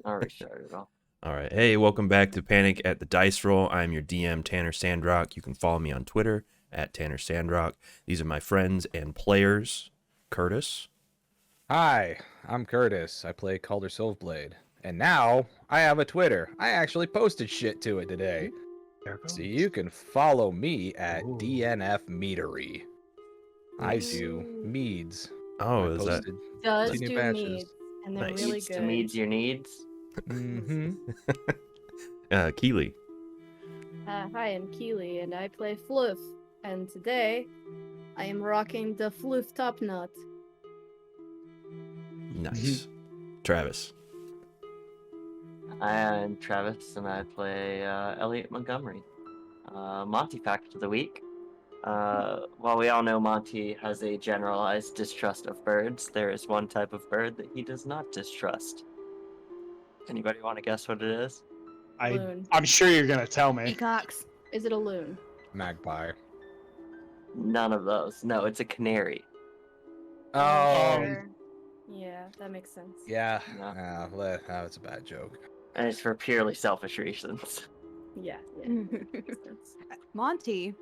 Not restarted at all. All right. Hey, welcome back to Panic at the Dice Roll. I'm your DM, Tanner Sandrock. You can follow me on Twitter at Tanner Sandrock. These are my friends and players. Curtis. Hi, I'm Curtis. I play Calder Silverblade. And now I have a Twitter. I actually posted shit to it today. So you can follow me at DNF Meadery. I do meads. Oh, I is that? Does Senior do batches. meads, and they're Nice. really Needs to good. meet your needs. Mm-hmm. Keely. Hi, I'm Keely, and I play Floof. And today, I am rocking the Floof top knot. Nice. Travis. I'm Travis, and I play Elliot Montgomery. Monty fact of the week. While we all know Monty has a generalized distrust of birds, there is one type of bird that he does not distrust. Anybody want to guess what it is? Loon. I'm sure you're gonna tell me. Peacocks. Is it a loon? Magpie. None of those. No, it's a canary. Oh, Sure. Yeah, that makes sense. yeah. No. That's a bad joke. And it's for purely selfish reasons. Yeah. Makes sense. Monty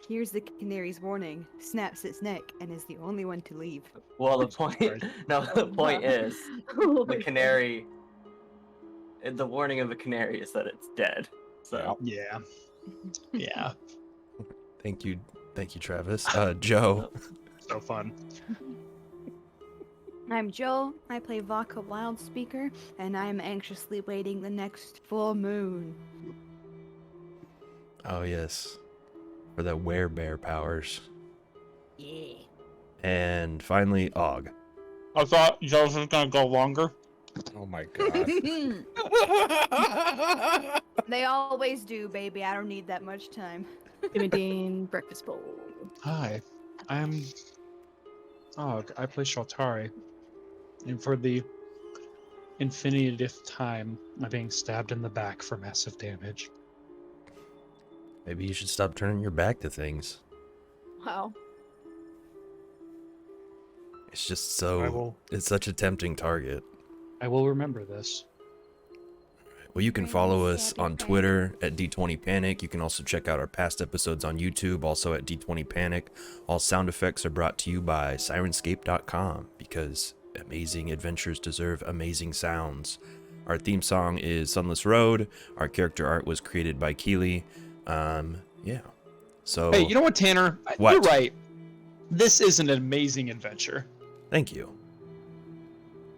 hears the canary's warning, snaps its neck, and is the only one to leave. Well, the point. No, the point is the canary. The warning of a canary is that it's dead. So Yeah. Yeah. Thank you, Travis. Joe. So fun. I'm Joe. I play Vodka Wildspeaker, and I am anxiously waiting the next full moon. Oh yes, for the werebear powers. Yeah. And finally, Og. I thought yours was gonna go longer. Oh my god. They always do, baby. I don't need that much time. Timidine breakfast bowl. Hi, I'm Og. I play Shaltari. And for the infinitieth time, I'm being stabbed in the back for massive damage. Maybe you should stop turning your back to things. Wow. It's just I so. will It's such a tempting target. I will remember this. Well, you can follow us on Twitter at D20Panic. You can also check out our past episodes on YouTube, also at D20Panic. All sound effects are brought to you by Syrinscape.com because amazing adventures deserve amazing sounds. Our theme song is Sunless Road. Our character art was created by Keely. Yeah. So. Hey, you know what, Tanner? What? You're right. This is an amazing adventure. Thank you.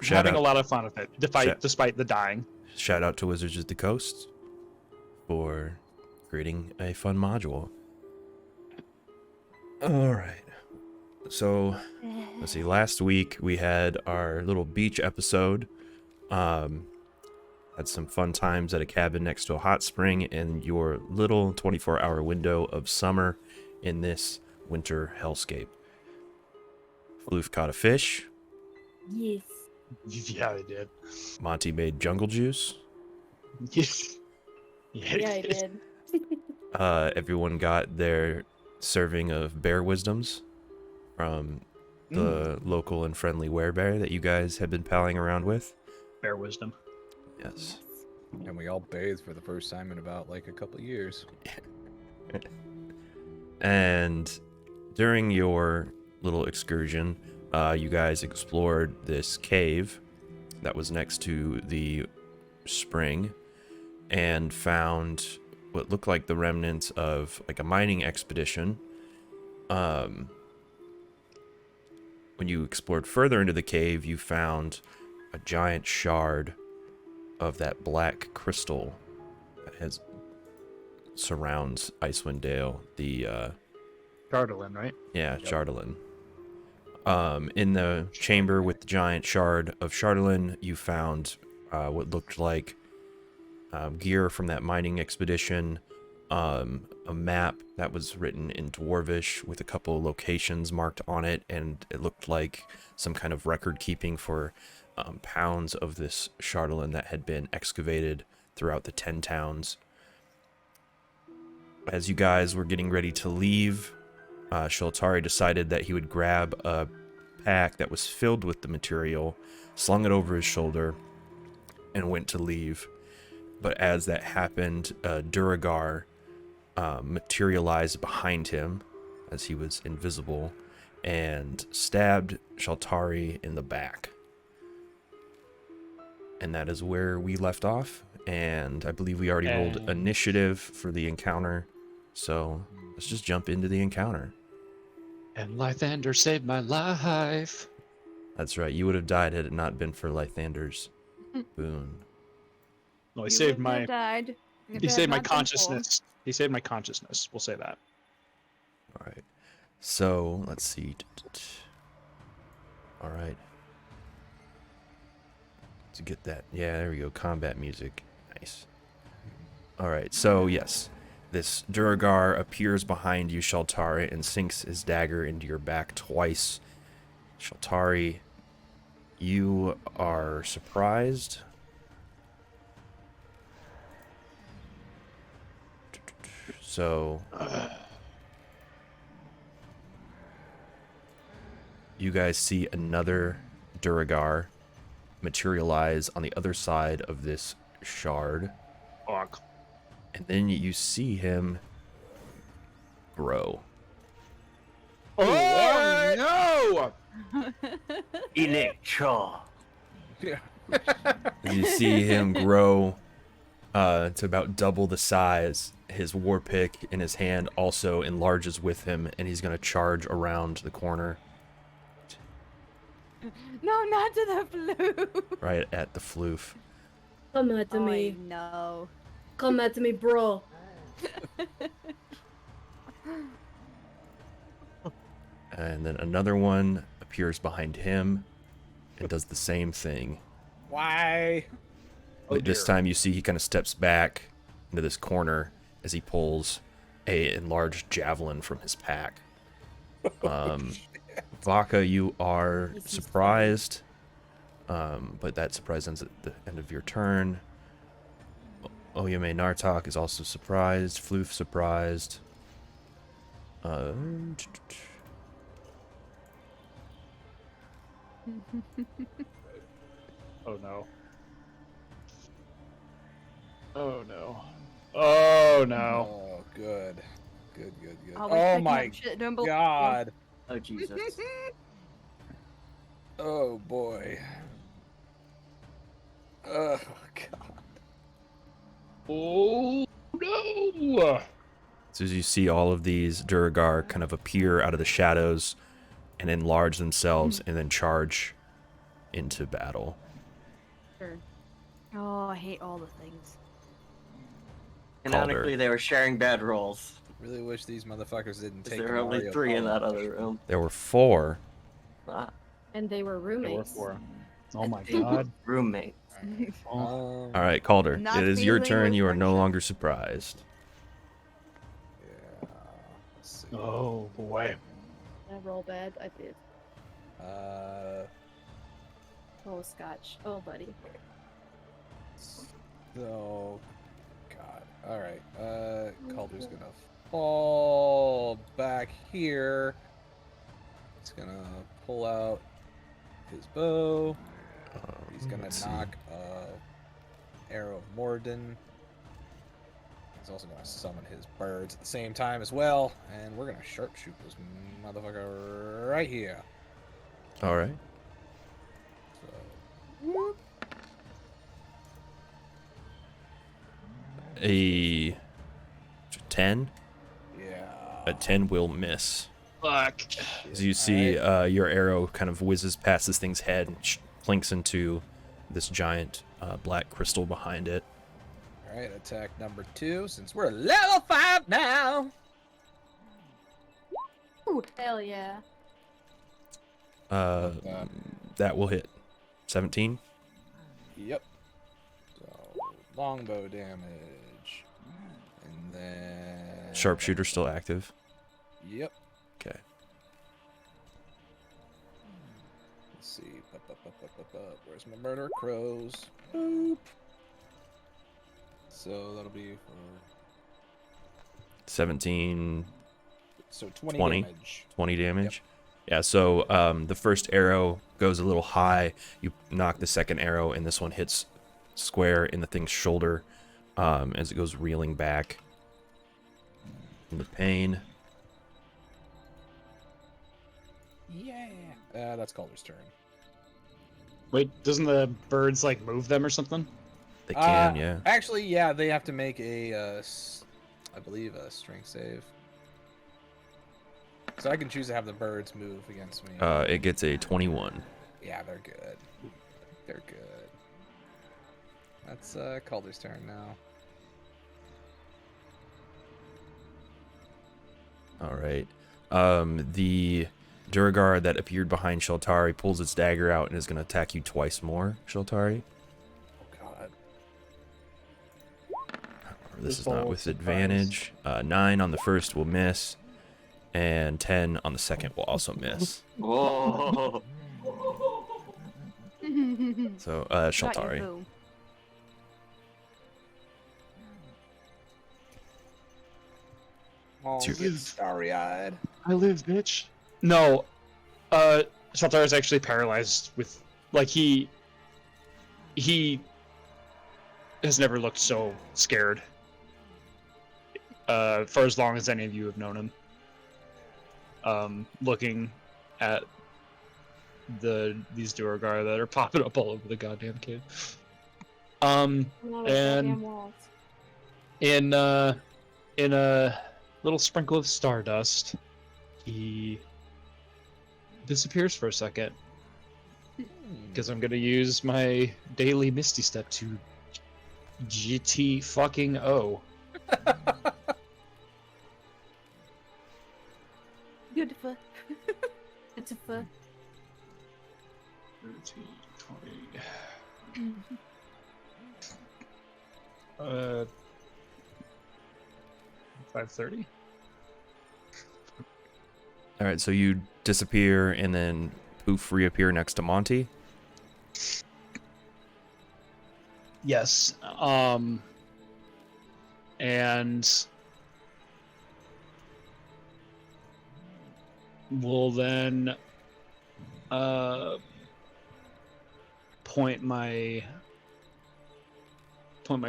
I'm having a lot of fun with it, Shout- despite the dying. Shout out to Wizards of the Coast for creating a fun module. All right. So, let's see. Last week we had our little beach episode. Had some fun times at a cabin next to a hot spring and your little 24-hour window of summer in this winter hellscape. Floof caught a fish. Yes. Yeah, I did. Monty made jungle juice. Yeah, I did. Everyone got their serving of bear wisdoms from the local and friendly werebear that you guys have been palling around with. Bear wisdom. Yes. And we all bathed for the first time in about like a couple years. And during your little excursion, you guys explored this cave that was next to the spring and found what looked like the remnants of like a mining expedition. When you explored further into the cave, you found a giant shard of that black crystal that surrounds Icewind Dale, the Gardelin, right? yeah, Chardalin. In the chamber with the giant shard of Chardalin, you found what looked like gear from that mining expedition, a map that was written in Dwarvish with a couple locations marked on it, and it looked like some kind of record keeping for pounds of this Chardalin that had been excavated throughout the 10 towns. As you guys were getting ready to leave, Shaltari decided that he would grab a pack that was filled with the material, slung it over his shoulder, and went to leave. But as that happened, Duergar materialized behind him as he was invisible and stabbed Shaltari in the back. And that is where we left off. And I believe we already rolled initiative for the encounter. So let's just jump into the encounter. And Lythander saved my life. That's right. You would have died had it not been for Lythander's boon. No, he You saved wouldn't my. have died if He it saved had my not been for- consciousness. He saved my consciousness. We'll say that. All right. So let's see. All right. To get that. Yeah, there we go. Combat music. Nice. All right. So, yes. This Duergar appears behind you, Shaltari, and sinks his dagger into your back twice. Shaltari, you are surprised. So, you guys see another Duergar materialize on the other side of this shard. Fuck. And then you see him grow. Oh no! Electro. You see him grow to about double the size. His war pick in his hand also enlarges with him, and he's going to charge around the corner No, not to the flute. right at the floof. Come at Oh, me. no. Come at me, bro. And then another one appears behind him and does the same thing. Why? But this time you see he kind of steps back into this corner as he pulls a enlarged javelin from his pack. Vaka, you are surprised, but that surprise ends at the end of your turn. Oyame Nartok is also surprised. Floof surprised. Oh no. Oh no. Oh no. Oh, good. Good. Always Oh picking my up shit, don't believe- God. Oh Jesus. Oh boy. Oh God. Oh no. So as you see all of these Duergar kind of appear out of the shadows and enlarge themselves and then charge into battle. Sure. Oh, I hate all the things. Canonically, they were sharing bed rolls. Really wish these motherfuckers didn't take. There the were only Mario 3 in Kart. that other room. There were 4. Ah, And they were There were roommates. 4. Oh my they were god. Roommate. Oh. All right, Calder, Not it is your feeling turn. You are no reflection. longer surprised. Yeah. Let's see. Oh boy. I roll bad. I did. Oh, scotch. Oh, buddy. So, God. All right. Calder's gonna fall back here. He's gonna pull out his bow. He's gonna Let's see. knock arrow of Morden. He's also gonna summon his birds at the same time as well, and we're gonna sharpshoot this motherfucker right here. All right. So, A 10. yeah. A 10 will miss. Fuck. As you see, your arrow kind of whizzes past this thing's head and plinks into this giant black crystal behind it. All right, attack number 2. Since we're level 5 now. Ooh, hell yeah. That will hit. 17. Yep. So longbow damage, and then Sharpshooter still active. Yep. Okay. Let's see. Where's my murder crows? Boop. So that'll be for 17, so 20 20. damage. 20 damage. Yeah, so the first arrow goes a little high. You knock the second arrow, and this one hits square in the thing's shoulder as it goes reeling back in the pain. Yeah. That's Calder's turn. Wait, doesn't the birds like move them or something? They can, yeah. Actually, yeah, they have to make I believe a strength save. So I can choose to have the birds move against me. It gets a 21. Yeah, they're good. They're good. That's Calder's turn now. All right. The Duergar that appeared behind Sheltari pulls its dagger out and is going to attack you twice more, Sheltari. Oh god. This This is not ball with surprise. advantage. 9 on the first will miss, and 10 on the second will also miss. Whoa. So, Got you, Sheltari. boo. Oh, It's your- starry-eyed. I live, bitch. No, Sheltar is actually paralyzed with, like, he has never looked so scared. For as long as any of you have known him. Looking at these Duergar that are popping up all over the goddamn cave. Not a And- goddamn walls. In a little sprinkle of stardust, he disappears for a second. Because I'm gonna use my daily Misty Step to GT fucking O. Beautiful. Beautiful. 13, 20. 530? All right, so you disappear and then poof, reappear next to Monty. Yes. And we'll then point my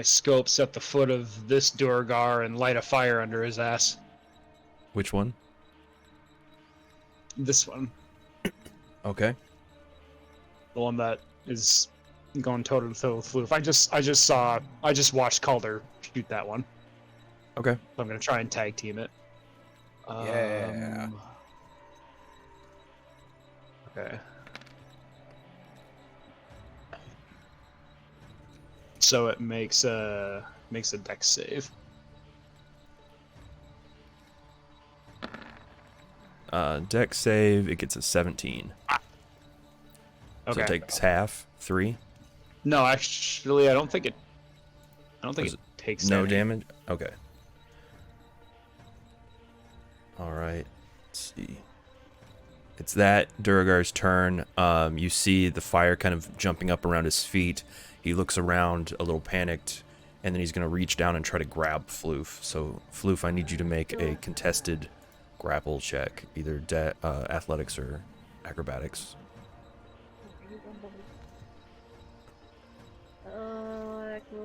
scopes at the foot of this Duergar and light a fire under his ass. Which one? This one, Okay. the one that is going toe to toe with Floof. I just watched Calder shoot that one. Okay. So I'm gonna try and tag team it. Yeah. Okay. So it makes a dex save. Dex save, it gets a 17. So Okay. it takes half, 3. No, actually, I don't think it Was it takes No any. damage? Okay. Alright. Let's see. It's that Duergar's turn. You see the fire kind of jumping up around his feet. He looks around a little panicked, and then he's going to reach down and try to grab Floof. So, Floof, I need you to make a contested grapple check, either athletics or acrobatics.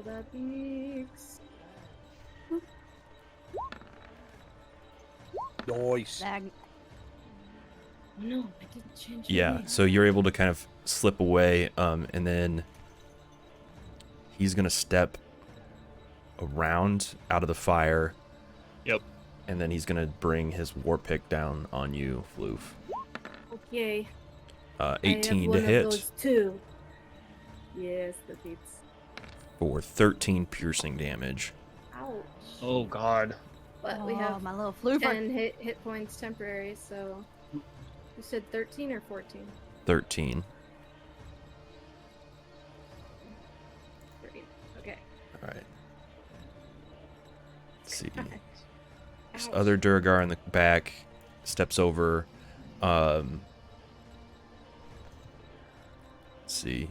Acrobatics. Nice. Lag. No, I didn't change. Yeah, so you're able to kind of slip away, and then he's gonna step around out of the fire. Yep. And then he's gonna bring his war pick down on you, Floof. Okay. 18 I to have hit one of those too. Yes, that hits. for 13 piercing damage. Ouch. Oh God. But we Oh, have my little floofer. 10 hit points temporary, so. You said 13 or 14? 13. 13. Okay. All right. Let's see. This Ouch. other Duergar in the back steps over. Let's see.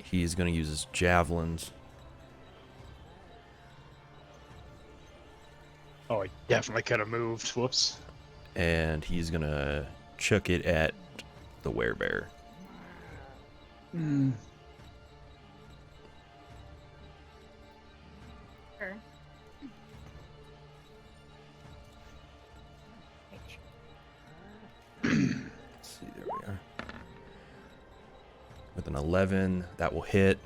He's going to use his javelins. Oh, I definitely could have moved. Whoops. And he's going to chuck it at the werebear. 11. That will hit.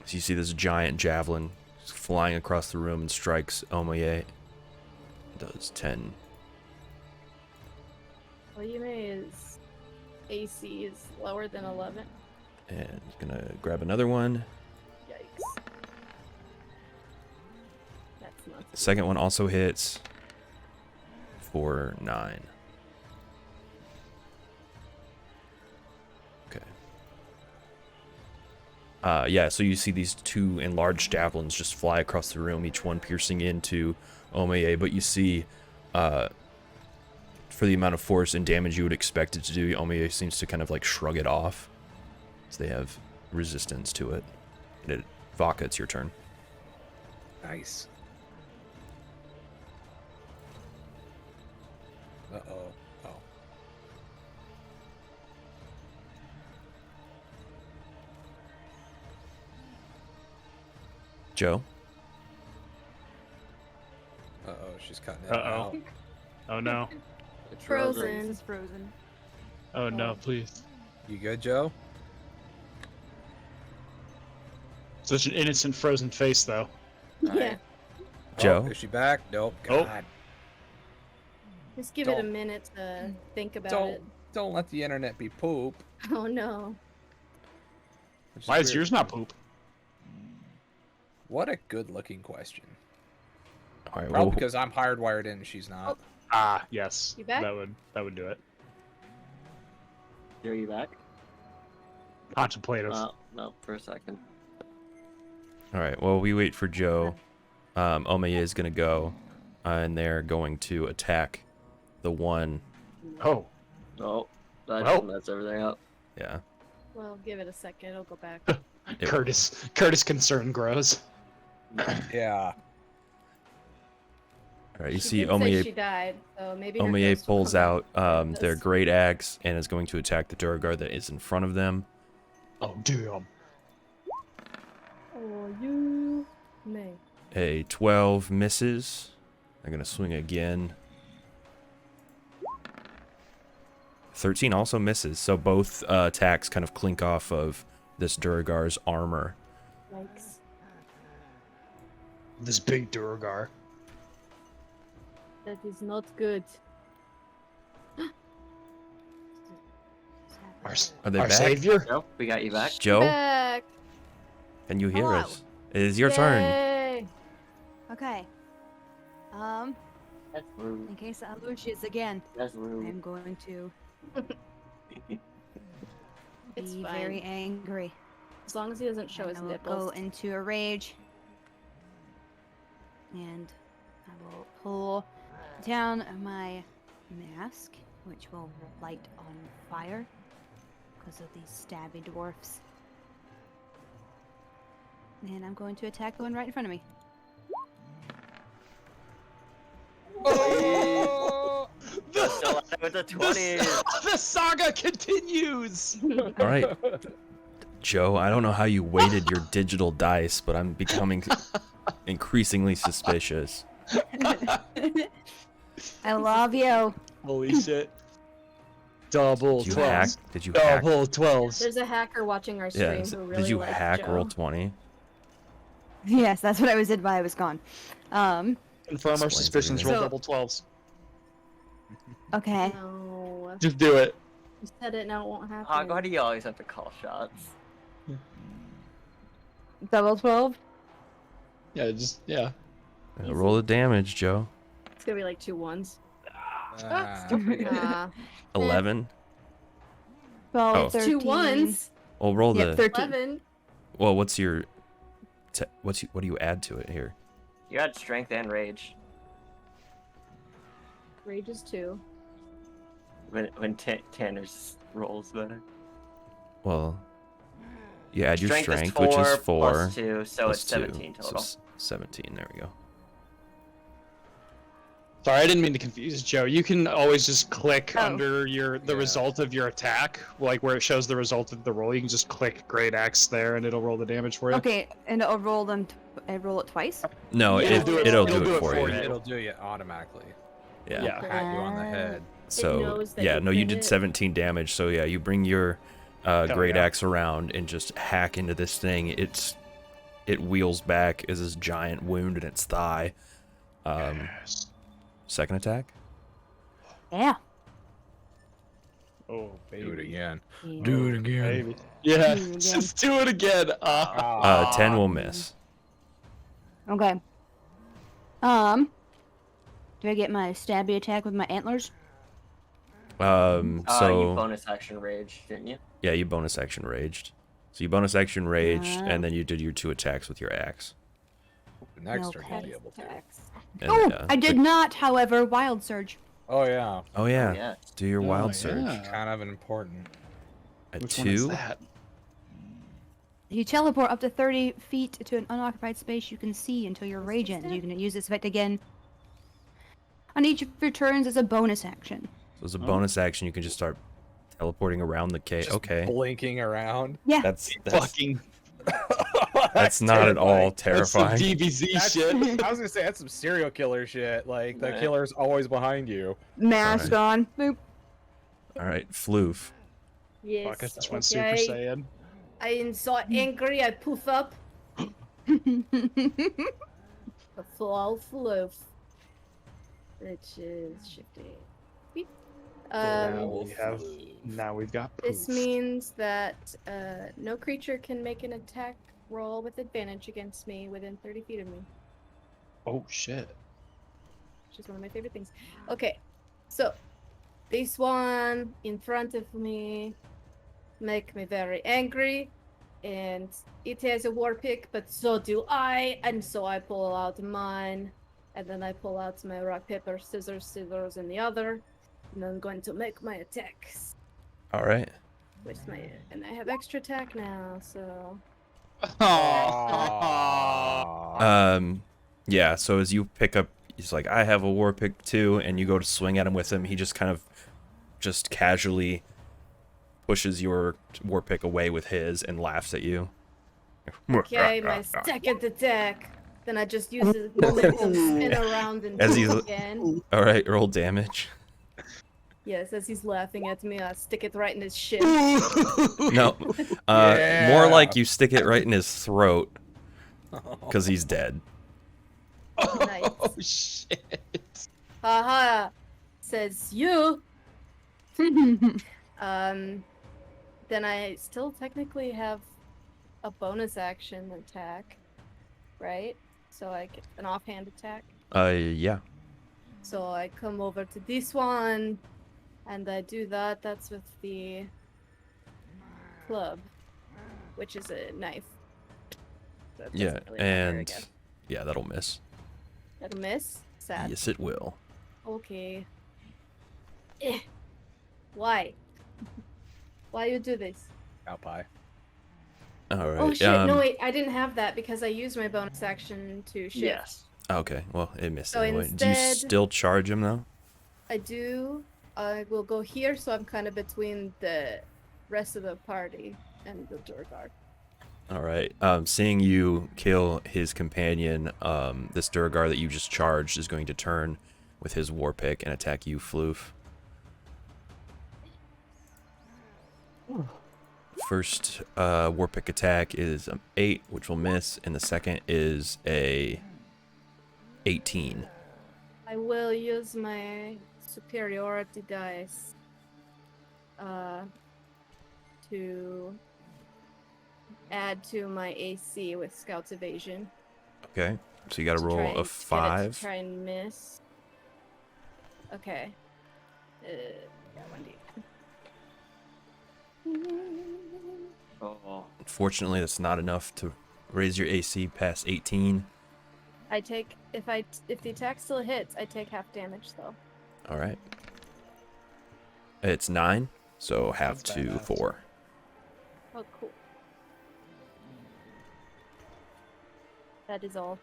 So you see this giant javelin flying across the room and strikes Omoye. Does 10. Oyume's AC is lower than 11. And gonna grab another one. Yikes. That's not The second one also hits for 9. Okay. Yeah, so you see these 2 enlarged javelins just fly across the room, each one piercing into Omoye, but you see, for the amount of force and damage you would expect it to do, Omoye seems to kind of like shrug it off. So they have resistance to it. And Vodka, it's your turn. Nice. Uh-oh. Oh. Joe? Uh-oh, she's cutting it Uh-oh. out. Oh no. It's Frozen. This is frozen. Oh no, please. You good, Joe? Such an innocent frozen face, though. Yeah. Joe? Oh, is she back? Nope. Nope. God. Just give it a Don't- minute to think about Don't it. don't let the internet be poop. Oh no. Which Why is weird. yours not poop? What a good-looking question. All right, Probably well, because I'm hardwired in and she's not. Ah, yes. You back? That would do it. Are you back? Contemplative. No, for a second. all right, well, we wait for Joe. Omoye is going to go, and they're going to attack the one. Oh. Oh, that Well. just messed everything up. Yeah. Well, give it a second. It'll go back. It- Curtis' concern grows. Yeah. All right, you She see did say Omoye she died, so maybe her Omoye ghost will pulls come back. out their This. great axe and is going to attack the Duergar that is in front of them. Oh, damn. Oh, you may. A 12 misses. They're going to swing again. 13 also misses, so both attacks kind of clink off of this Duergar's armor. Yikes. This big Duergar. That is not good. Are they Our back? savior? Joe, we got you back. Joe, Back. can you hear Hello. us? It is your turn. Yay. Okay. That's rude. In case I lose you again, That's I rude. am going to It's be fine. very angry. As long as he doesn't show And his I will nipples. go into a rage. And I will pull down my mask, which will light on fire because of these stabby dwarfs. And I'm going to attack the one right in front of me. Oh! Still at it with the 20. The saga continues! All right. Joe, I don't know how you weighted your digital dice, but I'm becoming increasingly suspicious. I love you. Holy shit. Double Did you hack? 12s. Did you hack? Double 12s. There's a hacker watching our stream Yeah. who really Did you likes hack Joe. roll 20? Yes, that's what I was did while I was gone. Confirm our Explains suspicions, everything. roll So- double 12s. Okay. No. Just do it. You said it, now it won't happen. Hog, why do you always have to call shots? Double 12. Yeah. Roll the damage, Joe. It's gonna be like 2 1s. Ah. Ah. 11. 12, Oh. 13. 2 1s. Well, roll Yep, the. 13. 11. Well, what's your? What do you add to it here? You had strength and rage. Rage is 2. When Tanner's rolls better. Well, you add your is strength, 4 which is 4. plus 2, so plus it's 2, 17 total. So 17. There we go. Sorry, I didn't mean to confuse Joe. You can always just click Oh. under the Yeah. result of your attack, like where it shows the result of the roll. You can just click Great Axe there, and it'll roll the damage for you. Okay, and I'll roll them. I roll it twice. No, Yeah, it'll do it for you. It'll do it automatically. Yeah. Yeah. Pat you on the head. So knows that yeah, you no, you did did it. 17 damage. So yeah, you bring your great yeah. axe around and just hack into this thing. It wheels back as this giant wound in its thigh. Yes. Second attack. Yeah. Oh, baby. Do it again. Yeah. Do it again. Baby. Yeah, Do it again. just do it again. 10 will miss. Okay. Do I get my stabby attack with my antlers? You So bonus action rage, didn't you? yeah, you bonus action raged. So you bonus action raged, Ah. and then you did your 2 attacks with your axe. Next turn Okay. you'll be able to. And, Oh, yeah, I did not, however, wild surge. Oh yeah, Oh yeah, yeah. do your Oh, wild surge yeah. kind of important. at Which one is 2. that? You teleport up to 30 feet to an unoccupied space you can see until your rage ends. You can use this effect again on each of your turns as a bonus action. So as a bonus action, you can just start teleporting around the cave. Just Okay, blinking around. Yeah. that's Fucking. that's not at all That's some terrifying. DBZ That's- shit. I was gonna say that's some serial killer shit. Like the Right. killer's always behind you. Mask on. Boop. All right, Floof. Yes. Fuck, I just went okay. Super Saiyan. I am so angry. I poof up. A full floof. Which is shifty. Beep. Now we've got This poof. means that no creature can make an attack roll with advantage against me within 30 feet of me, Oh shit. which is one of my favorite things. Okay, so this one in front of me make me very angry, and it has a war pick, but so do I, and so I pull out mine, and then I pull out my rock, paper, scissors in the other, and I'm going to make my attacks. All right. With my, and I have extra attack now, so Yeah. So as you pick up, he's like, I have a war pick too, and you go to swing at him with him. He just kind of, just casually pushes your war pick away with his and laughs at you. okay, my second attack. Then I just use the momentum, spin around and As do he's- it again. All right, roll damage. Yes, as he's laughing at me, I stick it right in his shin. No, Yeah. more like you stick it right in his throat because he's dead. Nice. Oh shit. Haha, says you. Then I still technically have a bonus action attack, right? So I get an offhand attack. Yeah. So I come over to this one, and I do that. That's with the club, which is a knife. So it Yeah, doesn't really matter, I and guess. yeah, that'll miss. That'll miss. Sad. Yes, it will. Okay. Eh. Why? Why you do this? Out pie. All right. Oh shit! No wait, I didn't have that because I used my bonus action to shift. Yes. Okay, well, it missed So anyway. Do you instead- still charge him though? I do. I will go here, so I'm kind of between the rest of the party and the Duergar. All right. Seeing you kill his companion, this Duergar that you just charged is going to turn with his war pick and attack you, Floof. First war pick attack is 8, which will miss, and the second is a 18. I will use my superiority dice to add to my AC with Scout's evasion. Okay, so you got to to roll try a and get it to 5. Try and miss. Okay. Yeah, 1d. Oh. Unfortunately, that's not enough to raise your AC past 18. I take if the attack still hits, I take half damage though. All right. It's 9, so half That's to badass. 4. Oh, cool. That is all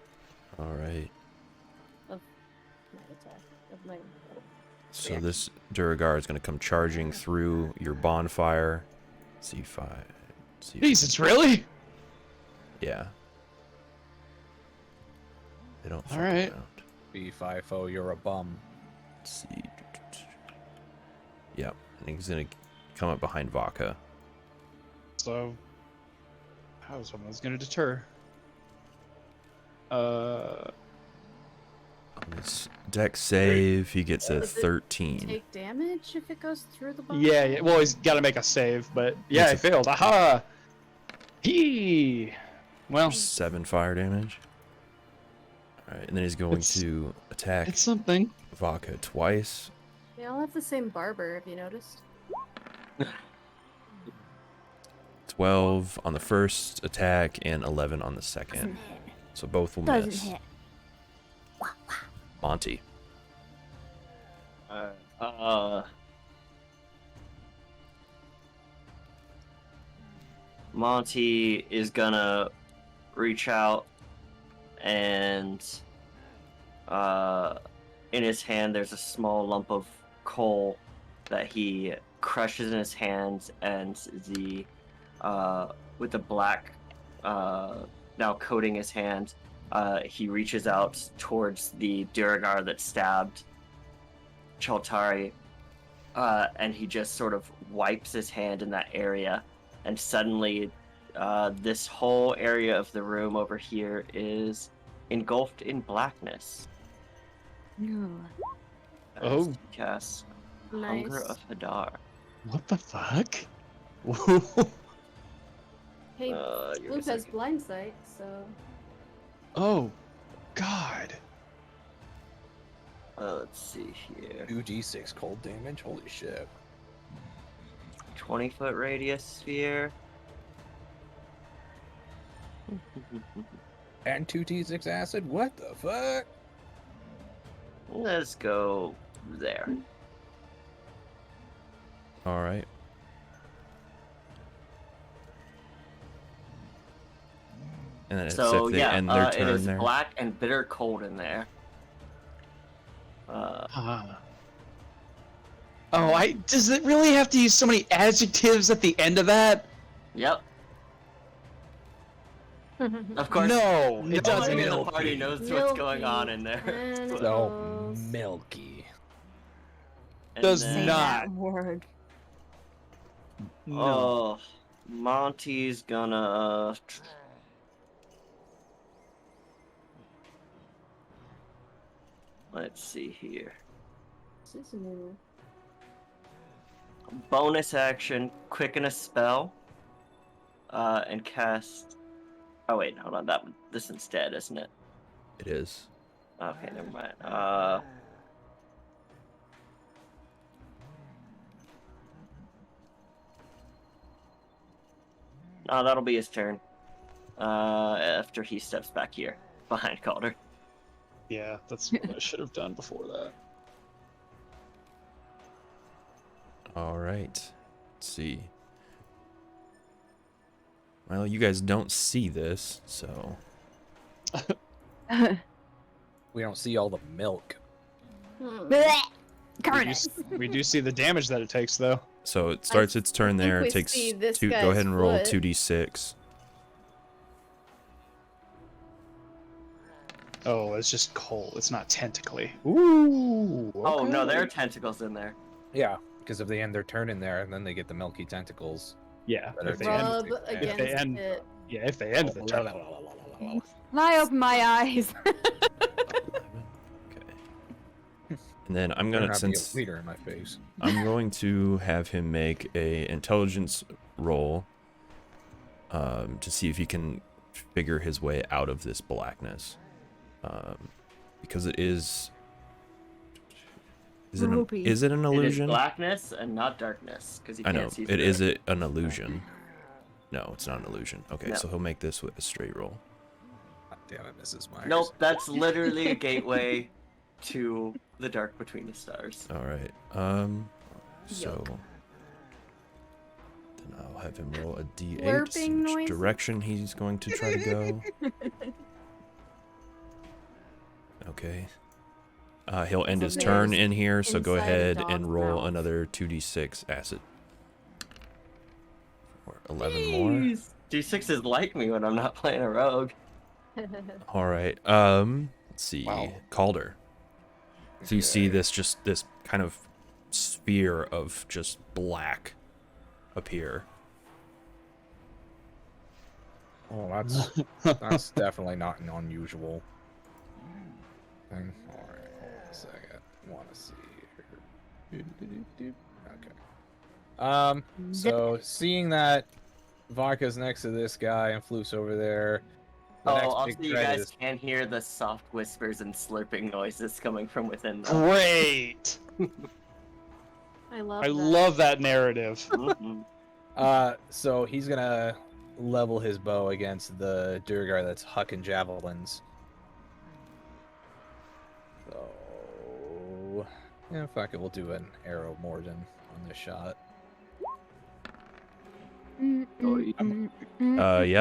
All right. of my attack. Of my. So this Duergar is going to come charging through your bonfire. C5. C5. Jesus, really? Yeah. They don't fuck Alright. around. B5O, you're a bum. Let's see. Yep. And he's going to come up behind Vaca. So, I was hoping I was going to deter. On his deck save, he gets a Does it 13. Take damage if it goes through the ball? Yeah. Well, he's got to make a save, but yeah, I failed. Aha! Well, 7 fire damage. Alright, and then he's going to attack it's something. Vodka twice. They all have the same barber, have you noticed? 12 on the first attack and 11 on the second. So both will Doesn't miss. hit. Monty. Monty is gonna reach out and in his hand there's a small lump of coal that he crushes in his hands, and the with the black now coating his hand, he reaches out towards the Duergar that stabbed Chaltari, and he just sort of wipes his hand in that area, and suddenly this whole area of the room over here is engulfed in blackness. As Oh. he casts Nice. Hunger of Hadar. What the fuck? Hey, You're Luke has second. blind sight, so Oh, God. Let's see here. 2d6 cold damage. Holy shit. 20-foot radius sphere. And 2d6 acid. What the fuck? Let's go there. Alright. And then it's So if they yeah, end their it turn is there. black and bitter cold in there. Oh, does it really have to use so many adjectives at the end of that? Yep. Of course. No, Nobody it doesn't. in the party knows what's going on in there. Milky So animals. milky. And Does Say then- not. that word. No. Oh, Monty's gonna. Let's see here. This is new. Bonus action, quicken a spell, and cast. Oh wait, hold on. This instead, isn't it? It is. Okay, never mind. No, that'll be his turn. After he steps back here behind Calder. Yeah, that's what I should have done before that. Alright. Let's see. Well, you guys don't see this, so. We don't see all the milk. Blech. Curtis. We do see the damage that it takes, though. So it starts its turn think there. we It takes see this two. Go guy's ahead and roll foot. 2d6. Oh, it's just cold. It's not tentacly. Ooh. Oh no, okay. there are tentacles in there. Yeah, because if they end their turn in there, and then they get the milky tentacles. Yeah. Better If they than- end, Rub If against they end- it. yeah, if they end the turn. I open my eyes. Okay. And then I'm Better gonna not be a since leader in my face. I'm going to have him make a intelligence roll to see if he can figure his way out of this blackness, because it is. Is it Ropey. is it an It is illusion? blackness and not darkness, because you I can't know. see It through is it an illusion? No, it's not an illusion. Okay, No. so he'll make this with a straight roll. God damn it, Mrs. Myers. Nope, that's literally a gateway to the dark between the stars. All right. So then I'll have him roll a d8. Slurping See which noises. direction he's going to try to go. Okay. He'll end So his turn there's in here, so go inside a ahead dog's and roll mouth. another 2d6 acid. Or 11 more. Jeez. D6 is like me when I'm not playing a rogue. All right. Let's see. Wow. Calder. So you see this kind of sphere of just black appear. Oh, that's definitely not an unusual thing. All right, hold on a second. Want to see here. Okay. So seeing that Vodka's next to this guy and Floof's over there. The Oh, next also big you threat guys is can hear the soft whispers and slurping noises coming from within them. Great. I love I that. love that narrative. Mhm. So he's gonna level his bow against the Duergar that's hucking javelins. So yeah, fuck it, we'll do an arrow Morden on this shot. Yeah,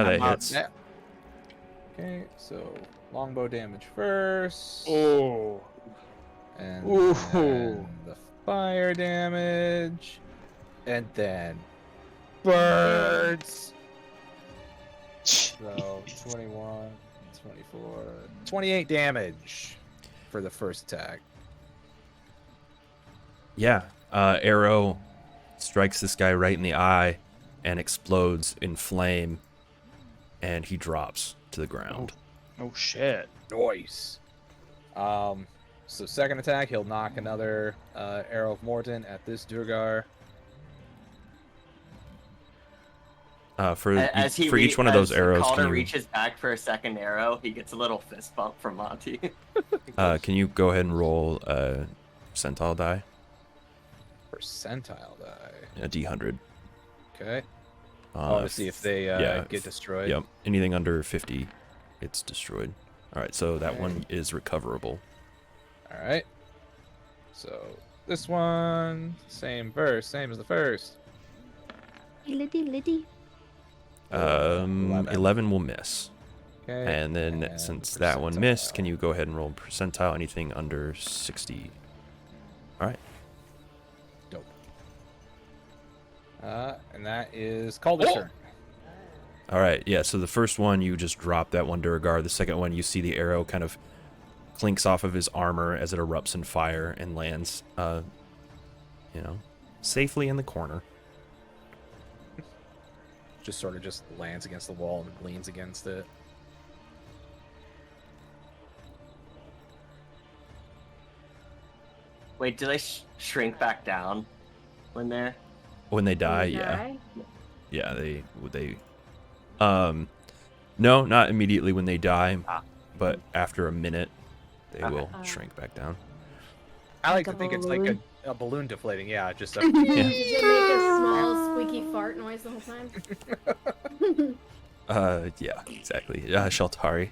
that I'm up. hits. Yeah. Okay, so longbow damage first. Oh. And Ooh. then the fire damage. And then birds. So 21, 24, 28 damage for the first attack. Yeah, arrow strikes this guy right in the eye and explodes in flame, and he drops to the ground. Oh shit. Nice. So second attack, he'll knock another arrow of Morton at this Duergar. For As he each one of those arrows, Calder can you, reaches back for a second arrow, he gets a little fist bump from Monty. can you go ahead and roll a percentile die? Percentile die. A D100. Okay. To To see if they get destroyed. Yep. Anything under 50, it's destroyed. All right, so that one is recoverable. All right. So this one, same verse, same as the first. Liddy. 11 will miss. Okay. And then and since the that one missed, percentile. can you go ahead and roll percentile? Anything under 60. All right. Dope. And that is Calder's turn. All right. Yeah. So the first one, you just drop that one Duergar. The second one, you see the arrow kind of clinks off of his armor as it erupts in fire and lands, safely in the corner. Just sort of just lands against the wall and leans against it. Wait, do they shrink back down when they're? When they die, yeah, they. No, not immediately when they die, but after a minute, they will shrink back down. I like Like to a think it's like balloon? a balloon deflating. Yeah, just a. Does it make a small squeaky fart noise the whole time? Yeah, exactly. Sheltari.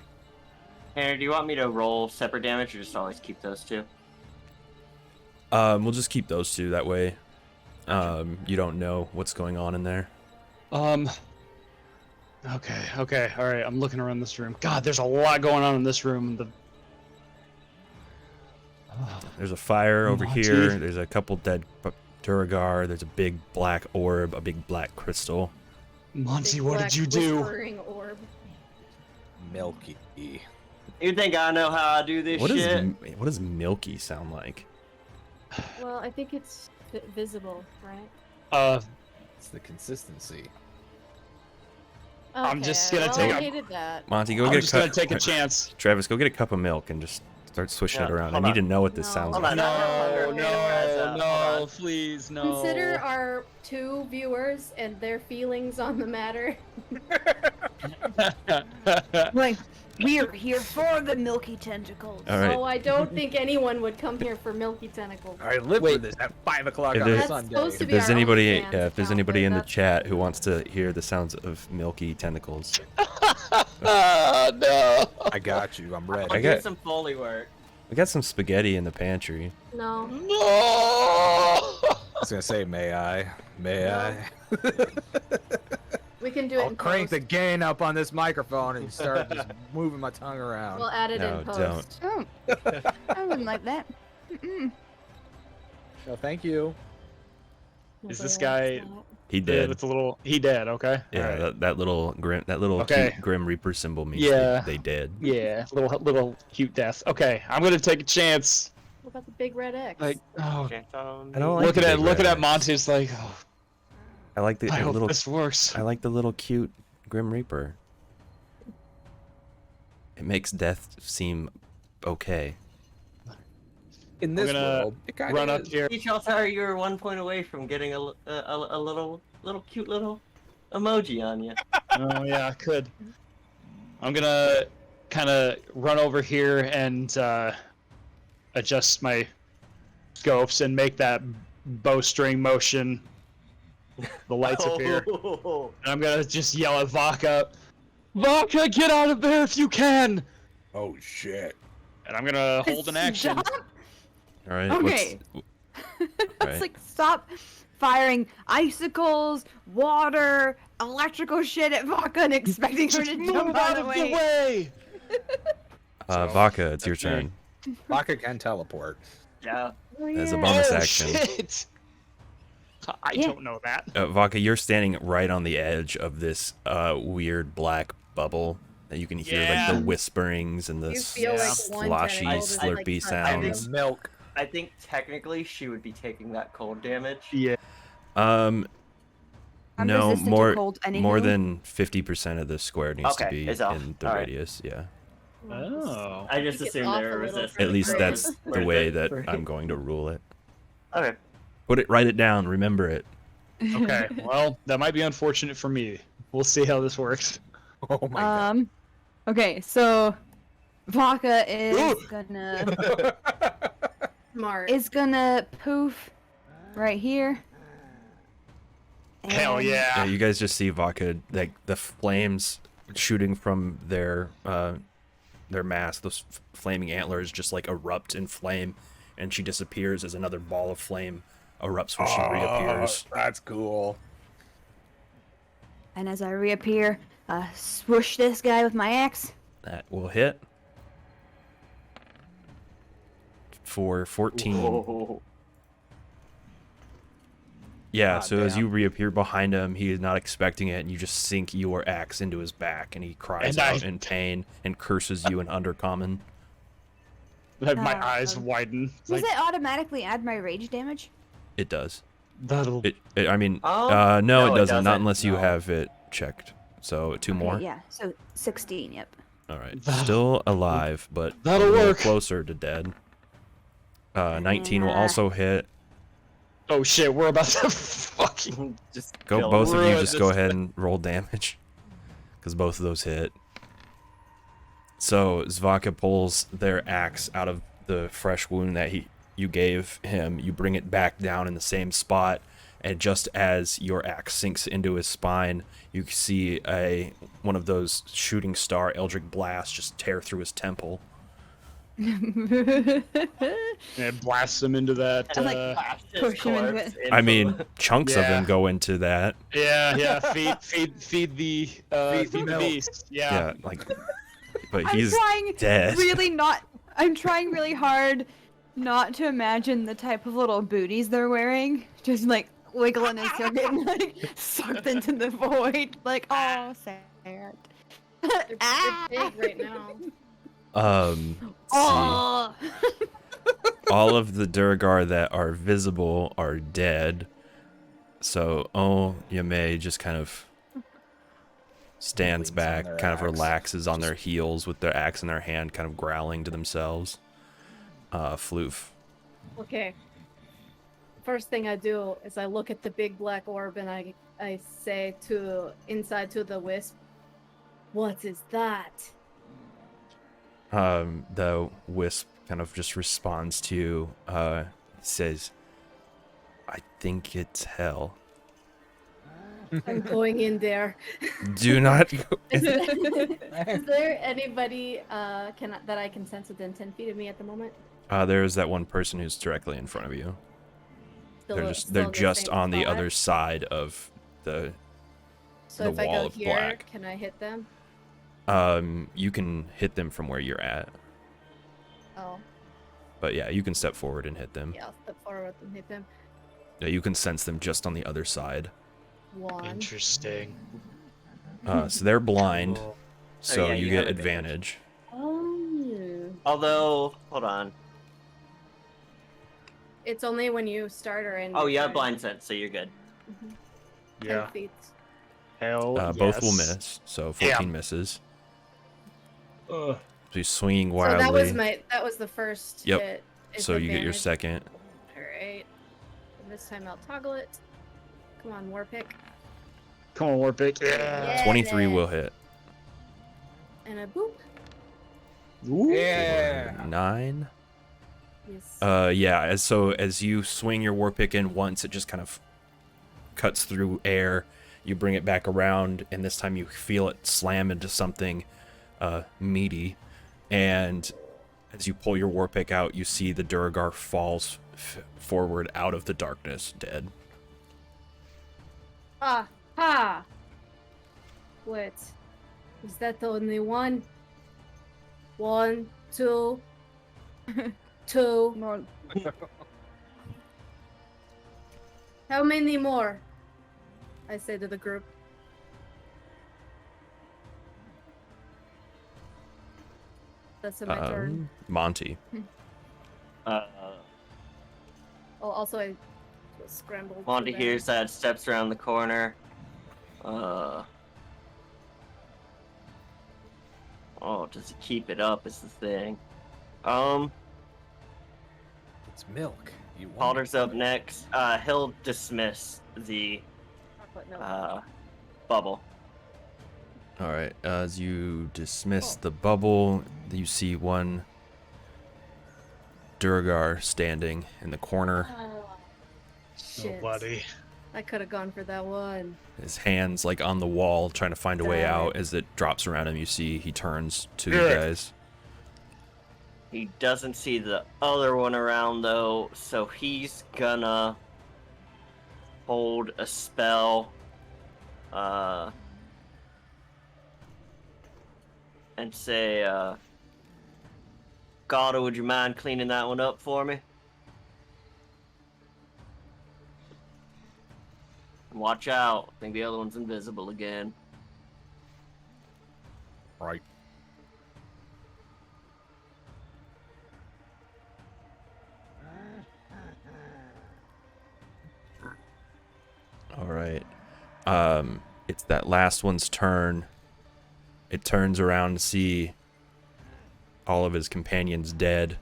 Tanner, do you want me to roll separate damage or just always keep those two? We'll just keep those two. That way, you don't know what's going on in there. Okay, all right. I'm looking around this room. God, there's a lot going on in this room. There's a fire over Monty. here. There's a couple dead Duergar. There's a big black orb, a big black crystal. Monty, Big what black did you do? whispering orb. Milky. You think I know how I do this What shit? does milky sound like? Well, I think it's visible, right? It's the consistency. I'm just Okay, gonna well, take I a- hated that. Monty, go I'm get just a gonna cup. take a chance. Travis, go get a cup of milk and just start swishing it Yeah, around. I hold need on. to know what this No. sounds Hold like. on. No, please, no. Consider our two viewers and their feelings on the matter. Like, we're here for the milky tentacles. All right. So I don't think anyone would come here for milky tentacles. I live for this at 5 o'clock If on there's- a Sunday. supposed to If be there's our anybody, OnlyFans if there's account, anybody but in the that's- chat who wants to hear the sounds of milky tentacles, No. I got you. I'm ready. I'll got- do some Foley work. we got some spaghetti in the pantry. No. No. I was gonna say, may I? May No. I? We can do it I'll in crank the post. gain up on this microphone and start just moving my tongue around. We'll add it No, in don't. post. Oh, I wouldn't like that. Mm-mm. No, thank you. Is Nobody this likes guy- that. He Yeah, did. that's a little. He dead. Okay. Yeah, All right. that little Okay. cute Grim Reaper symbol means Yeah. they did. Yeah, little cute death. Okay, I'm gonna take a chance. What about the big red X? Like, oh, I don't like looking the at big looking red at X. Monty's like, oh, I like the I hope little. this works. I like the little cute Grim Reaper. it makes death seem okay. In this gonna world, it kind Run of up is. here. Each altar, you were 1 point away from getting a little cute little emoji on you. Oh yeah, I could. I'm gonna kind of run over here and adjust my scopes and make that bowstring motion. The lights appear. Oh, And I'm gonna just yell at Vodka, Vodka, get out of there if you can! Oh shit. And I'm gonna hold an action. Stop. All right. Okay. Right. It's like stop firing icicles, water, electrical shit at Vodka and expecting her Just to move jump out out of of the the way. way! Vodka, it's your that's me. turn. Vodka can teleport. yeah. As a bonus Oh, action. shit! I Yeah. don't know that. Vodka, you're standing right on the edge of this weird black bubble that you can hear like Yeah. the whisperings and the You feel like one sloshy, tentacle is, like, slurpy touching you. sounds. Milk. I think technically she would be taking that cold damage. Yeah. I'm No, resistant to more cold more anywho. than 50% of the square needs to Okay, be it's off. in the Alright. radius. Yeah, Oh. I just Take it assumed off they were a little resistant. for at least Right. that's the Where's way it? that Where- I'm going to rule it. Okay. Write it down. Remember it. Okay, well, that might be unfortunate for me. We'll see how this works. Oh my god. Okay, so Vodka is gonna poof right here. Hell And Yeah, yeah. you guys just see Vodka, like the flames shooting from their mask. Those flaming antlers just like erupt in flame, and she disappears as another ball of flame erupts when she reappears. That's cool. And as I reappear, swoosh this guy with my axe. That will hit for 14. Whoa. Yeah, God so as damn. you reappear behind him, he is not expecting it, and you just sink your axe into his back, and he cries And I- out in pain and curses you in Undercommon. My eyes widen. Does it automatically add my rage damage? It does. That'll. I mean, No, no, it it doesn't. Not doesn't. unless you No. have it checked. So 2 Okay, more. Yeah, so 16, yep. All right. That'll- Still alive, but that'll a little work. closer to dead. 19 will Yeah. also hit. Oh shit, we're about to fucking. Just Go, kill both him. of you Ruin just go this ahead and roll damage, because both of those hit. So Zvaka pulls their axe out of the fresh wound that you gave him. You bring it back down in the same spot, and just as your axe sinks into his spine, you see one of those shooting star eldritch blasts just tear through his temple. And it blasts him into that. And, like, blast his push him into corpse it. I into mean, the- chunks of Yeah. them go into that. Yeah. Feed the the milk. beast. Yeah, like, but I'm he's trying dead. I'm trying really hard not to imagine the type of little booties they're wearing. Just like wiggling as they're getting like sucked into the void. Like, oh, sad. They're Ah! big right now. Let's see. Oh. All of the Duergar that are visible are dead. So, Yame just kind of stands Leans on back, their kind of axe. relaxes on their heels with their axe in their hand, kind of growling to themselves. Floof. Okay. First thing I do is I look at the big black orb and I say inside to the wisp, "What is that?" The wisp kind of just responds to you. He says, I think it's hell. I'm going in there. Do not go. Is there anybody that I can sense within 10 feet of me at the moment? There's that one person who's directly in front of you. They're Still just same on the spot? other side of the So the if I wall go of here, black. can I hit them? You can hit them from where you're at. Oh, But yeah, you can step forward and hit them. yeah, I'll step forward and hit them. Yeah, you can sense them just on the other side. One. Interesting. So they're blind, Cool. so yeah, you you get have advantage. Oh. Although, hold on. It's only when you start or end. Oh, your you have turn. blind sense, so you're good. 10 Yeah. feet. Hell Both will yes. miss, so 14 Yeah. misses. Ugh. So he's swinging So wildly. that was the first Yep. hit. It's So you get your advantage. second. Alright. This time I'll toggle it. Come on, war pick. Come on, Warpick. Yeah. 23 will hit. And a boop. Ooh. Yeah. 9. Yes. Yeah. As you swing your war pick in once, it just kind of cuts through air. You bring it back around, and this time you feel it slam into something meaty. And as you pull your war pick out, you see the Duergar falls forward out of the darkness, dead. Ah, ha! Wait. Is that the only one? 1, 2, 2. More. How many more? I say to the group. That's my turn. Monty. Uh, Oh, also I was scrambled. Monty for hears that, steps around the corner. Oh, does he keep it up is the thing. It's milk. You want Calder's up next. He'll dismiss the bubble. All right. As you dismiss the bubble, you see one Duergar standing in the corner. Shit. buddy. I could have gone for that one. His hands like on the wall, trying to find a way Got out. it. As it drops around him, you see he turns to you Good. guys. He doesn't see the other one around though, so he's gonna hold a spell. And say, Gada, would you mind cleaning that one up for me? Watch out. I think the other one's invisible again. right. All right. It's that last one's turn. It turns around to see all of his companions dead.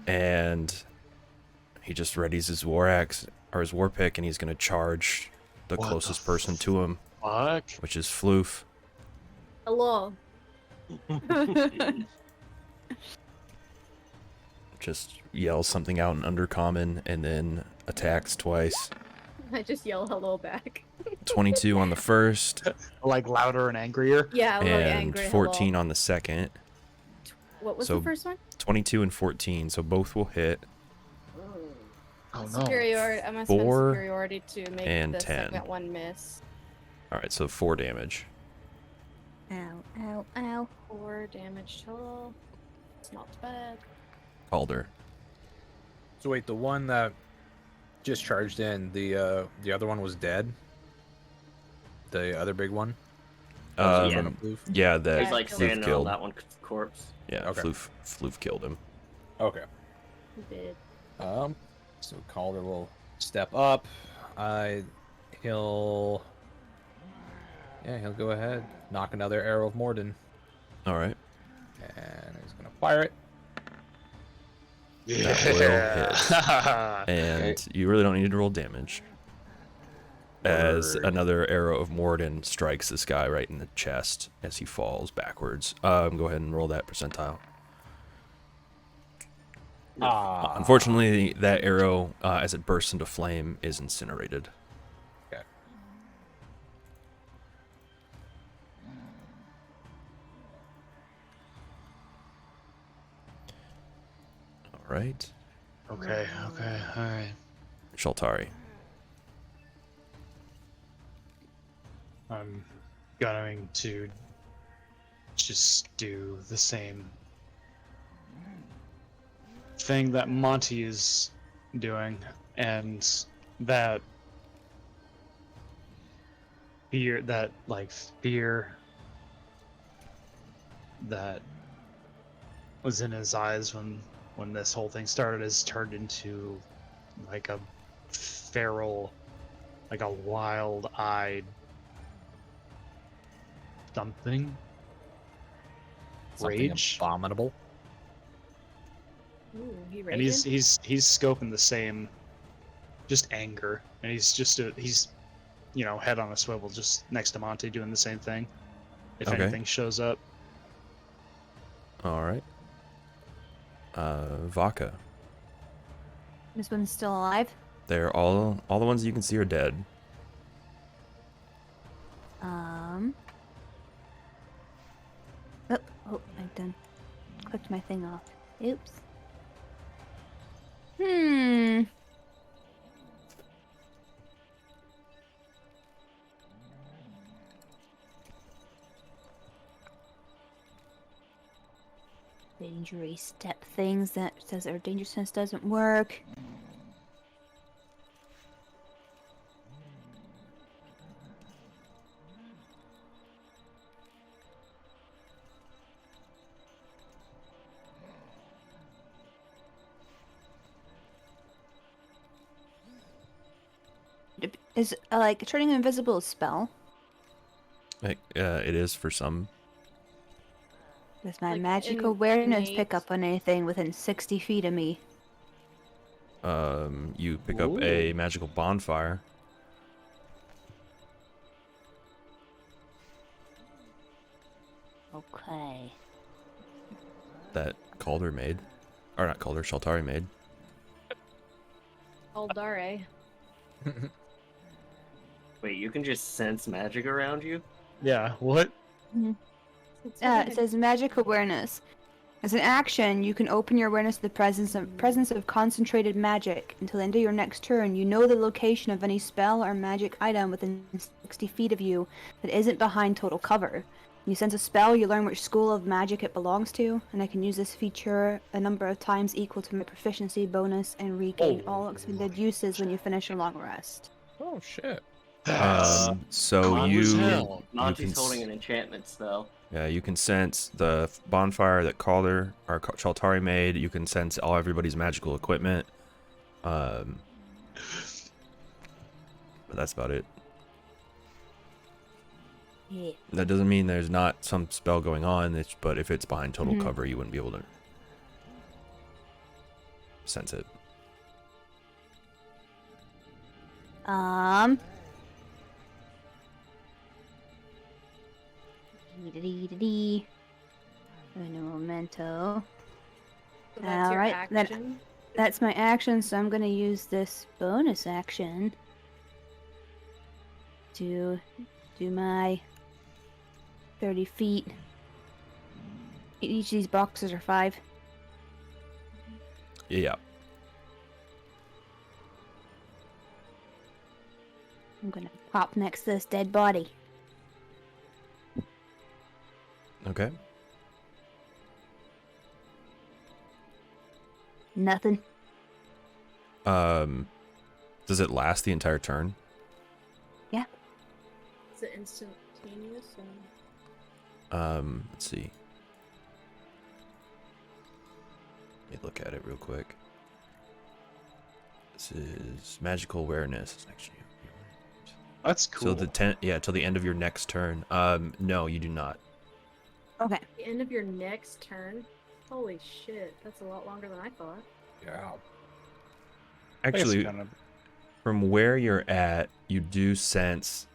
And he just readies his war axe or his war pick, and he's going to charge the What the closest person to him, Fuck. which is Floof. Hello. Just yells something out in Undercommon and then attacks twice. I just yell hello back. 22 on the first Like louder and angrier. Yeah, I'm really and angry. 14 hello. on the second. What was so- the first one? 22 and 14, so both will hit. Oh no. Superiority. I must have 4 superiority to make and the 10. second one miss. All right, so 4 damage. Ow, ow, ow. 4 damage total. It's not bad. Calder. So wait, the one that just charged in, the other one was dead. The other big one. That was in front of Floof? Yeah, that He's like Floof standing on killed. that one's corpse. Yeah, Okay. Floof killed him. Okay. He did. So Calder will step up. He'll go ahead, knock another arrow of Morden, All right. and he's gonna fire it. That will hit. And you really don't need to roll damage. As Word. another arrow of Morden strikes this guy right in the chest as he falls backwards. Go ahead and roll that percentile. Unfortunately, that arrow, as it bursts into flame, is incinerated. Okay. All right. Okay, alright. Shaltari. I'm going to just do the same thing that Monty is doing, and that fear that was in his eyes when this whole thing started has turned into like a feral, like a wild-eyed something. Something rage, abominable. Ooh, he and raging? he's scoping the same, just anger, and he's head on a swivel just next to Monty doing the same thing. If Okay. anything shows up, All right. Vodka. This one's still alive. They're all the ones you can see are dead. Oh, I've done. Clicked my thing off. Oops. Dangerous step things that says our danger sense doesn't work. Is like turning invisible a spell? It is for some. Does my Like, magic in- awareness innate? pick up on anything within 60 feet of me? You pick up a Ooh. magical bonfire. Okay. That Calder made. Or not Calder, Shaltari made. Aldare. Wait, you can just sense magic around you? yeah. What? It says magic awareness. As an action, you can open your awareness to the presence of concentrated magic. Until the end of your next turn, you know the location of any spell or magic item within 60 feet of you that isn't behind total cover. When you sense a spell, you learn which school of magic it belongs to, and I can use this feature a number of times equal to my proficiency bonus and regain all expended uses when you finish a long rest. Oh shit. That's So cool as you hell. Monty's can holding an enchantment spell. yeah, you can sense the bonfire that Calder or Shaltari made. You can sense everybody's magical equipment. But that's about it. Yeah. That doesn't mean there's not some spell going on. But if it's behind total Mhm. cover, you wouldn't be able to sense it. Dee-dee-dee-dee. Un momento. So that's your Alright, then- action. That's my action, so I'm gonna use this bonus action to do my 30 feet. Each of these boxes are 5. Yeah. I'm gonna pop next to this dead body. Okay. Nothing. Does it last the entire turn? Is it instantaneous? Or... Let's see. Let me look at it real quick. This is magical awareness. Actually, That's cool. so till the end of your next turn. No, you do not. Okay. The end of your next turn? Holy shit, that's a lot longer than I thought. Yeah. I guess Actually, kind of- from where you're at, you do sense,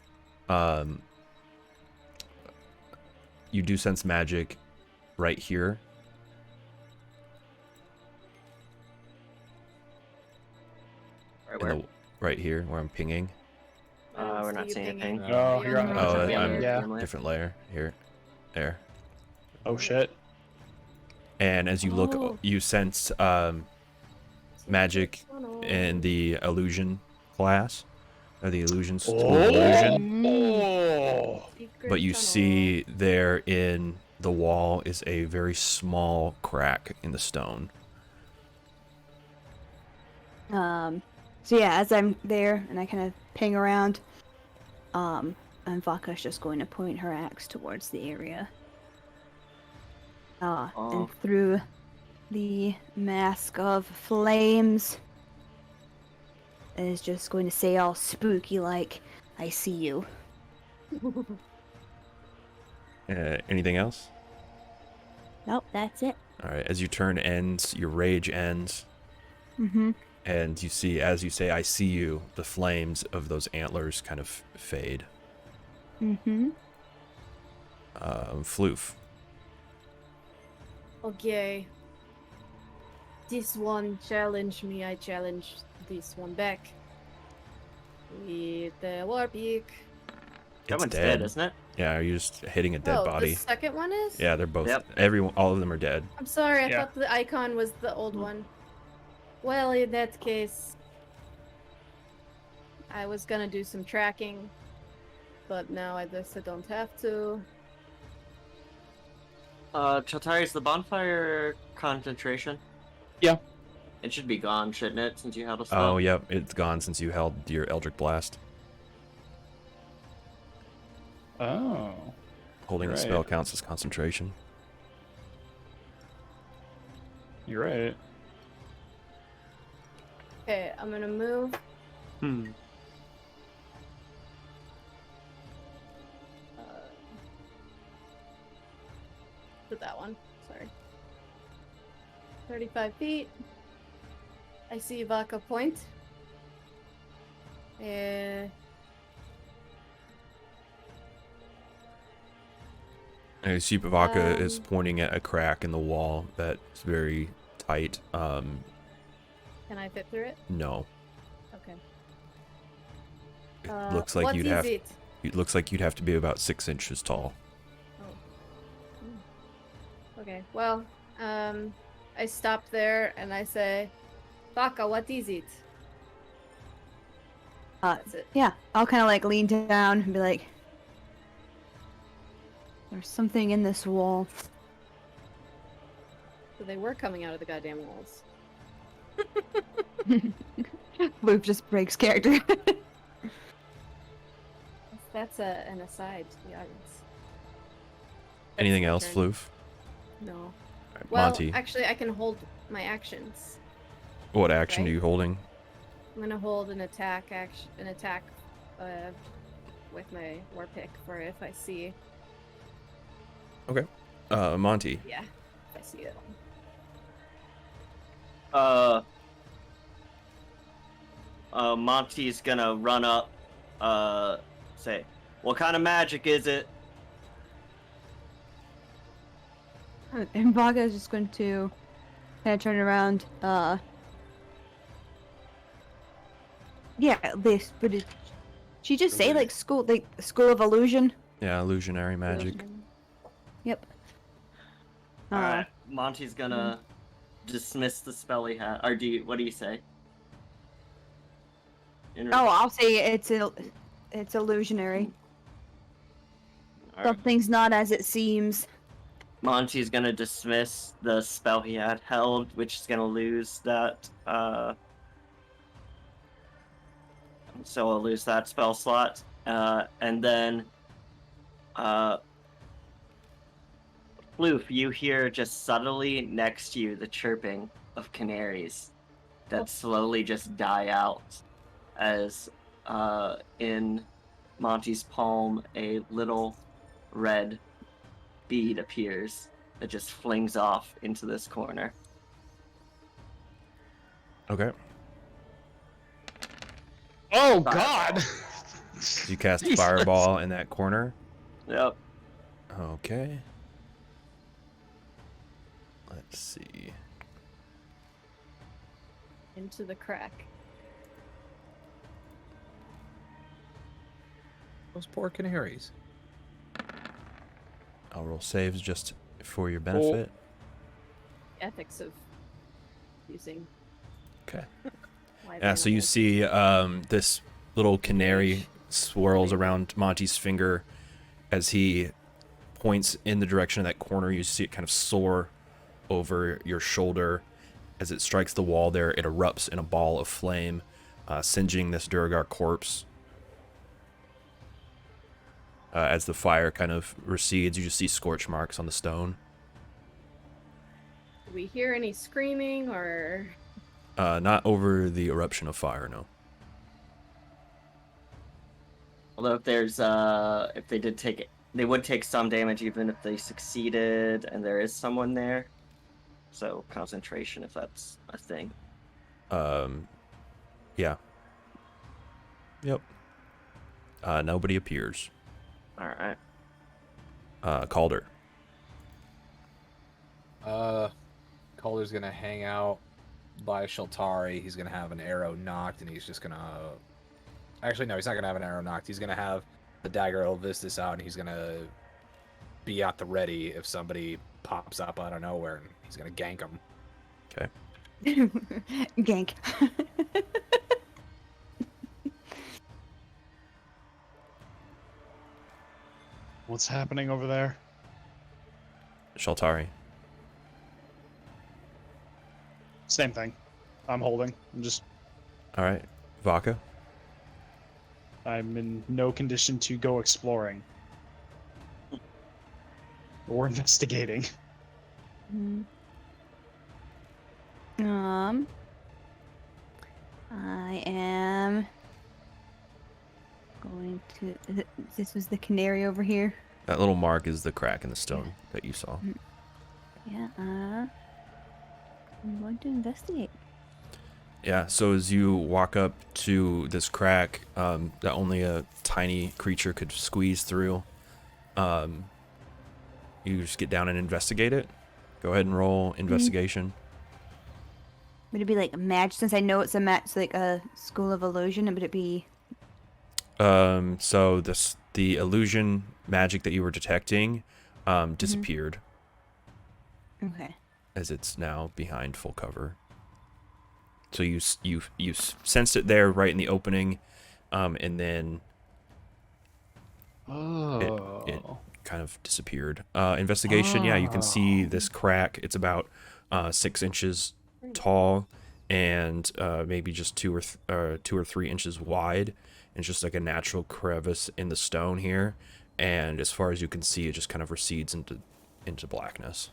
magic right here. Right in where? the- right here, where I'm pinging. I don't We're see not you seeing a pinging. ping. Oh, you're on a Oh, different I'm- layer. Yeah. Different layer here, there. Oh shit. And as you look, Oh. you sense magic in the illusion class, or the illusions school of illusion. Oh. But you see there in the wall is a very small crack in the stone. So yeah, as I'm there and I kind of ping around, and Vaka's just going to point her axe towards the area. Oh. And through the mask of flames is just going to say all spooky like, I see you. Anything else? Nope, that's it. All right, as your turn ends, your rage ends, Mm-hmm. and you see, as you say, "I see you," the flames of those antlers kind of fade. Mm-hmm. Floof. Okay. This one challenged me. I challenged this one back. With the war beak. That It's one's dead. dead, isn't it? Yeah, you're just hitting a dead Oh, body. the second one is? Yeah, they're both. Yep. All of them are dead. I'm sorry, I Yeah. thought the icon was the old one. Well, in that case, I was gonna do some tracking, but now I guess I don't have to. Chaltari, is the bonfire concentration? Yeah. It should be gone, shouldn't it, since you held a spell? Oh, yep, it's gone since you held your Eldritch Blast. Oh. Holding the Right. spell counts as concentration. You're right. Okay, I'm gonna move. Hmm. To that one. Sorry. 35 feet. I see Vaca Point. And Shipavaka is Um, pointing at a crack in the wall that's very tight. Can I fit through it? No. Okay. It looks like what you'd is have. it? It looks like you'd have to be about 6 inches tall. Okay, well, I stop there and I say, Vaca, what is it? That's it. Yeah, I'll kind of like lean down and be like, "There's something in this wall." So they were coming out of the goddamn walls. Luke just breaks character. That's an aside to the audience. Anything my else, turn. Floof? No. Alright, Well, Monty, actually, I can hold my actions. what action right. are you holding? I'm gonna hold an attack with my war pick for if I see. Monty. Yeah, if I see it. Monty's gonna run up, say, "What kind of magic is it?" And Vaga is just going to kind of turn around. Yeah, this. But did she just say like school of illusion? Yeah, illusionary magic. Yep. Alright, Monty's gonna dismiss the spell he had. Or what do you say? Oh, I'll say it's illusionary. Alright. Something's not as it seems. Monty's gonna dismiss the spell he had held, which is gonna lose that, so I'll lose that spell slot. And then, Floof, you hear just subtly next to you the chirping of canaries that slowly just die out as, in Monty's palm, a little red bead appears that just flings off into this corner. Okay. Oh God! You cast Jesus. Fireball in that corner. Yep. Okay. Let's see. Into the crack. Those poor canaries. I'll roll saves just for your benefit. Ethics of using. Okay. live Yeah, so you animals. see this little canary swirls around Monty's finger as he points in the direction of that corner. You see it kind of soar over your shoulder. As it strikes the wall there, it erupts in a ball of flame, singeing this Duergar corpse. As the fire kind of recedes, you just see scorch marks on the stone. Do we hear any screaming or? Not over the eruption of fire, no. Although if they did take they would take some damage even if they succeeded, and there is someone there. So concentration, if that's a thing. Yeah. Yep. Nobody appears. All right. Calder. Calder's gonna hang out by Sheltari. He's gonna have an arrow knocked, and he's just gonna. Actually, no, he's not gonna have an arrow knocked. He's gonna have the dagger Elvistus out, and he's gonna be at the ready if somebody pops up out of nowhere, and he's gonna gank him. Okay. Gank. What's happening over there? Sheltari. Same thing. I'm holding. All right. Vodka. I'm in no condition to go exploring or investigating. I am going to. This was the canary over here. That little mark is the crack in the stone that you saw. Yeah. I'm going to investigate. Yeah, so as you walk up to this crack that only a tiny creature could squeeze through, you just get down and investigate it. Go ahead and roll investigation. Would it be like a match? Since I know it's a match, like a school of illusion, would it be? So the illusion magic that you were detecting disappeared Okay. as it's now behind full cover. So you sensed it there right in the opening, and then it kind of disappeared. Investigation, yeah, you can see this crack. It's about 6 inches tall and maybe just 2 or 3 inches wide. And it's just like a natural crevice in the stone here. And as far as you can see, it just kind of recedes into blackness.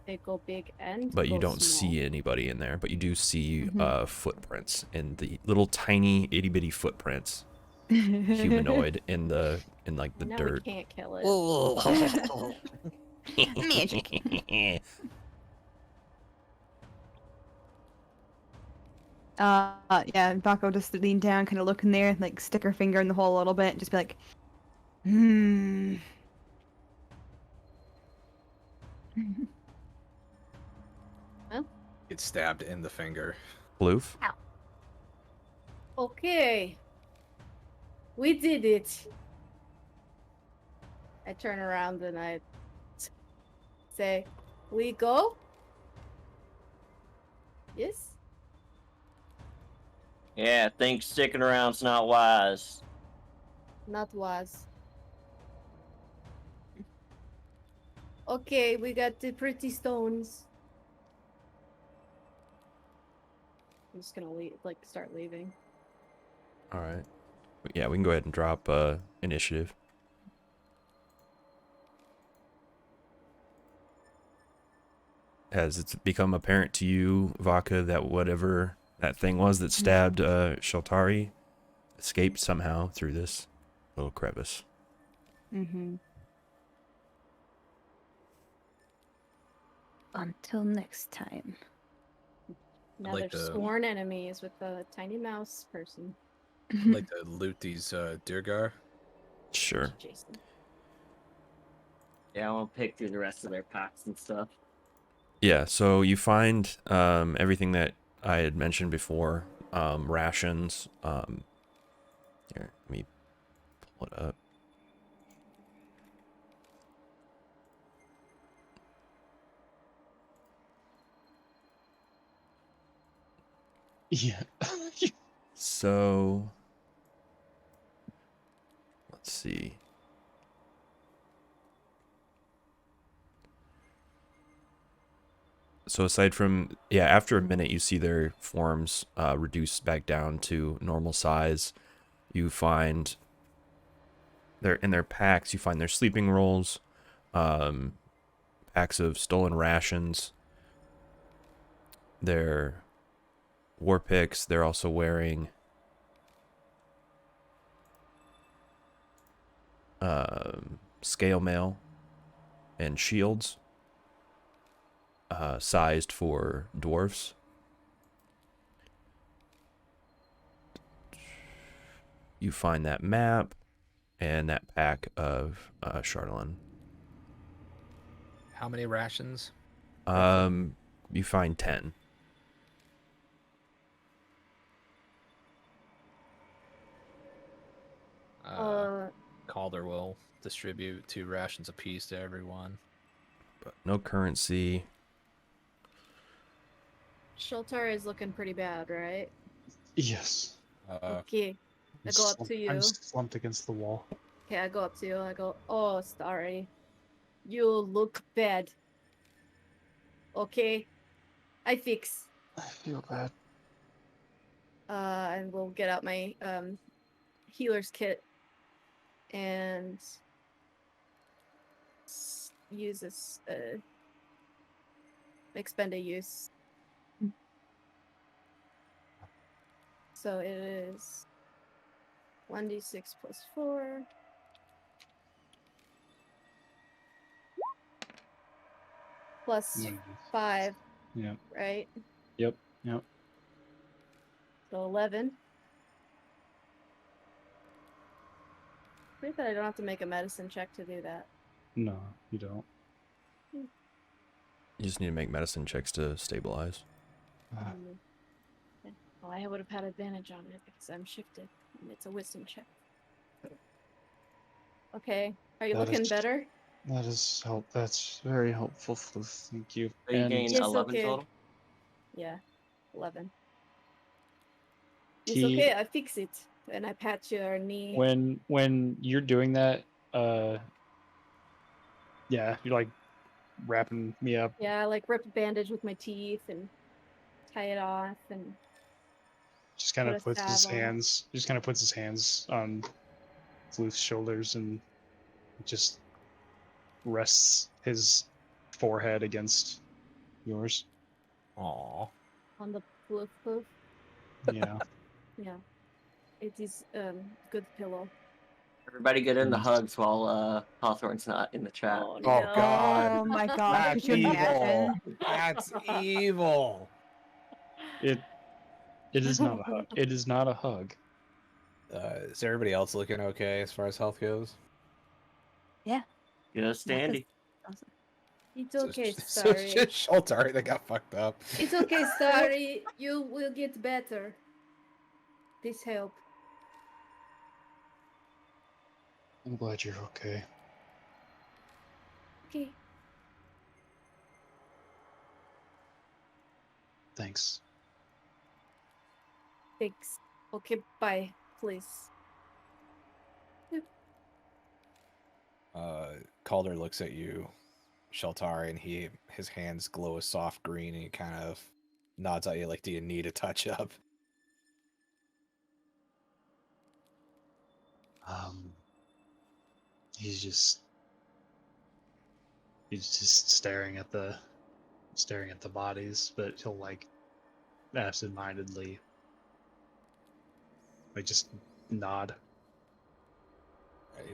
They go big and But you go don't small. see anybody in there. But you do see footprints, and the little tiny itty bitty footprints, humanoid in like the Now dirt. we can't kill it. Magic. Yeah, Bako just lean down, kind of look in there, like stick her finger in the hole a little bit, and just be like, Get stabbed in the finger. Bloof. Okay. We did it. I turn around and I say, we go? Yes? Yeah, I think sticking around's not wise. Not was. Okay, we got the pretty stones. I'm just gonna leave, like, start leaving. All right. Yeah, we can go ahead and drop initiative. Has it become apparent to you, Vodka, that whatever that thing was that stabbed Sheltari escaped somehow through this little crevice? Until next time. Now like they're the- sworn enemies with the tiny mouse person. I'd like to loot these Duergar. Sure. Jason. Yeah, I won't pick through the rest of their packs and stuff. Yeah, so you find everything that I had mentioned before. Rations. Here, let me pull it up. Yeah. So, let's see. So aside from, yeah, after a minute, you see their forms reduce back down to normal size. You find in their packs, you find their sleeping rolls, packs of stolen rations, their war picks. They're also wearing scale mail and shields sized for dwarfs. You find that map and that pack of Charlatan. How many rations? You find 10. Calder will distribute 2 rations apiece to everyone. But no currency. Shelter is looking pretty bad, right? Yes. Okay. I go up to you. I'm slumped against the wall. Okay, I go up to you. I go, oh, sorry. You look bad. Okay. I fix. I feel bad. And we'll get out my healer's kit and use this expend a use. So it is 1d6 plus 4. Plus 5, Yeah. right? Yep. So 11. Pretty that I don't have to make a medicine check to do that. No, you don't. You just need to make medicine checks to stabilize. Ah. Okay. Well, I would have had advantage on it because I'm shifted. And it's a wisdom check. Okay. Are you That looking is- better? That is help. That's very helpful, Floof. Thank you. So you And gained Yes, 11 okay. total? Yeah. 11. It's He- okay, I fix it. And I pat your knee. when you're doing that, yeah, you're like wrapping me up. Yeah, I like rip a bandage with my teeth and tie it off and Just kind Put of a puts his salve on it. hands. Just kind of puts his hands on Floof's shoulders and just rests his forehead against yours. Aw. on the poof poof. Yeah. Yeah. It is good pillow. Everybody get in the Yes. hugs while Hawthorne's not in the chat. Oh, God. Oh my god, That's could you imagine? evil. That's evil. It is not a hug. It is not a hug. Is everybody else looking okay as far as health goes? Just Andy. It's okay, So sorry. it's just Sheltar that got fucked up. It's okay, sorry. You will get better. This help. I'm glad you're okay. Okay. Thanks. Thanks. Okay, bye, please. Calder looks at you, Sheltar, and his hands glow a soft green, and he kind of nods at you like, "Do you need a touch up?" He's just staring at the bodies, but he'll like absentmindedly like just nod. Right,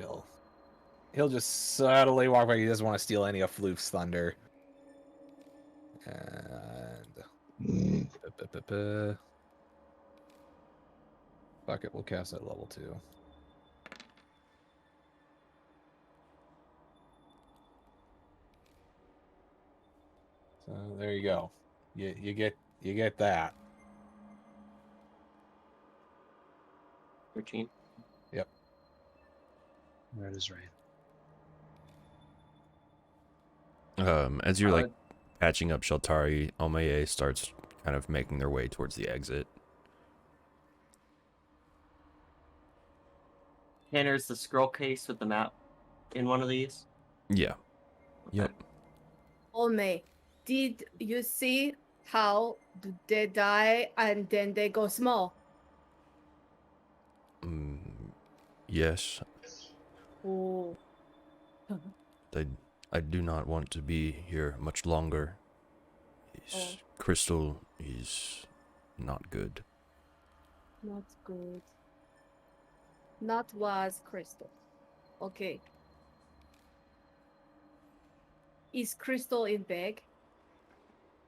he'll just subtly walk by. He doesn't want to steal any of Floof's thunder. And fuck it, we'll cast at level 2. So there you go. You get that. 13. Where is Rain? As you're like patching up Sheltari, Almaye starts kind of making their way towards the exit. Tanner's the scroll case with the map in one of these. Yeah. Yep. Ome, did you see how they die and then they go small? Yes. Oh. I do not want to be here much longer. Oh. Crystal is not good. Not good. Not was crystal. Okay. Is crystal in bag?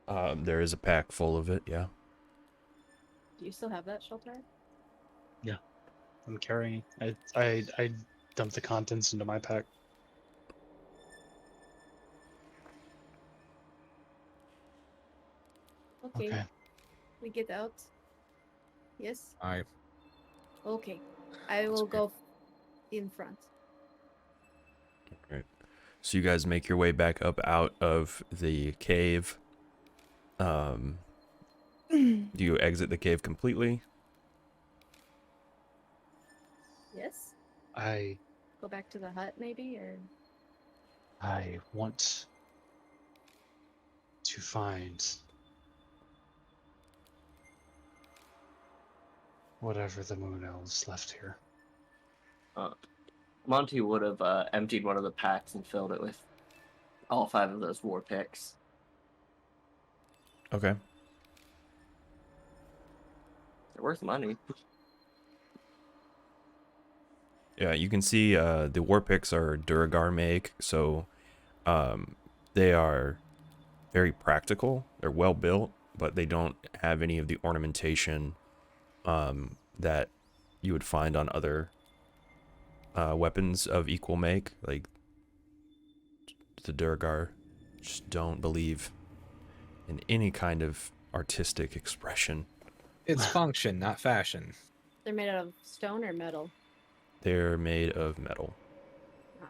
There is a pack full of it, yeah. Do you still have that, Shelter? I'm carrying. I dumped the contents into my pack. Okay. Okay. We get out. Yes? I Okay. I will go in front. Okay. So you guys make your way back up out of the cave. Do you exit the cave completely? Yes? I Go back to the hut, maybe? Or want to find whatever the moon elves left here. Monty would have emptied one of the packs and filled it with all 5 of those war picks. Okay. They're worth money. Yeah, you can see the war picks are Duergar make, so they are very practical. They're well built, but they don't have any of the ornamentation that you would find on other weapons of equal make. Like the Duergar just don't believe in any kind of artistic expression. it's function, not fashion. they're made out of stone or metal? They're made of metal. Ah.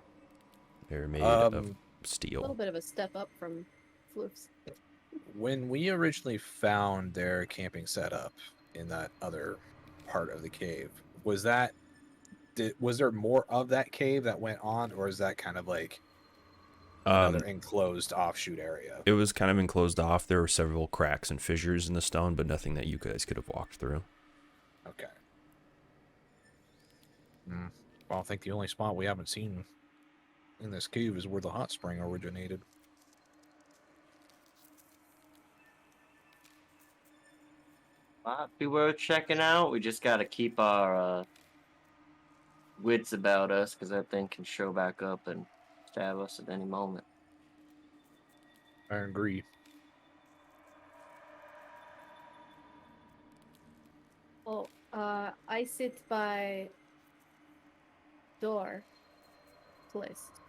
They're made of A little steel. bit of a step up from Floof's. When we originally found their camping setup in that other part of the cave, was there more of that cave that went on, or is that kind of like another enclosed offshoot area? It was kind of enclosed off. There were several cracks and fissures in the stone, but nothing that you guys could have walked through. Okay. Well, I think the only spot we haven't seen in this cave is where the hot spring originated. Might be worth checking out. We just gotta keep our wits about us, because that thing can show back up and stab us at any moment. I agree. Oh, I sit by door list.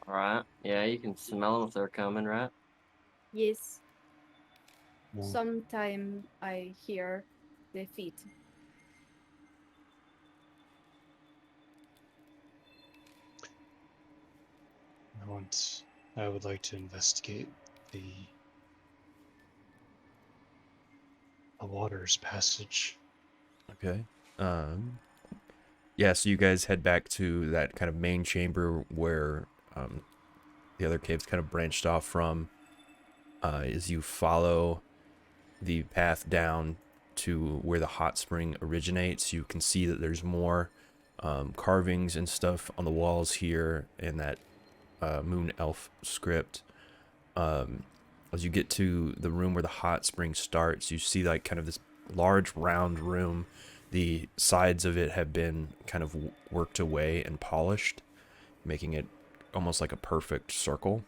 Alright. Yeah, you can smell them if they're coming, right? Yes. Well, Sometime I hear the feet. I would like to investigate the water's passage. Okay. Yeah, so you guys head back to that kind of main chamber where the other caves kind of branched off from. As you follow the path down to where the hot spring originates, you can see that there's more carvings and stuff on the walls here in that moon elf script. As you get to the room where the hot spring starts, you see like kind of this large round room. The sides of it have been kind of worked away and polished, making it almost like a perfect circle.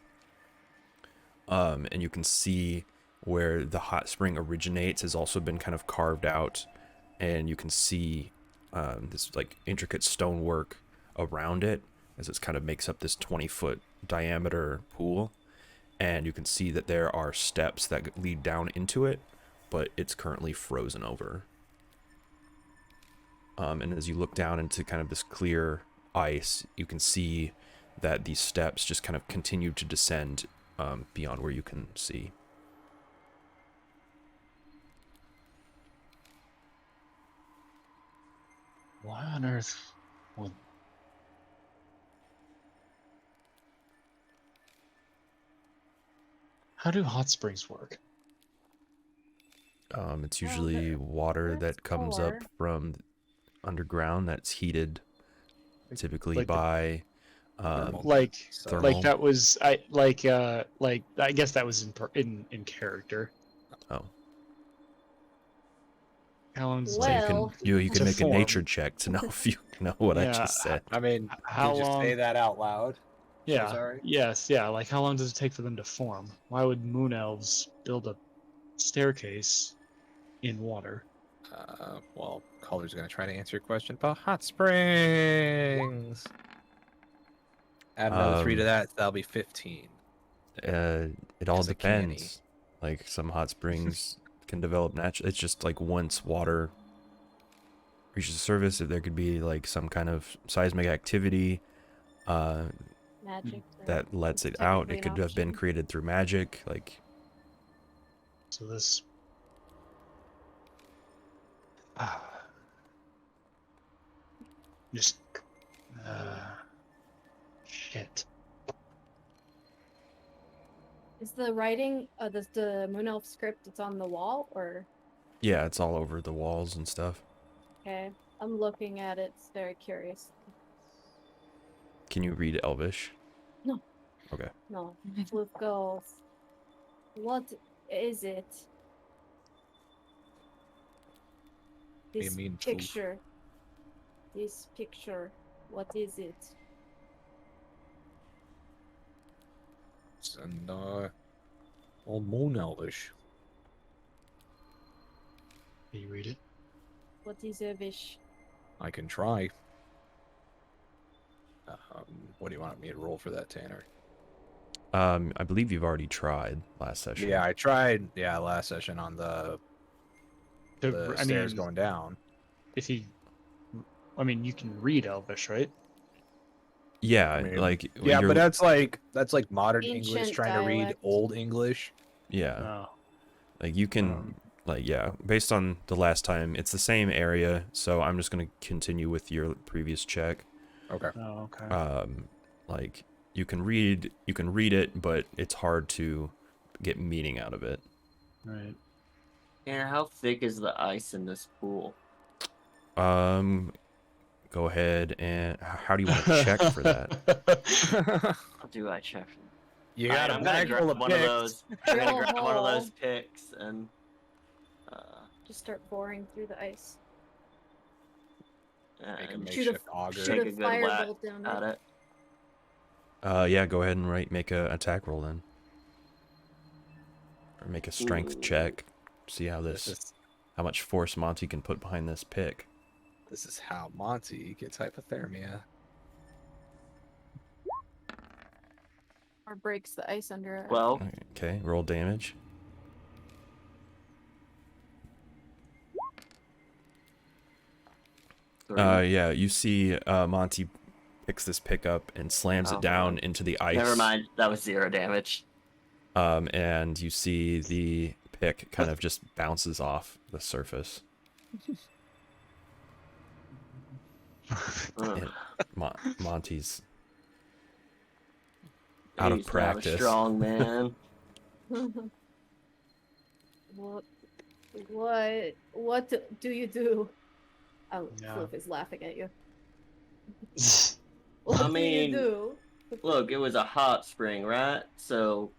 And you can see where the hot spring originates has also been kind of carved out, and you can see this like intricate stonework around it as it kind of makes up this 20-foot diameter pool. And you can see that there are steps that lead down into it, but it's currently frozen over. And as you look down into kind of this clear ice, you can see that these steps just kind of continue to descend beyond where you can see. Why on earth would... How do hot springs work? It's usually water there's that comes core. up from underground that's heated, typically like the- by Like thermal. that was I guess that was in character. Oh, How long does it So take? Well, you can to make a form. nature check to know if you know what I Yeah, just said. I mean, How did you long? say that out loud? Yeah. sorry? Yes. Yeah. Like, how long does it take for them to form? Why would moon elves build a staircase in water? Well, Calder's gonna try to answer your question about hot springs. Add another 3 to that, that'll be 15. It all Because of Canny. depends. Like some hot springs can develop naturally. It's just like once water reaches the surface, there could be like some kind of seismic activity magic. that lets It's it out. technically It an could have been option. created through magic. Like So this. Just. Shit. Is the writing the Moon Elf script? It's on the wall, or yeah, it's all over the walls and stuff. okay? I'm looking at it. It's very curious. Can you read Elvish? No. Okay. No, Floof goes. What is it? do you This mean, Floof? picture. This picture. What is it? And all moon elvish. Can you read it? What is a wish? I can try. What do you want me to roll for that, Tanner? I believe you've already tried last session. Yeah, I tried. Yeah, last session on the I stairs mean, going down. if he. I mean, you can read Elvish, right? Yeah, I mean, like Yeah, you're- but that's like modern English Ancient trying to read dialect. old English. yeah. Oh. Like you can, like, yeah, based on the last time, it's the same area, so I'm just gonna continue with your previous check. Okay. Oh, okay. Like you can read it, but it's hard to get meaning out of it. Right. And how thick is the ice in this pool? Go ahead and how do you want to check for that? How do I check? You Alright, got a I'm gonna bag grab full of one of picks. those. I'm gonna Drill a grab one of hole. those picks and Just start boring through the ice. Make a and Shoot a- makeshift auger. shoot take a a good whack firebolt down at it. it. Yeah, go ahead and make a attack roll then, or make a strength Ooh. check. See how This how much force Monty can put behind this pick. is how Monty gets hypothermia. Or breaks the ice under it. Well, Okay, roll damage. Yeah, you see Monty picks this pick up and slams Oh, it down wow. into the ice. Never mind. That was 0 damage. And you see the pick kind of just bounces off the surface. Ugh. And Monty's out of He's not a practice. strong man. What do you do? Oh, Yeah. Floof is laughing at you. What do mean- you do? Look, it was a hot spring, right? So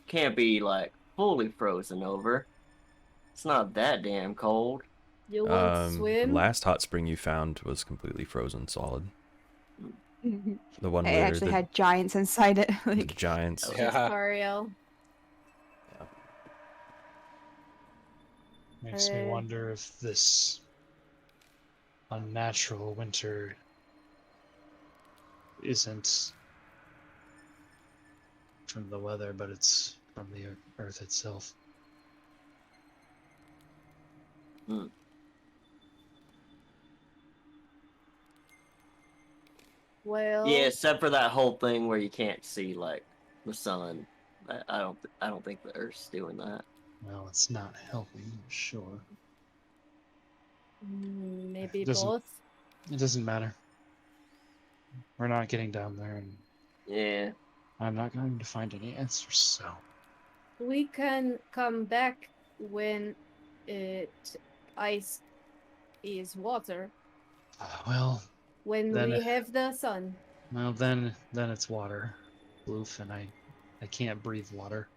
can't be like fully frozen over. It's not that damn cold. You won't The swim? last hot spring you found was completely frozen solid. The one I where actually the, had giants inside it. the Like, giants. Oh. Yeah. Ariel. Makes me wonder if this unnatural winter isn't from the weather, but it's from the earth itself. Well, Yeah, except for that whole thing where you can't see like the sun. I don't think the Earth's doing that. Well, it's not helping, sure. maybe Doesn't- both. It doesn't matter. We're not getting down there, and Yeah. I'm not going to find any answers, so. We can come back when ice is water. Well, When Then- we have the sun. then it's water. Bloof, and I can't breathe water.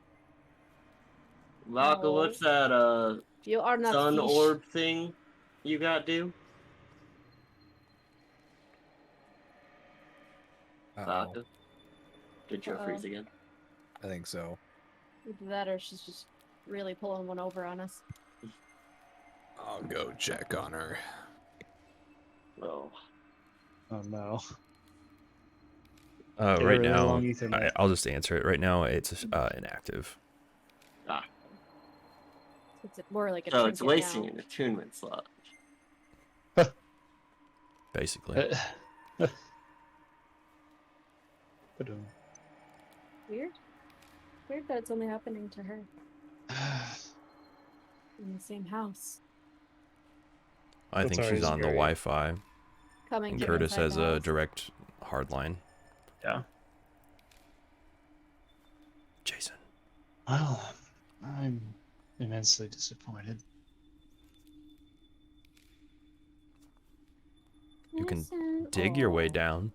Laka, Oh. what's that You are not sun fish. orb thing you got do? Uh-oh. Did Joe freeze again? I think so. Either that or she's just really pulling one over on us. I'll go check on her. Oh. Oh no. Right really now, long Ethernet. I'll just answer it. Right now, it's inactive. Ah. It's more like a So it's trinket wasting now. an attunement slot. Basically. Weird. Weird that it's only happening to her in the same house. I That's think she's always on the great. Wi-Fi, Coming and from Curtis inside has the a house. direct hard line. Yeah. Jason. Well, I'm immensely disappointed. You can Listen, dig your way aw. down.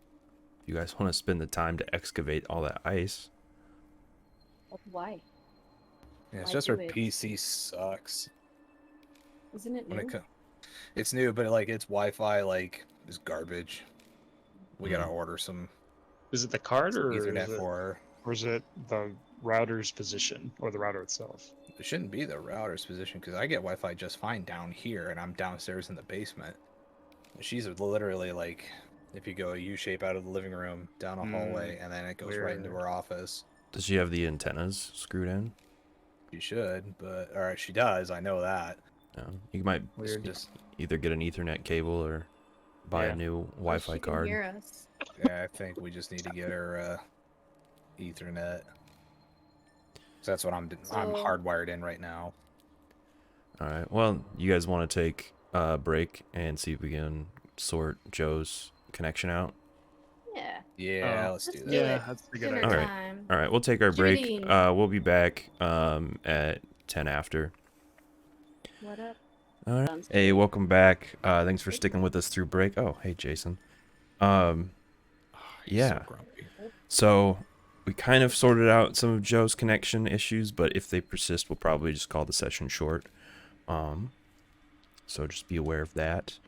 If you guys want to spend the time to excavate all that ice. But why? Yeah, it's Why just do her it? PC sucks. Isn't it When new? it's new, but like its Wi-Fi like is garbage. We gotta Mm. order some Is it the card Ethernet for her. or is it the router's position or the router itself? It shouldn't be the router's position because I get Wi-Fi just fine down here, and I'm downstairs in the basement. She's literally like, if you go a U shape out of the living room, down a hallway, and then it goes right into weird. her office. Does she have the antennas screwed in? She should, but or she does. I know that. No. You might Weird. Just either get an Ethernet cable or buy Yeah. a new Well, Wi-Fi she can card. hear us. yeah, I think we just need to get her Ethernet. So that's what I'm So- hardwired in right now. All right. Well, you guys want to take a break and see if we can sort Joe's connection out? Yeah. Yeah, Oh, let's do let's that. do Yeah, it. that's a good Dinner idea. All right. time. All right. We'll take our break. Shooting. We'll be back at 10 after. What up? All right. Sounds Hey, good. welcome back. Thanks for sticking with us through break. Oh, hey, Jason. He's Yeah. So grumpy. So we kind of sorted out some of Joe's connection issues, but if they persist, we'll probably just call the session short. So just be aware of that.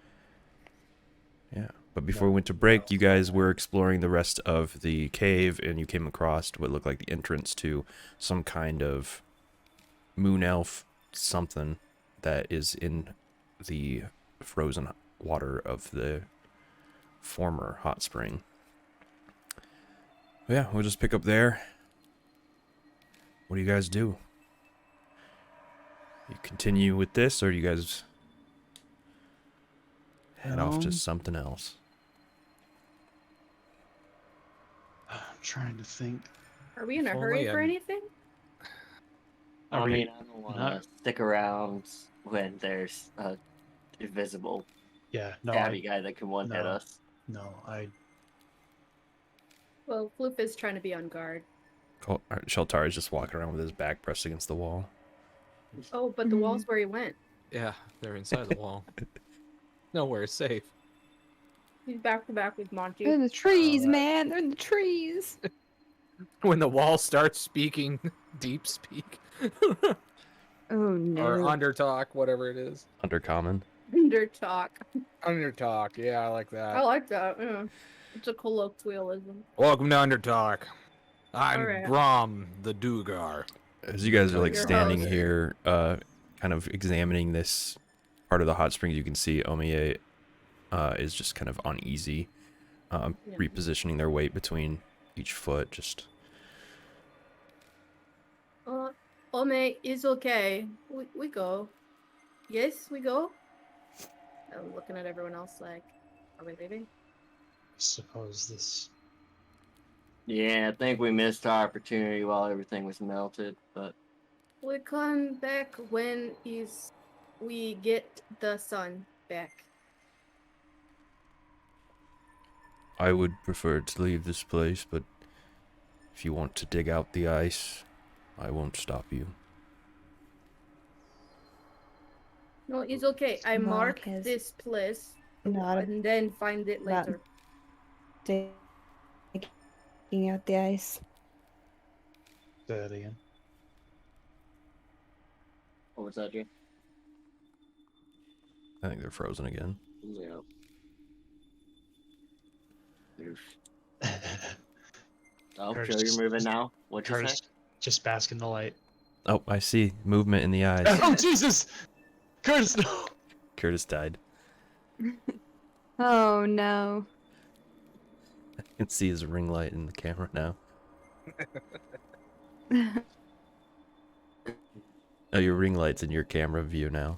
Yeah. But before we went to break, you guys were exploring the rest of the cave, and you came across what looked like the entrance to some kind of moon elf something that is in the frozen water of the former hot spring. Yeah, we'll just pick up there. What do you guys do? You continue with this, or do you guys head off to something else? I'm trying to think. Are we in a If hurry only for I'm- anything? I Are we mean, I don't want to not- stick around when there's a invisible Yeah, no, tabby guy that can one-hit no. us. Well, Floop is trying to be on guard. Sheltar is just walking around with his back pressed against the wall. Oh, but the wall's where he went. Yeah, they're inside the wall. Nowhere safe. He's back to back with Monty. They're in the trees, Alright. man. They're in the trees. When the wall starts speaking deep speak Oh no. or undertalk, whatever it is. Undercommon. Under talk. Undertalk, yeah, I like I that. like that. Yeah. It's a colloquialism. Welcome to Undertalk. I'm Alright. Brom the Duergar. As you guys are like Your standing host. here, kind of examining this part of the hot springs, you can see Omiye is just kind of uneasy, Yeah. repositioning their weight between each foot. Just Ome is okay. We go. Yes, we go. I'm looking at everyone else like, are we leaving? suppose this. Yeah, I think we missed our opportunity while everything was melted, but We come back when we get the sun back. I would prefer to leave this place, but if you want to dig out the ice, I won't stop you. No, it's okay. I Mark mark has this place Not a and then find it not- later. digging out the ice. Say that again. what was that, Jay? I think they're frozen again. Yeah. Oof. Oh, Curtis Joe, you're just- moving now? What'd you say? Curtis, just bask in the light. Oh, I see movement in the eyes. Oh Jesus! Curtis, no! Curtis died. Oh no. I can see his ring light in the camera now. Oh, your ring light's in your camera view now.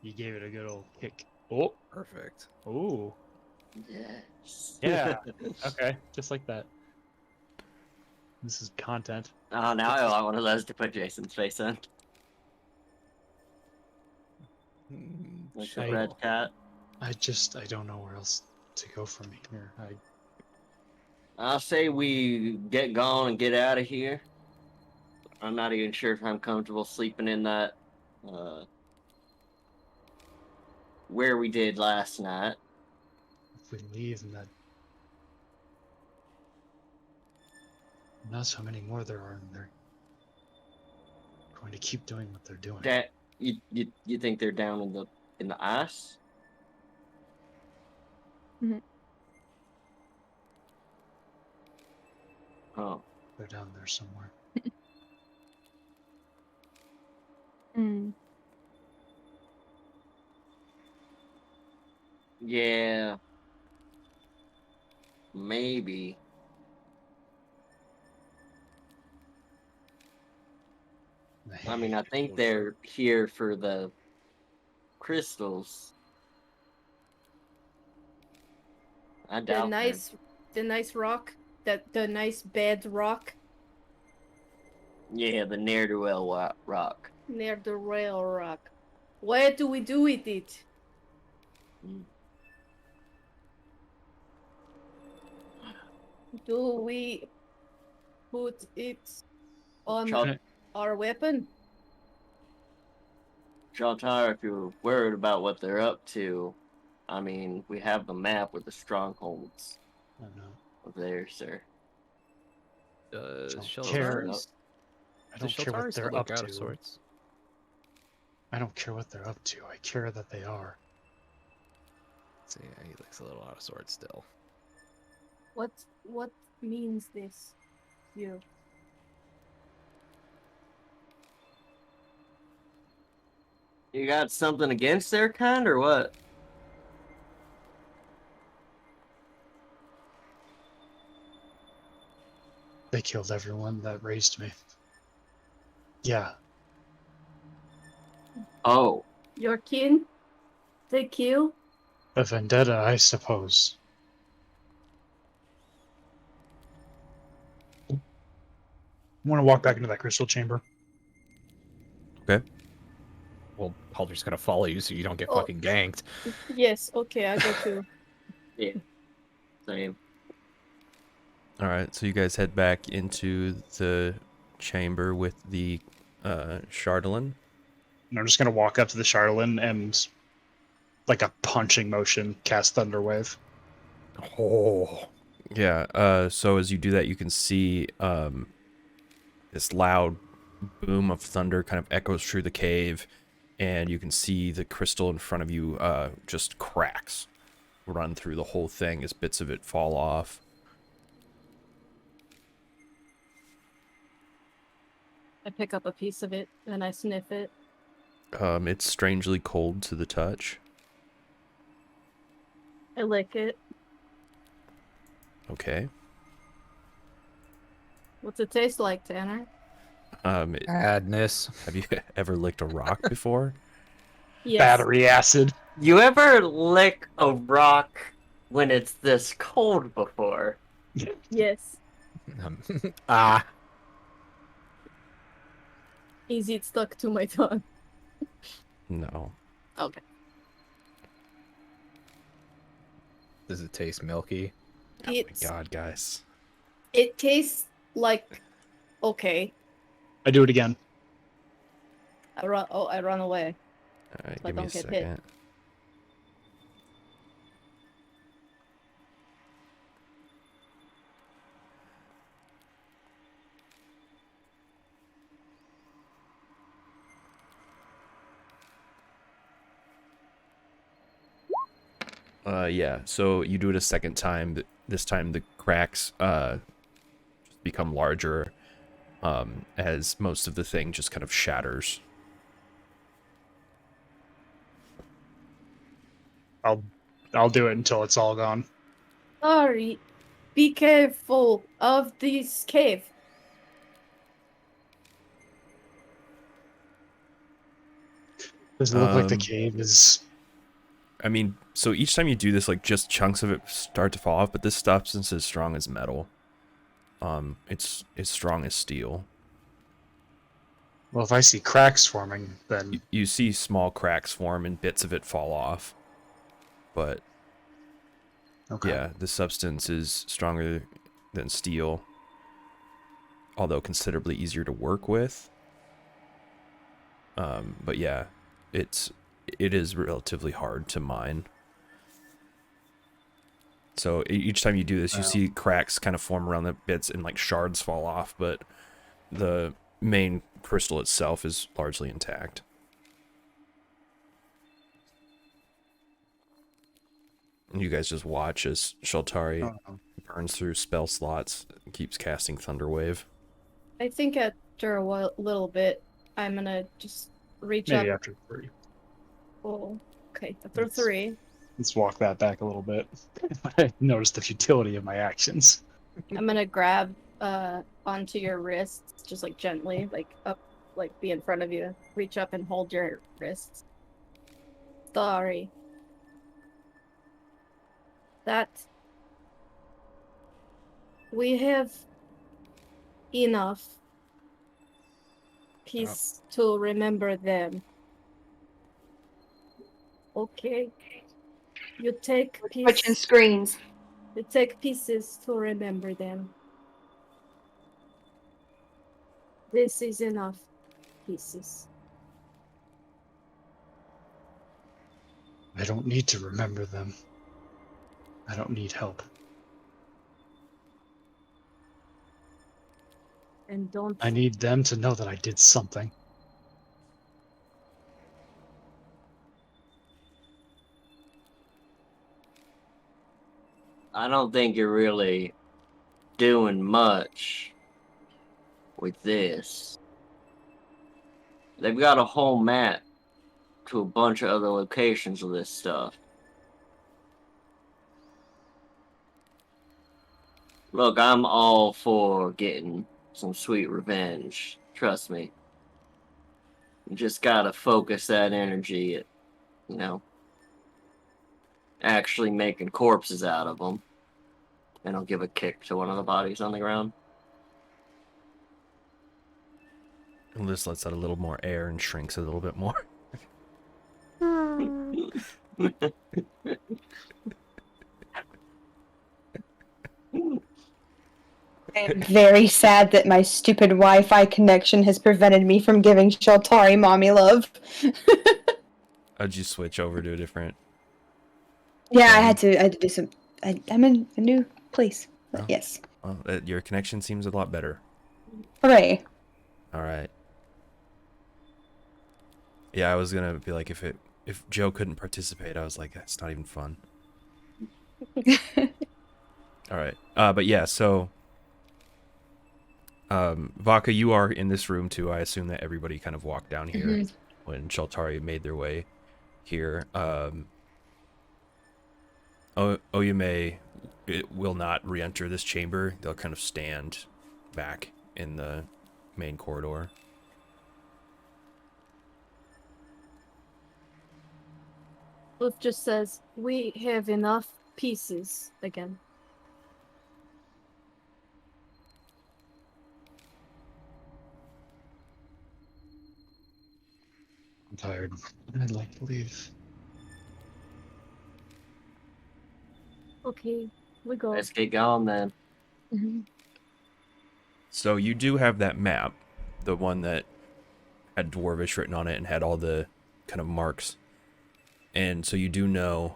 You gave it a good old kick. Oh, Perfect. ooh, Yes. yeah. Okay, just like that. This is content. Oh, now I want one of those to put Jason's face in. Like the I- red cat. I don't know where else to go from here. I'll say we get gone and get out of here. I'm not even sure if I'm comfortable sleeping in that, where we did last night. If we leave, and that not so many more there are, and they're going to keep doing what they're doing. That you think they're down in the ice? Mhm. Oh, They're down there somewhere. Mm. yeah. Maybe. I mean, I think they're here for the crystals. I The doubt nice rock, the nice bed rock Yeah, the ne'er-do-well rock. near the rail rock. What do we do with it? Mm. Do we put it on Chal- our weapon? Shaltar, if you're worried about what they're up to, I mean, we have the map with the strongholds I don't know. there, sir. Don't Sheltar care. is- I don't does care Sheltar what still they're look up out to. of sorts? I don't care what they're up to. I care that they are. So yeah, he looks a little out of sorts still. What means this? You. You got something against their kind, or what? They killed everyone that raised me. Yeah, Oh, Your kin? They kill? a vendetta, I suppose. I want to walk back into that crystal chamber. Well, Halder's gonna follow you so you don't get Oh. fucking ganked. Yes, okay, I go too. yeah. Same. All right, so you guys head back into the chamber with the Chardolin. And I'm just gonna walk up to the Charlatan and, like a punching motion, cast Thunderwave. Oh, Yeah, so as you do that, you can see this loud boom of thunder kind of echoes through the cave, and you can see the crystal in front of you just cracks, run through the whole thing as bits of it fall off. I pick up a piece of it and I sniff it. It's strangely cold to the touch. I lick it. Okay. What's it taste like, Tanner? madness. Have you ever licked a rock before? Yes. Battery acid. You ever lick a rock when it's this cold before? Yes. Ah, Is it stuck to my tongue? No. Okay. does it taste milky? Oh my It's god, guys. it tastes like okay. I do it again. I run away. All right, So I give me a don't get hit. second. Yeah. So you do it a second time. This time the cracks become larger, as most of the thing just kind of shatters. I'll do it until it's all gone. Sorry. Be careful of this cave. Does it look like the Um, cave is? I mean, so each time you do this, like, just chunks of it start to fall off, but this substance is strong as metal. It's as strong as steel. Well, if I see cracks forming, then You see small cracks form and bits of it fall off. But, okay. yeah, the substance is stronger than steel, although considerably easier to work with. But yeah, it is relatively hard to mine. So each time you do this, you see cracks kind of form around the bits and like shards fall off, but the main crystal itself is largely intact. And you guys just watch as Shaltari burns through spell slots and keeps casting Thunderwave. I think after a little bit, I'm gonna just reach Maybe up. after 3. Oh, okay. After 3, Let's walk that back a little bit. I noticed the futility of my actions. I'm gonna grab onto your wrists, just like gently, like up, like be in front of you. Reach up and hold your wrists. Sorry. That we have enough peace to remember them. Okay. You take Switching peace. screens. You take pieces to remember them. This is enough pieces. I don't need to remember them. I don't need help. And don't. I need them to know that I did something. I don't think you're really doing much with this. They've got a whole map to a bunch of other locations of this stuff. Look, I'm all for getting some sweet revenge. Trust me. You just gotta focus that energy at, you know, actually making corpses out of them. And I'll give a kick to one of the bodies on the ground. And this lets out a little more air and shrinks a little bit more. I'm very sad that my stupid Wi-Fi connection has prevented me from giving Shaltari mommy love. How'd you switch over to a different? Yeah, I had to do some. I'm in a new place. But Oh. yes. Well, your connection seems a lot better. Hooray. All right. Yeah, I was gonna be like, if Joe couldn't participate, I was like, that's not even fun. All right. But yeah, so Vaka, you are in this room too. I assume that everybody kind of walked down here when Shaltari made their way here. Oyume will not re-enter this chamber. They'll kind of stand back in the main corridor. Wolf just says, we have enough pieces again. I'm tired. I'd like to leave. Okay, we go. Let's get going then. So you do have that map, the one that had Dwarvish written on it and had all the kind of marks. And so you do know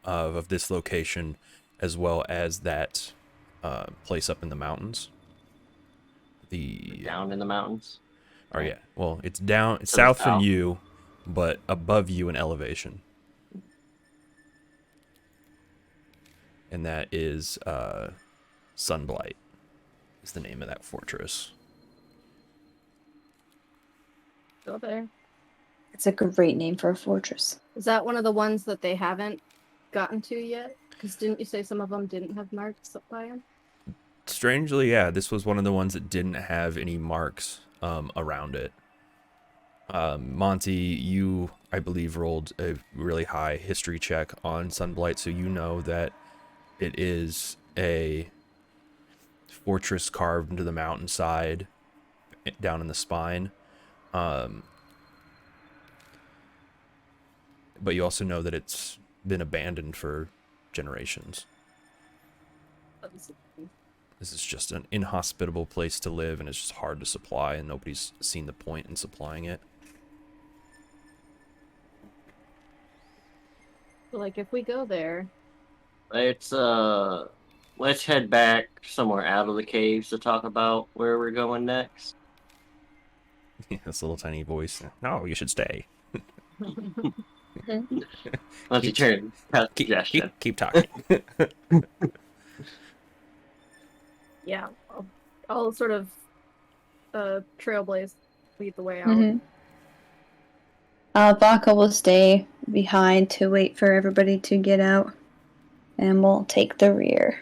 of this location as well as that place up in the mountains. Down in the mountains. Or yeah, well, it's down, it's To the south from south. you, but above you in elevation. and that is Sunblight is the name of that fortress. Go there. It's a great name for a fortress. Is that one of the ones that they haven't gotten to yet? Because didn't you say some of them didn't have marks up by them? Strangely, yeah, this was one of the ones that didn't have any marks around it. Monty, you, I believe, rolled a really high history check on Sunblight, so you know that it is a fortress carved into the mountainside down in the spine. But you also know that it's been abandoned for generations. This is just an inhospitable place to live, and it's just hard to supply, and nobody's seen the point in supplying it. Like, if we go there, Let's head back somewhere out of the caves to talk about where we're going next. This little tiny voice. No, you should stay. Once you turn past suggestion. Keep talking. yeah, I'll sort of trailblaze, lead the way out. Mm-hmm. Baka will stay behind to wait for everybody to get out, and we'll take the rear.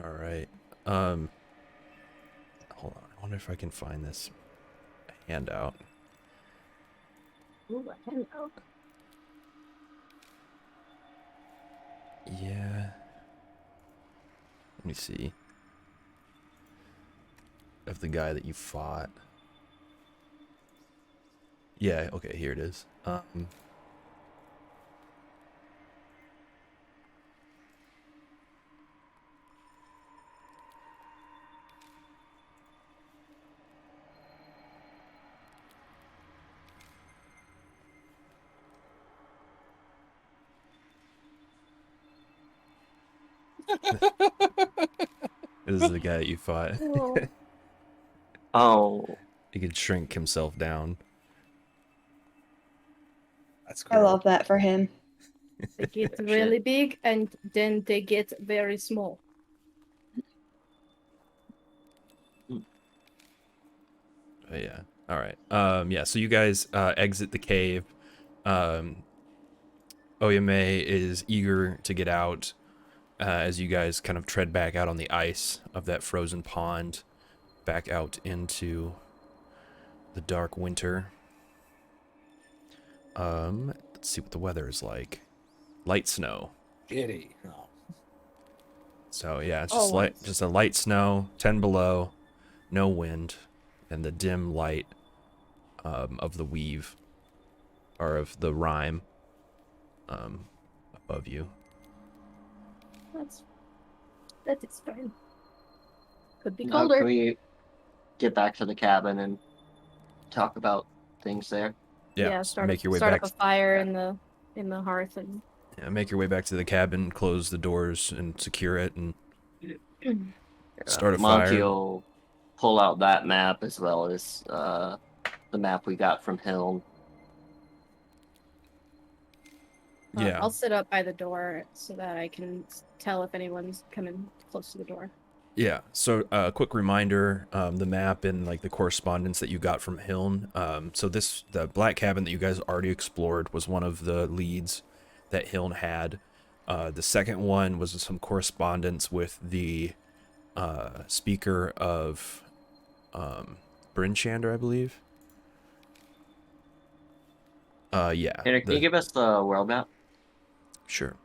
All right. Hold on. I wonder if I can find this handout. Ooh, a handout. Yeah. Let me see. Of the guy that you fought. Yeah, okay, here it is. This is the guy that you fought. Oh, He could shrink himself down. That's I cool. love that for him. They get really big, and then they get very small. Yeah. All right. Yeah. So you guys exit the cave. Oyame is eager to get out as you guys kind of tread back out on the ice of that frozen pond, back out into the dark winter. Let's see what the weather is like. Light snow. Shitty. Oh. So yeah, it's Oh, just a light snow, 10 below, no wind, and the dim light of the weave, or of the rime, above you. That is fine. Could be can colder. we get back to the cabin and talk about things there? Yeah, make your way start back. up a fire in the hearth and Yeah, make your way back to the cabin, close the doors, and secure it, and start a Monty fire. will pull out that map as well as the map we got from Hill. Yeah. I'll sit up by the door so that I can tell if anyone's coming close to the door. Yeah. So, quick reminder: the map and like the correspondence that you got from Hiln. So the black cabin that you guys already explored was one of the leads that Hiln had. The second one was some correspondence with the speaker of Brinchander, I believe. Yeah. Can you give us the world map? Sure.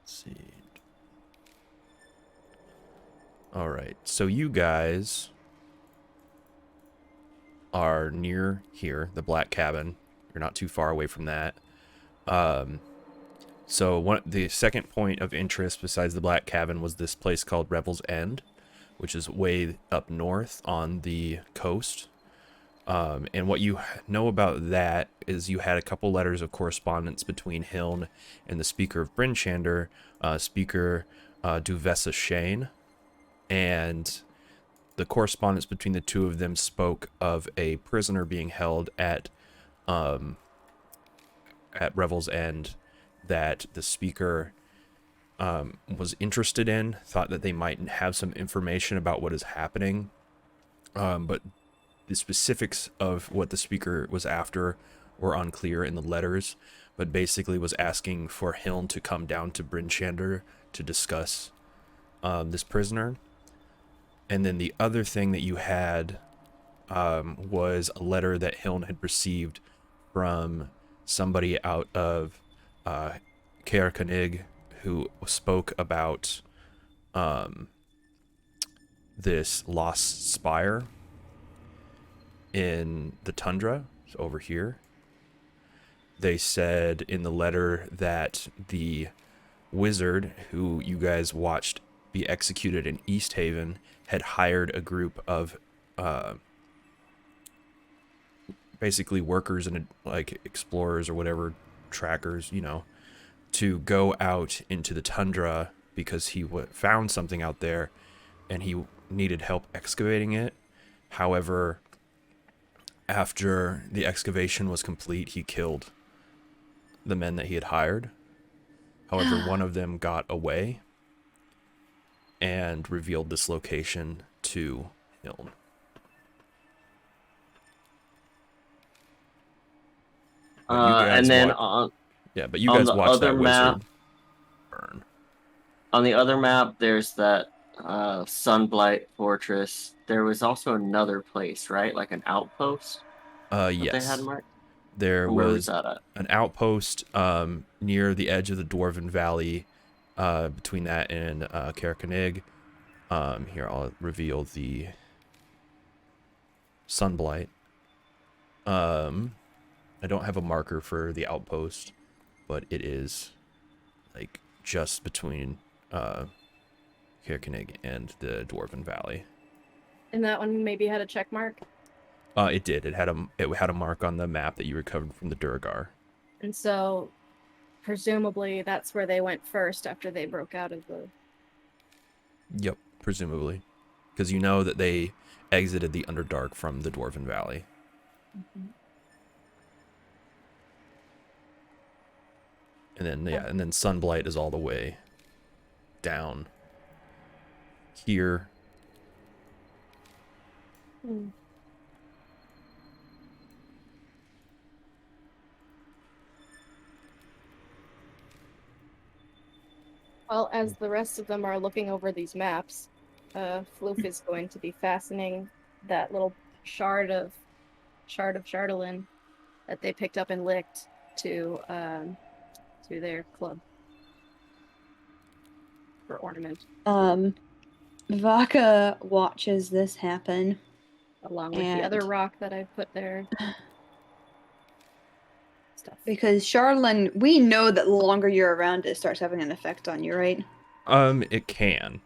Let's see. All right. So you guys are near here, the black cabin. You're not too far away from that. So the second point of interest besides the black cabin was this place called Revel's End, which is way up north on the coast. And what you know about that is you had a couple letters of correspondence between Hiln and the speaker of Brinchander, speaker Duvessa Shane. And the correspondence between the two of them spoke of a prisoner being held at Revel's End that the speaker was interested in, thought that they might have some information about what is happening, but the specifics of what the speaker was after were unclear in the letters, but basically was asking for Hiln to come down to Bryn Shander to discuss this prisoner. And then the other thing that you had was a letter that Hiln had received from somebody out of Caer Konig, who spoke about this lost spire in the tundra, so over here. They said in the letter that the wizard who you guys watched be executed in East Haven had hired a group of basically workers and like explorers or whatever, trackers, you know, to go out into the tundra because he found something out there and he needed help excavating it. However, after the excavation was complete, he killed the men that he had hired. However, one of them got away and revealed this location to Hiln. And then on but you guys the watched other that map, wizard burn. on the other map, there's that Sunblight Fortress. There was also another place, right? Like an outpost that they had Yes. marked. There Where was was that at? an outpost near the edge of the Dwarven Valley, between that and Caer Konig. Here, I'll reveal the Sunblight. I don't have a marker for the outpost, but it is like just between Caer Konig and the Dwarven Valley. And that one maybe had a check mark. It did. It had a mark on the map that you recovered from the Duergar. And so, presumably, that's where they went first after they broke out of the... Yep, presumably. Because you know that they exited the Underdark from the Dwarven Valley. Mm-hmm. And then, yeah, and then Sunblight is all the way down here. Hmm. Well, as the rest of them are looking over these maps, Floof is going to be fastening that little shard of Chardalyn that they picked up and licked to their club for ornament, Vaka watches this happen. along with the other rock that I put there. Stuff. Because Charlene, we know that the longer you're around, it starts having an effect on you, right? It can.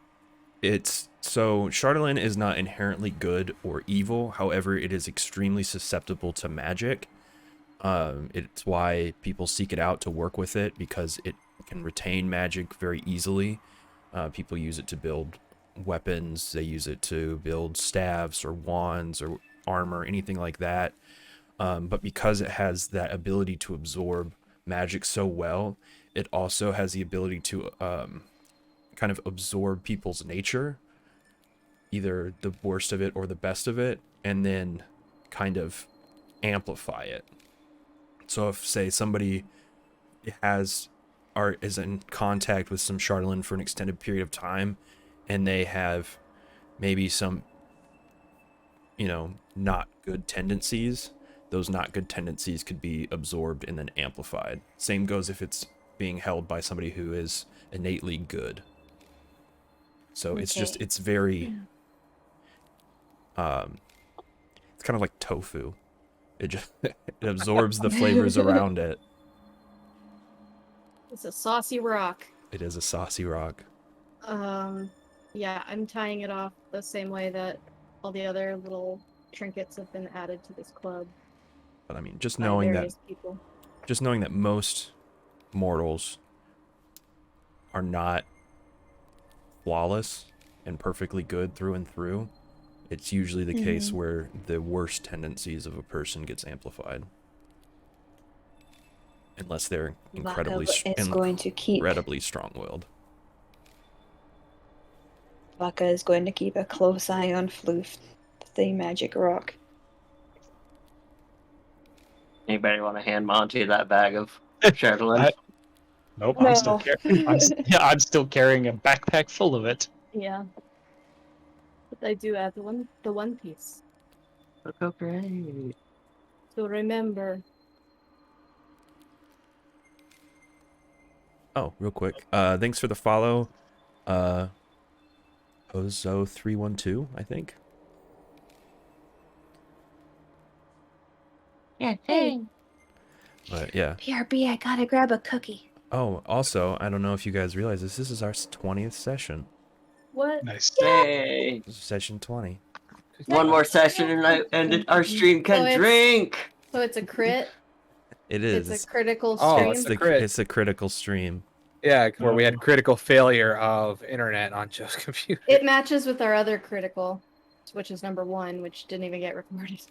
So Chardalyn is not inherently good or evil. However, it is extremely susceptible to magic. It's why people seek it out to work with it, because it can retain magic very easily. People use it to build weapons. They use it to build staves or wands or armor, anything like that. But because it has that ability to absorb magic so well, it also has the ability to kind of absorb people's nature, either the worst of it or the best of it, and then kind of amplify it. So if, say, somebody is in contact with some Chardalyn for an extended period of time, and they have maybe some, not good tendencies, those not good tendencies could be absorbed and then amplified. Same goes if it's being held by somebody who is innately good. So it's very, it's kind of like tofu. It absorbs the flavors around it. It's a saucy rock. It is a saucy rock. Yeah, I'm tying it off the same way that all the other little trinkets have been added to this club. But I mean, just by knowing various people. that most mortals are not flawless and perfectly good through and through, It's usually the case where the worst tendencies of a person gets amplified. Unless they're incredibly, Vaka is going to keep. incredibly strong-willed. Vaka is going to keep a close eye on Floof, the magic rock. Anybody want to hand Monty that bag of Chardonnay? Nope, No. I'm still carrying a backpack full of it. Yeah. But I do have the one piece. Oh, great. So remember. Oh, real quick. Thanks for the follow. Ozo312, I think. Yeah, Hey. But yeah. BRB, I gotta grab a cookie. Oh, also, I don't know if you guys realize this. This is our 20th session. What? Nice. Yay! This is session 20. One more session and our stream can it's- drink! So it's a crit? It is. It's a critical Oh, stream? it's the crit. It's a critical stream. Yeah, where we had critical failure of internet on Joe's computer. It matches with our other critical, which is number 1, which didn't even get recorded.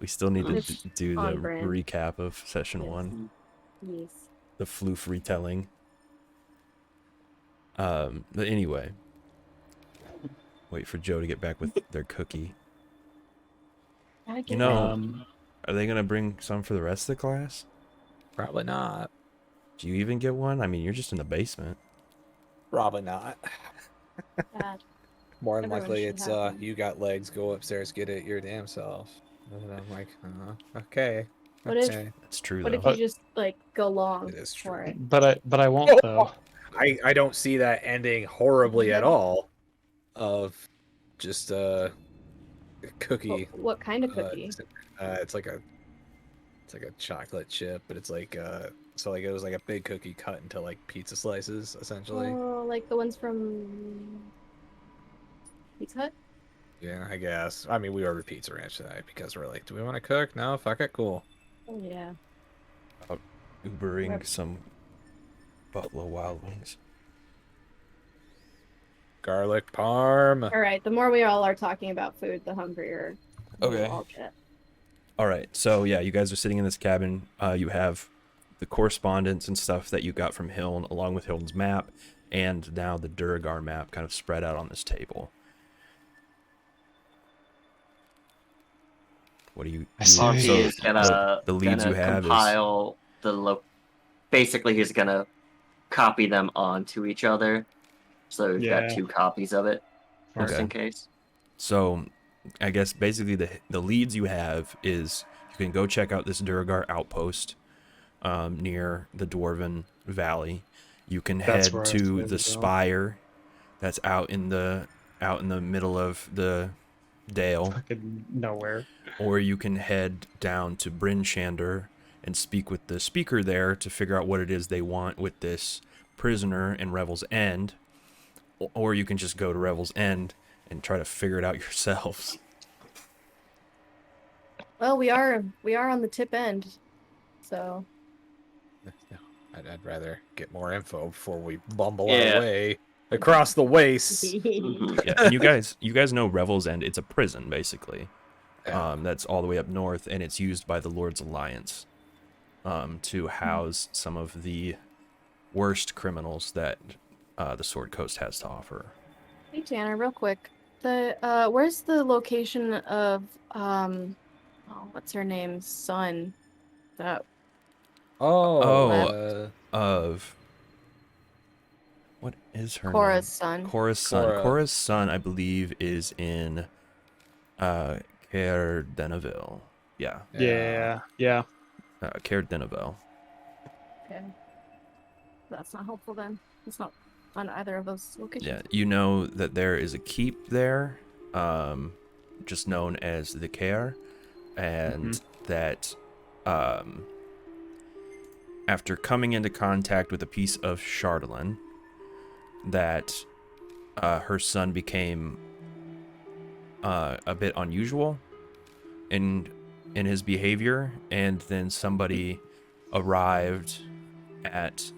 We still need to It's do the on brand. recap of session Yes. 1. Yes. The floof retelling. But anyway. Wait for Joe to get back with their cookie. You know, are they going to bring some for the rest of the class? Probably not. Do you even get one? I mean, you're just in the basement. Probably not. Bad. More than Everyone likely, should it's have one. you got legs. Go upstairs, get it your damn self. And I'm like, okay. What if- okay. That's true, What though. if you just, like, go long It is for true. it? But I won't though. I don't see that ending horribly at all. Of just a cookie. What kind of cookie? It's like a chocolate chip, but it's like so like it was like a big cookie cut into like pizza slices essentially. Oh, like the ones from Pizza Hut? Yeah, I guess. I mean, we ordered Pizza Ranch tonight because we're like, do we want to cook? No, fuck it, cool. Oh yeah. Ubering Rep- some Buffalo Wild Wings. Garlic parm. All right. The more we all are talking about food, the hungrier Okay. we'll all get. All right, so yeah, you guys are sitting in this cabin. You have the correspondence and stuff that you got from Hiln, along with Hiln's map, and now the Duergar map kind of spread out on this table. What do you? Monty so is gonna the leads gonna you have is compile basically he's gonna copy them onto each other. So we've got Yeah. 2 copies of it, just Okay. in case. so. I guess basically the leads you have is you can go check out this Duergar outpost near the Dwarven Valley. You can That's head where I was to gonna the go. spire that's out in the middle of the dale, Fucking nowhere. or you can head down to Bryn Shander and speak with the speaker there to figure out what it is they want with this prisoner in Revel's End, or you can just go to Revel's End and try to figure it out yourselves. Well, we are on the tip end, so I'd rather get more info before we bumble Yeah. our way across the wastes. Mhm. Yeah, and you guys know Revel's End. It's a prison basically. Yeah. That's all the way up north, and it's used by the Lord's Alliance to house some of the worst criminals that the Sword Coast has to offer. Hey Tanner, real quick. The where's the location of what's her name's son? That Oh, Of what is her Cora's name? son. Cora's son. Cora. Cora's son, I believe, is in Caer Deneville. Yeah, Yeah. Caer Deneville. Okay. That's not helpful then. It's not on either of those locations. Yeah, you know that there is a keep there, just known as the Caer, and that after coming into contact with a piece of Chardonnay, that her son became a bit unusual in his behavior, and then somebody arrived at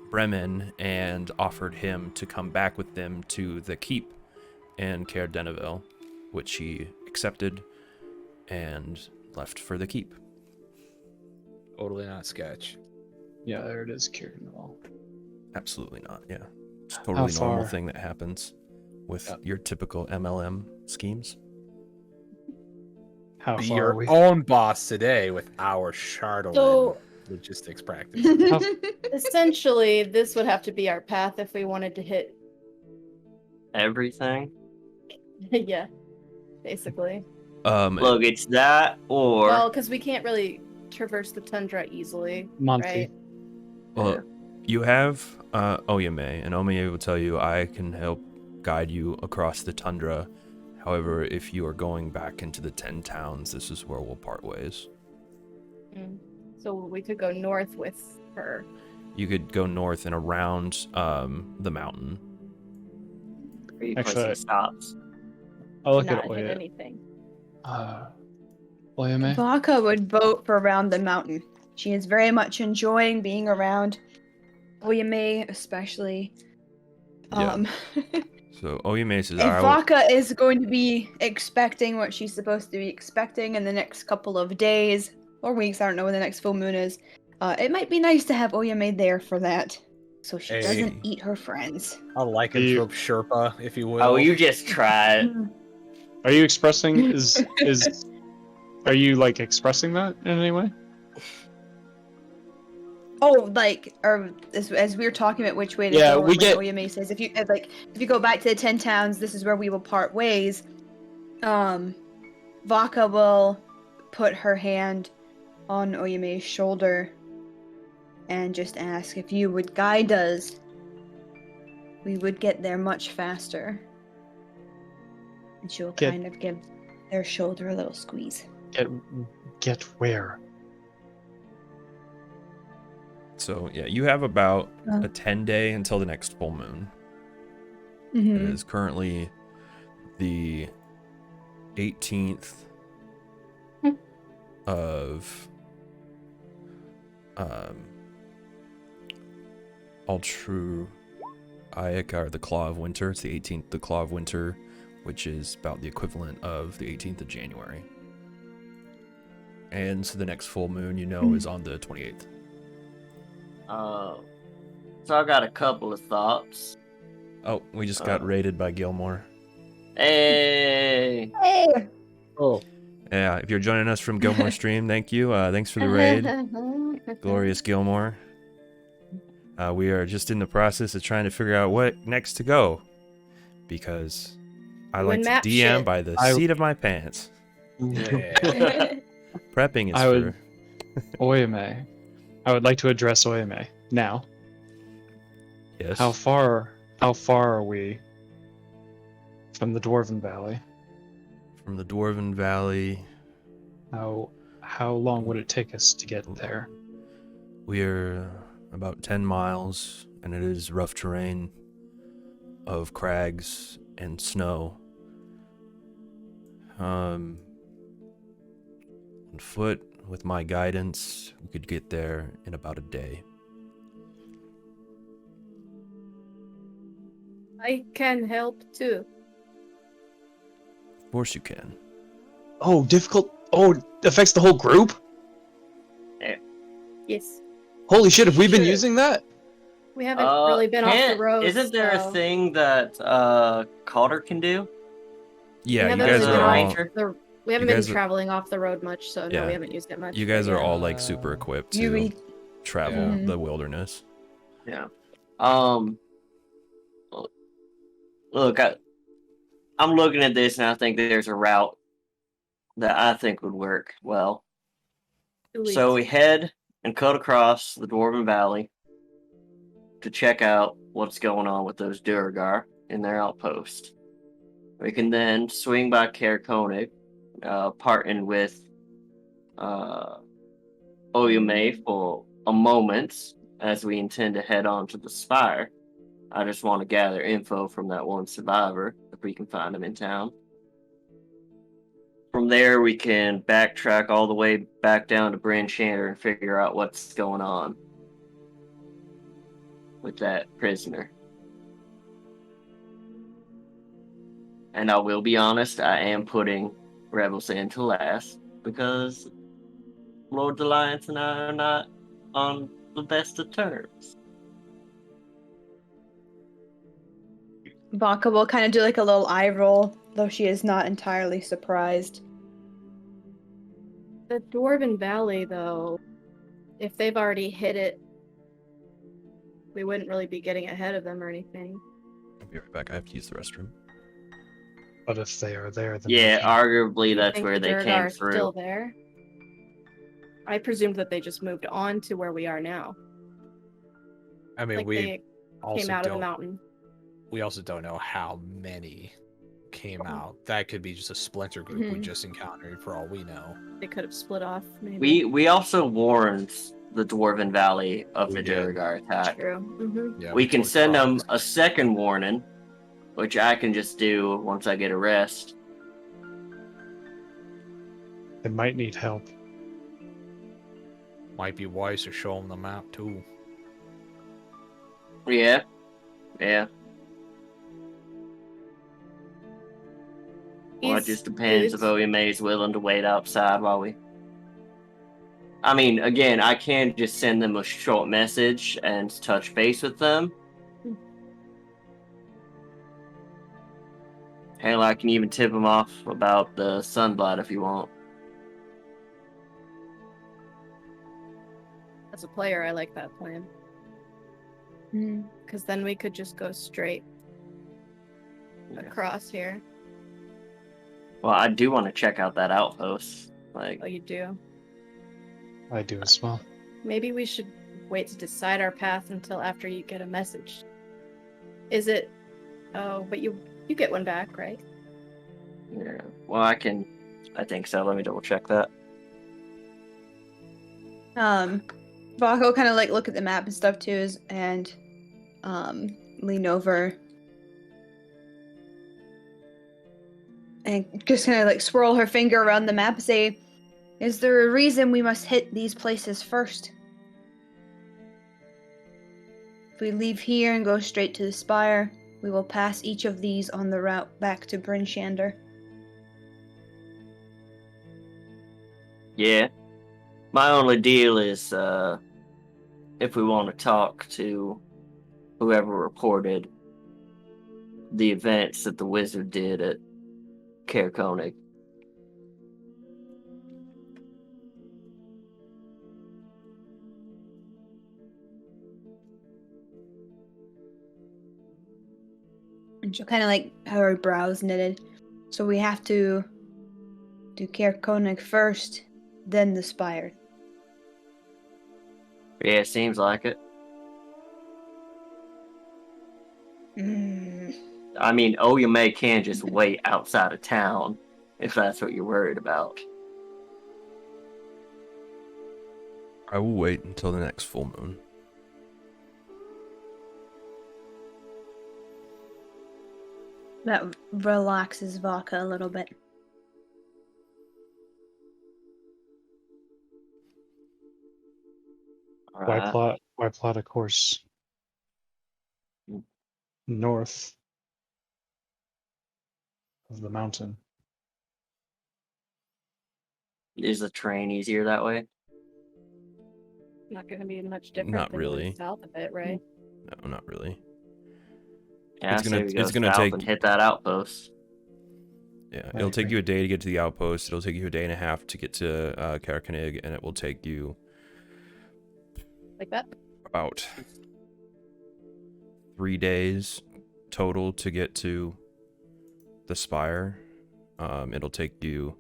Bremen and offered him to come back with them to the keep in Caer Deneville, which he accepted and left for the keep. Totally not sketch. Yeah, there it is, Kieran. Absolutely not, yeah. It's a totally How normal far? thing that happens with Yep. your typical MLM schemes. How Be far your are we? own boss today with our Shardolin So- logistics practice. Essentially, this would have to be our path if we wanted to hit. Everything. Yeah, basically. Look, it's that or Well, because we can't really traverse the tundra easily, Monty. right? Well, you have Oyame, and Oyame will tell you I can help guide you across the tundra. However, if you are going back into the 10 towns, this is where we'll part ways. So we could go north with her. You could go north and around the mountain. are you Actually, placing stops? I'll look to at not hit Oya. anything. Oyame? Vaka would vote for around the mountain. She is very much enjoying being around Oyame, especially. Yeah. So Oyame says, And I will... Vaka is going to be expecting what she's supposed to be expecting in the next couple of days or weeks. I don't know when the next full moon is. It might be nice to have Oyame there for that, so she Hey. doesn't eat her friends. A lycanthrope Sherpa, if you will. Oh, you just tried. Are you expressing are you like expressing that in any way? Oh, like, or as we were talking about which way to Yeah, go, we and get- Oyame says, if you go back to the 10 towns, this is where we will part ways. Vaka will put her hand on Oyame's shoulder and just ask if you would guide us. We would get there much faster. And she'll kind of give their shoulder a little squeeze. Get where? So, yeah, you have about a 10-day until the next full moon. It Mm-hmm. is currently the 18th of Altru Ayakar, the Claw of Winter. It's the 18th, the Claw of Winter, which is about the equivalent of the 18th of January. And so the next full moon, is on the 28th. So I got a couple of thoughts. Oh, we just got raided by Gilmore. Hey. Hey! Oh, Yeah, if you're joining us from Gilmore Stream, thank you. Thanks for the raid, Glorious Gilmore. We are just in the process of trying to figure out what next to go, because I like Doing to map DM shit. by the I- seat of my pants. yeah. Prepping is I would- for... Oyame. I would like to address Oyame now. Yes. How far are we from the Dwarven Valley? From the Dwarven Valley, How long would it take us to get there? we're about 10 miles, and it is rough terrain of crags and snow. On foot, with my guidance, we could get there in about a day. I can help too. Of course you can. Oh, difficult. Oh, it affects the whole group? Yes. Holy shit, have we been Shit. using that? We haven't really been off the road. Isn't there so a thing that Calder can do? Yeah, we you haven't guys really as are a been all... off ranger? we haven't you been guys are- traveling off the road much, so Yeah. no, we haven't used it much. You but guys are yeah. all like super equipped to Yui. travel Yeah. the wilderness. Yeah. Look, I'm looking at this and I think there's a route that I think would work well. So we head and cut across the Dwarven Valley to check out what's going on with those Duergar in their outpost. We can then swing by Caer Koenig, partnering with Oyame for a moment as we intend to head on to the Spire. I just want to gather info from that one survivor, if we can find him in town. From there, we can backtrack all the way back down to Bryn Shander and figure out what's going on. with that prisoner. And I will be honest, I am putting Rebels into last because Lord Alliance and I are not on the best of terms. Baka will kind of do like a little eye roll, though she is not entirely surprised. The Dwarven Valley, though, if they've already hit it, we wouldn't really be getting ahead of them or anything. I'll be right back. I have to use the restroom. But if they are there, then Yeah, we can... arguably You that's think where the they Duergar came are through. Still there? I presumed that they just moved on to where we are now. I mean, Like we they also came out of the don't. mountain. We also don't know how many came out. That could be just a splinter group we Mhm. just encountered, for all we know. They could have split off, maybe. We also warned the Dwarven Valley of We the did. Duergar attack. True. Mm-hmm. Yeah, We can told send them Crocs. a second warning, which I can just do once I get a rest. They might need help. Might be wise to show them the map too. Yeah. Yeah. Well, it Is- just depends if is- OEMA is willing to wait outside while we... I mean, again, I can just send them a short message and touch base with them. Hell, I can even tip them off about the Sunblight if you want. As a player, I like that plan. Mhm. Because then we could just go straight across here. Well, I do want to check out that outpost. Like, Oh, you do? I do as well. Maybe we should wait to decide our path until after you get a message. Is it... Oh, but you get one back, right? yeah. Well, I think so. Let me double check that. Baka will kind of like look at the map and stuff too, and lean over and just kind of like swirl her finger around the map and say, "Is there a reason we must hit these places first? If we leave here and go straight to the spire, we will pass each of these on the route back to Bryn Shander." Yeah. My only deal is, if we want to talk to whoever reported the events that the wizard did at Caer Konig. And she'll kind of like have her brows knitted. So we have to do Caer Konig first, then the spire. Yeah, seems like it. I mean, Oyame can just wait outside of town if that's what you're worried about. I will wait until the next full moon. That relaxes Vaka a little bit. Why Alright. plot a course north of the mountain? Is the train easier that way? Not going to be much different Not than really. going south of it, right? No, not really. Yeah, It's I gonna- say we go it's gonna south take- and hit that outpost. Yeah, I it'll take agree. you a day to get to the outpost. It'll take you a day and a half to get to Caer Konig, and it will take you Like that? about 3 days total to get to the spire. It'll take you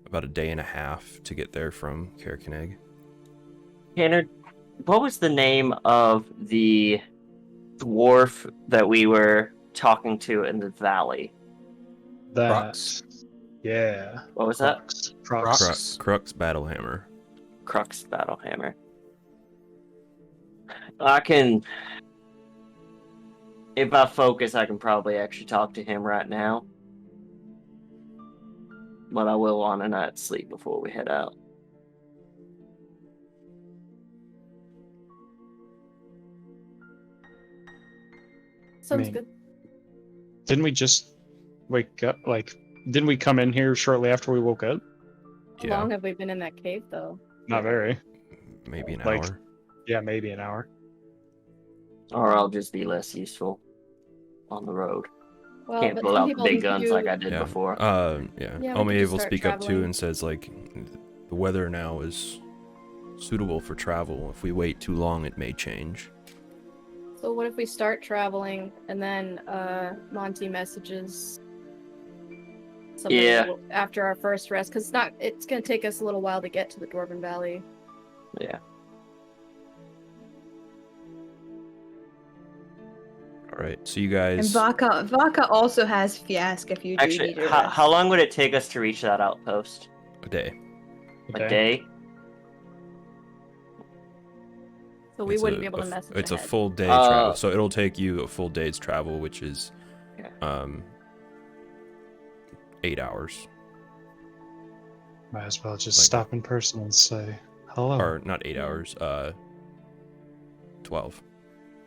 about a day and a half to get there from Caer Konig. Tanner, what was the name of the dwarf that we were talking to in the valley? That. Crux. Yeah. What was that? Crux. Crux Battlehammer. Crux Battlehammer. I can... If I focus, I can probably actually talk to him right now. But I will want a night's sleep before we head out. Sounds mean, good. Didn't we just wake up? Like, didn't we come in here shortly after we woke up? How Yeah. long have we been in that cave, though? Not very. Maybe an Like- hour. Yeah, maybe an hour. Or I'll just be less useful on the road. Well, Can't but pull some out the people big guns do- like I did Yeah. before. Yeah. Yeah, we Omi could just will start speak up too traveling. and says like, the weather now is suitable for travel. If we wait too long, it may change. So what if we start traveling and then Monty messages somebody Yeah. after our first rest? Because it's gonna take us a little while to get to the Dwarven Valley. Yeah. All right. So you And guys. Vaka also has Fiask if you do Actually, need to how rest. long would it take us to reach that outpost? A day. A day? So we It's wouldn't a- be able to a- message It's a ahead. full day Uh, travel, so it'll take you a full day's travel, which is Okay. 8 hours, Might as well just Like- stop in person and say hello. or not 8 hours, 12.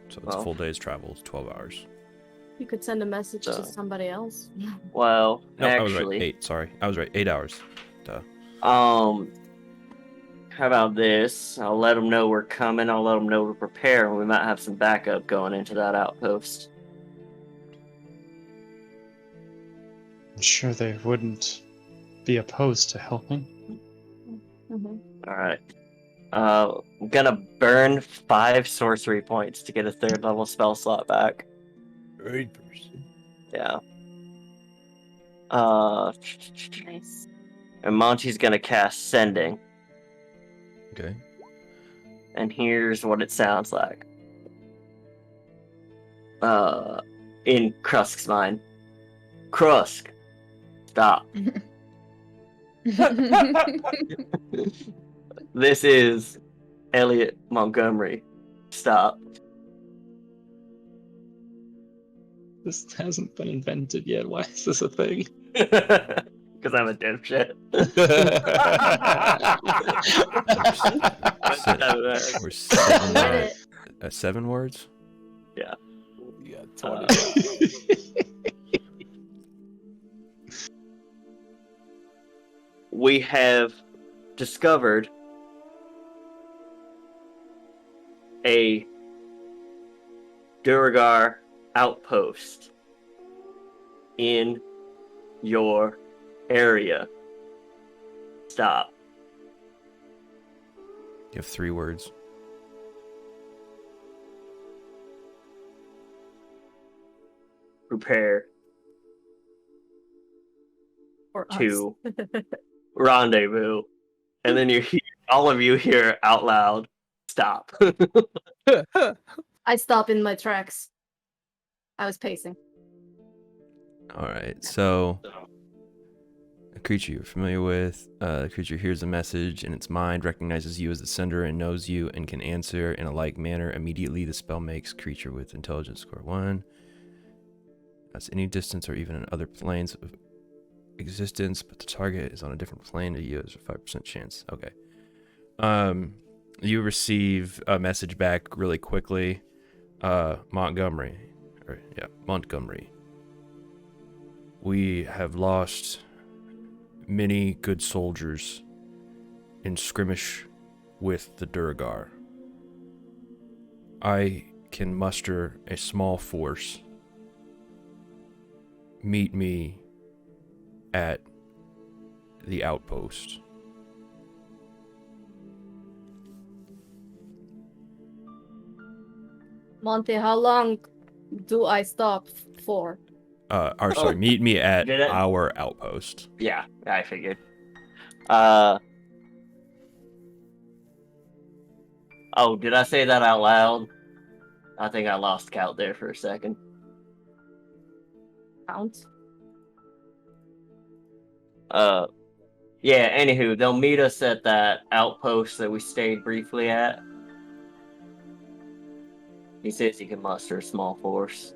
So it's a 12. full day's travel. It's 12 hours. You could send a message So- to somebody else. Well, No, I was right. actually, 8. Sorry, I was right. 8 hours. how about this? I'll let them know we're coming. I'll let them know we're prepared, and we might have some backup going into that outpost. I'm sure they wouldn't be opposed to helping. Mm-hmm. All right. I'm gonna burn 5 sorcery points to get a 3rd level spell slot back. 8%. Yeah. Nice. And Monty's gonna cast Sending, Okay. and here's what it sounds like. In Krusk's mind. Krusk, stop. This is Elliot Montgomery. Stop. This hasn't been invented yet. Why is this a thing? Because I'm a dipshit. We're sitting Read at, it. 7 words. Yeah, Uh, 20. We have discovered a Duergar outpost in your area. Stop. You have 3 words. Prepare Or us. to rendezvous. And then you hear, all of you hear out loud, stop. I stop in my tracks. I was pacing. All right. So, a creature you're familiar with. The creature hears a message in its mind, recognizes you as the sender, and knows you, and can answer in a like manner. Immediately, the spell makes creature with intelligence score 1. That's any distance or even in other planes of existence, but the target is on a different plane to you. There's a 5% chance. Okay. You receive a message back really quickly. Montgomery. We have lost many good soldiers in skirmish with the Duergar. I can muster a small force. Meet me at the outpost. Monty, how long do I stop for? Meet me at Did I- our outpost. Yeah, I figured. Oh, did I say that out loud? I think I lost count there for a second. Count. Yeah, anywho, they'll meet us at that outpost that we stayed briefly at. He says he can muster a small force.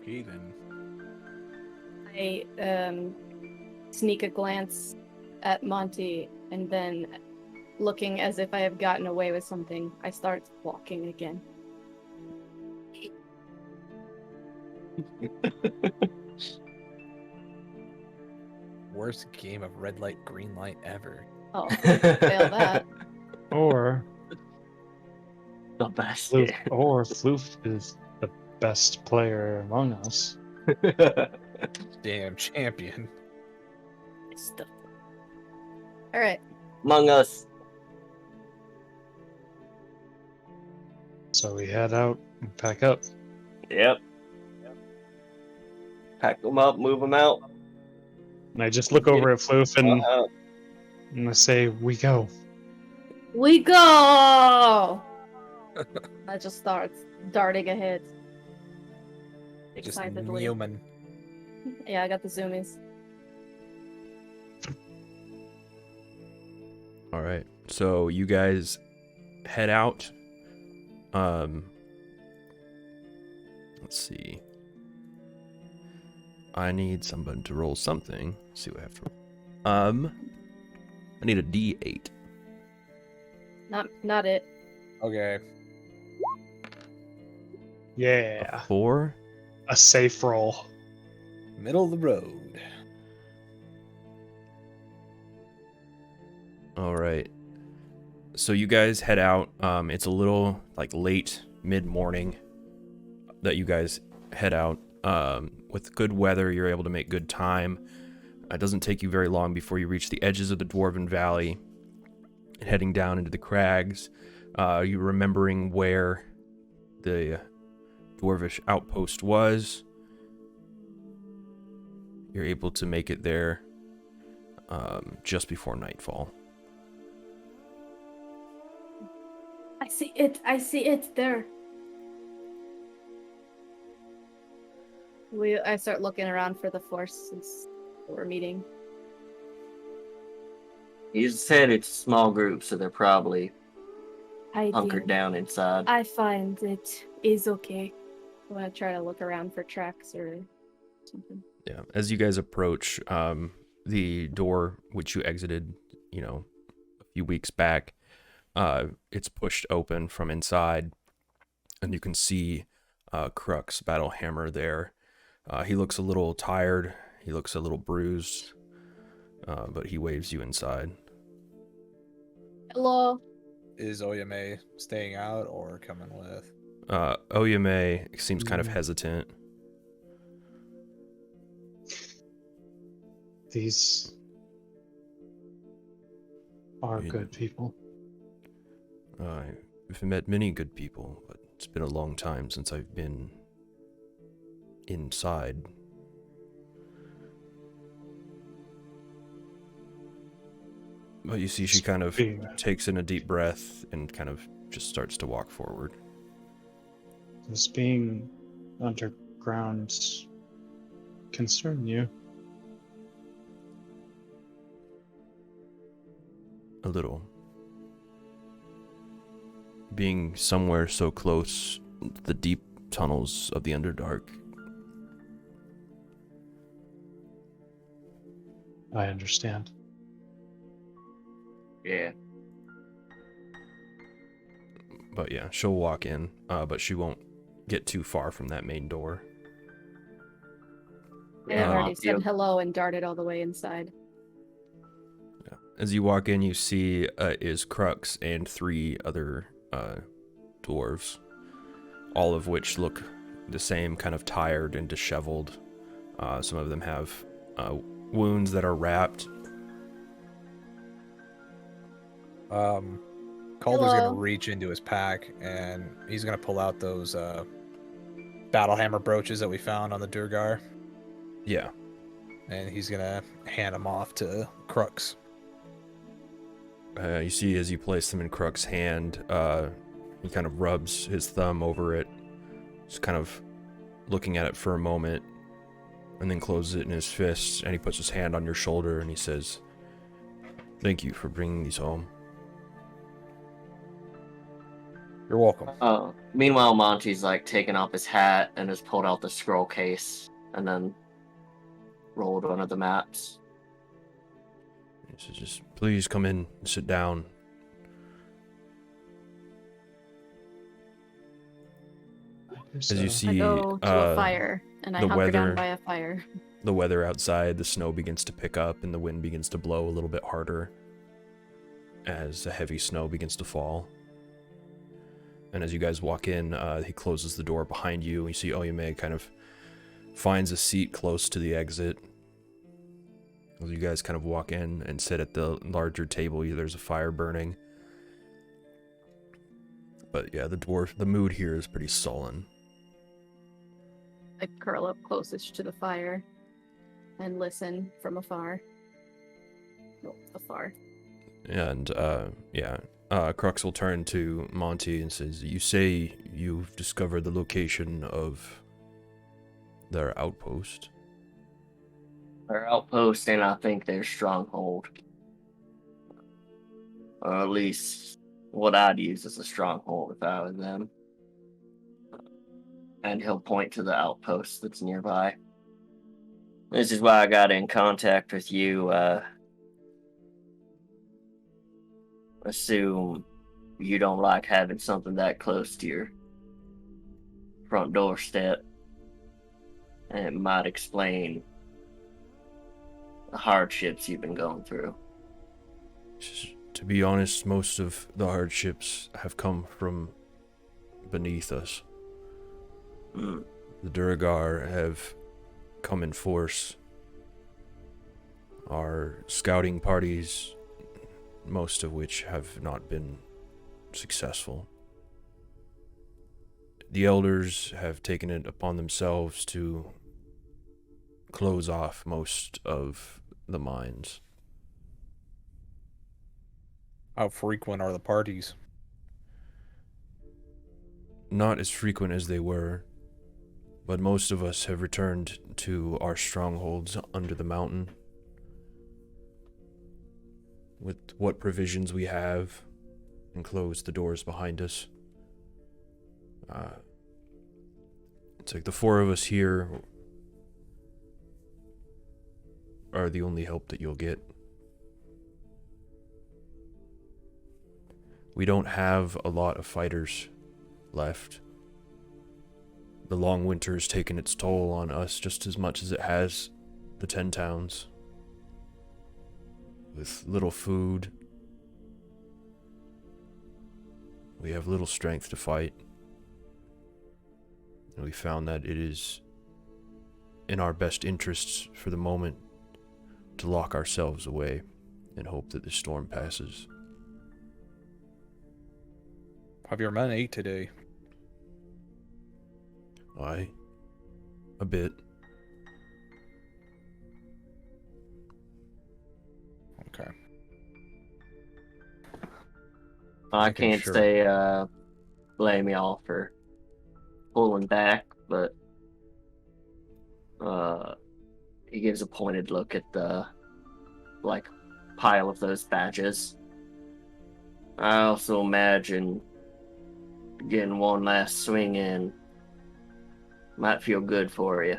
Heathen. I sneak a glance at Monty and then looking as if I have gotten away with something, I start walking again. Worst game of red light, green light ever. Oh, fail that. Or The best Floof, game. or Floof is the best player among us. Damn champion. All right. Among Us. So we head out and pack up. Yep. Pack them up, move them out. And I just look over at Floof and I say, "We go." We go! I just start darting ahead. Just Excitedly. human. Yeah, I got the zoomies. All right. So you guys head out. Let's see. I need somebody to roll something. Let's see what I have to roll. I need a D8. Not it. Okay. Yeah, 4. a safe roll. Middle of the road. All right. So you guys head out. It's a little like late mid-morning that you guys head out. With good weather, you're able to make good time. It doesn't take you very long before you reach the edges of the Dwarven Valley and heading down into the crags. You remembering where the Dwarvish outpost was. You're able to make it there just before nightfall. I see it. I see it there. I start looking around for the forces we're meeting. You said it's small groups, so they're probably Hiding. hunkered down inside. I find it is okay. I'm gonna try to look around for tracks or something. Yeah, as you guys approach the door which you exited, a few weeks back, it's pushed open from inside, and you can see Crux Battlehammer there. He looks a little tired. He looks a little bruised, but he waves you inside. Hello. Is Oyame staying out or coming with? Oyame seems kind of hesitant. These are good people. I've met many good people, but it's been a long time since I've been inside. But you see she kind of takes in a deep breath and kind of just starts to walk forward. Does being underground concern you? A little. Being somewhere so close to the deep tunnels of the Underdark. I understand. Yeah. But yeah, she'll walk in, but she won't get too far from that main door. And I've already Yeah. said hello and darted all the way inside. Yeah. As you walk in, you see is Crux and 3 other dwarves, all of which look the same, kind of tired and disheveled. Some of them have wounds that are wrapped. Calder's Hello. gonna reach into his pack and he's gonna pull out those Battlehammer brooches that we found on the Duergar, Yeah. and he's gonna hand them off to Crux. You see as you place them in Crux's hand, he kind of rubs his thumb over it, just kind of looking at it for a moment, and then closes it in his fist, and he puts his hand on your shoulder and he says, "Thank you for bringing these home." You're welcome. Meanwhile, Monty's like taken off his hat and has pulled out the scroll case and then rolled one of the maps. He says, "Just please come in and sit down. As you I see, go to a fire and I the hunker down weather- by a fire. the weather outside, the snow begins to pick up and the wind begins to blow a little bit harder as the heavy snow begins to fall. And as you guys walk in, he closes the door behind you. And you see Oyame kind of finds a seat close to the exit. As you guys kind of walk in and sit at the larger table, there's a fire burning. But yeah, the mood here is pretty sullen. I curl up closest to the fire and listen from afar. No, afar. And Crux will turn to Monty and says, "You say you've discovered the location of their outpost?" Their outpost, and I think their stronghold. Or at least what I'd use as a stronghold if I was them. And he'll point to the outpost that's nearby. This is why I got in contact with you. Assume you don't like having something that close to your front doorstep. And it might explain the hardships you've been going through. To be honest, most of the hardships have come from beneath us. Mm. The Duergar have come in force. Our scouting parties, most of which have not been successful. The elders have taken it upon themselves to close off most of the mines. How frequent are the parties? Not as frequent as they were, but most of us have returned to our strongholds under the mountain. With what provisions we have, and closed the doors behind us. It's like the four of us here are the only help that you'll get. We don't have a lot of fighters left. The long winter's taken its toll on us just as much as it has the 10 towns. With little food, we have little strength to fight. And we found that it is in our best interests for the moment to lock ourselves away and hope that the storm passes. Have your men ate today? Aye, a bit. Okay. I Making can't sure. say blame y'all for pulling back, but he gives a pointed look at the pile of those badges. I also imagine getting one last swing in might feel good for you.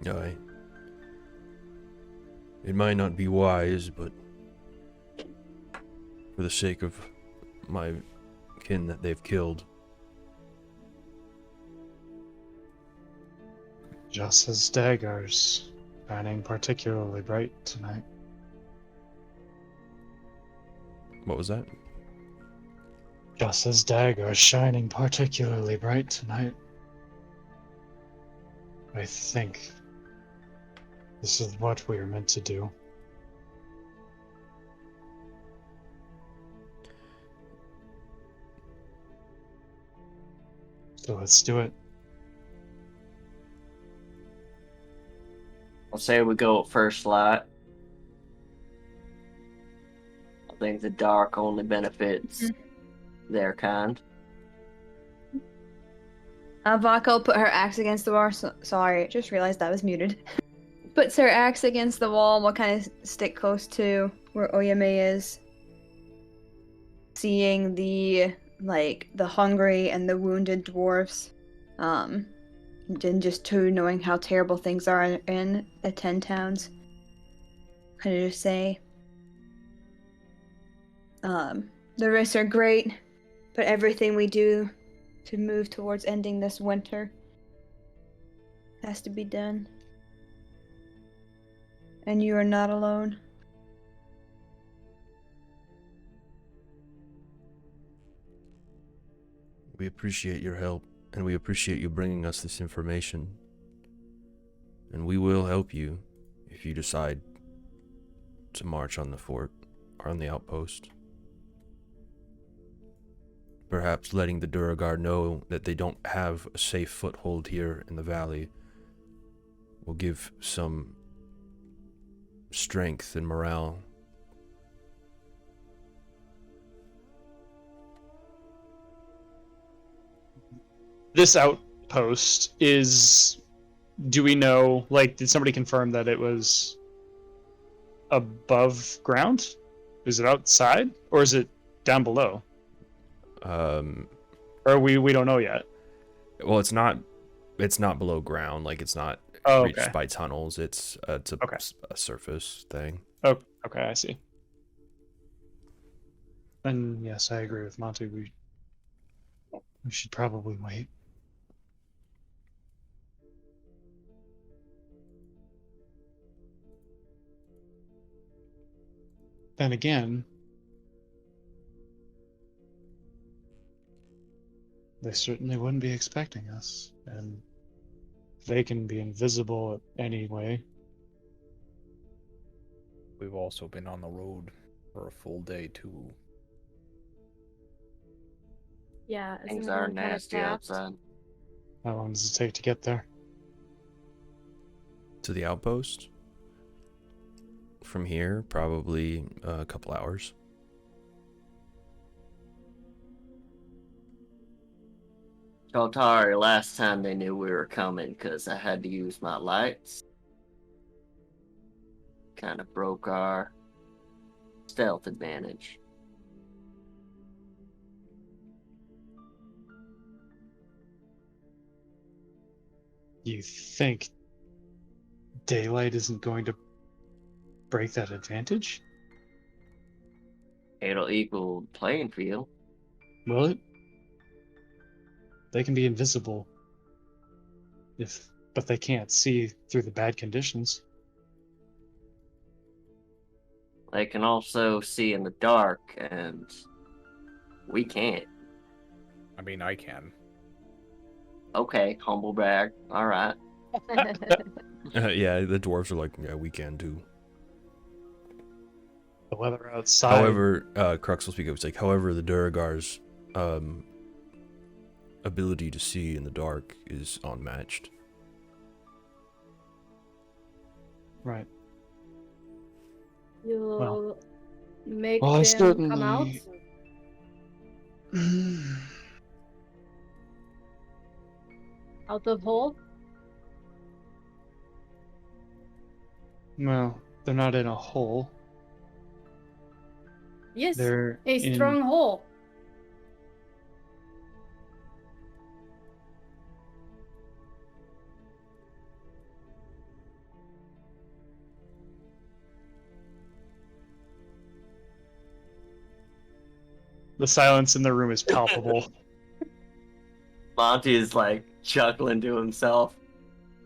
Aye. It might not be wise, but for the sake of my kin that they've killed. Just as daggers, shining particularly bright tonight. What was that? Just as daggers shining particularly bright tonight. I think this is what we are meant to do. So let's do it. I'll say we go at first light. I think the dark only benefits their kind. Vaka will put her axe against the wall. Sorry, just realized I was muted. Puts her axe against the wall and will kind of stick close to where Oyame is. Seeing the hungry and the wounded dwarves. And just too knowing how terrible things are in the 10 towns. Kind of just say, the risks are great, but everything we do to move towards ending this winter. Has to be done. And you are not alone. We appreciate your help, and we appreciate you bringing us this information. And we will help you if you decide to march on the fort or on the outpost. Perhaps letting the Duergar know that they don't have a safe foothold here in the valley will give some strength and morale. This outpost is. Do we know? Like, did somebody confirm that it was above ground? Is it outside, or is it down below? Or we don't know yet. Well, it's not below ground. Like, it's not reached Okay. by tunnels. It's a surface thing. Oh, okay, I see. And yes, I agree with Monty. We should probably wait. Then again, they certainly wouldn't be expecting us, and they can be invisible anyway. We've also been on the road for a full day too. Yeah, isn't Things it are kind of nasty fast? outside. How long does it take to get there? To the outpost? From here, probably a couple hours. Totari, last time they knew we were coming because I had to use my lights. Kind of broke our stealth advantage. You think daylight isn't going to break that advantage? It'll equal playing field. Will it? They can be invisible, but they can't see through the bad conditions. They can also see in the dark, and we can't. I mean, I can. Okay, humble brag. All right. Yeah, the dwarves are like, yeah, we can too. The weather outside. However, Crux will speak up. It's like, however, the Duergar's ability to see in the dark is unmatched. Right. You'll make Well, I them come out. certainly- Out of hole. Well, they're not in a hole. Yes, They're a in. strong hole. The silence in the room is palpable. Monty is like chuckling to himself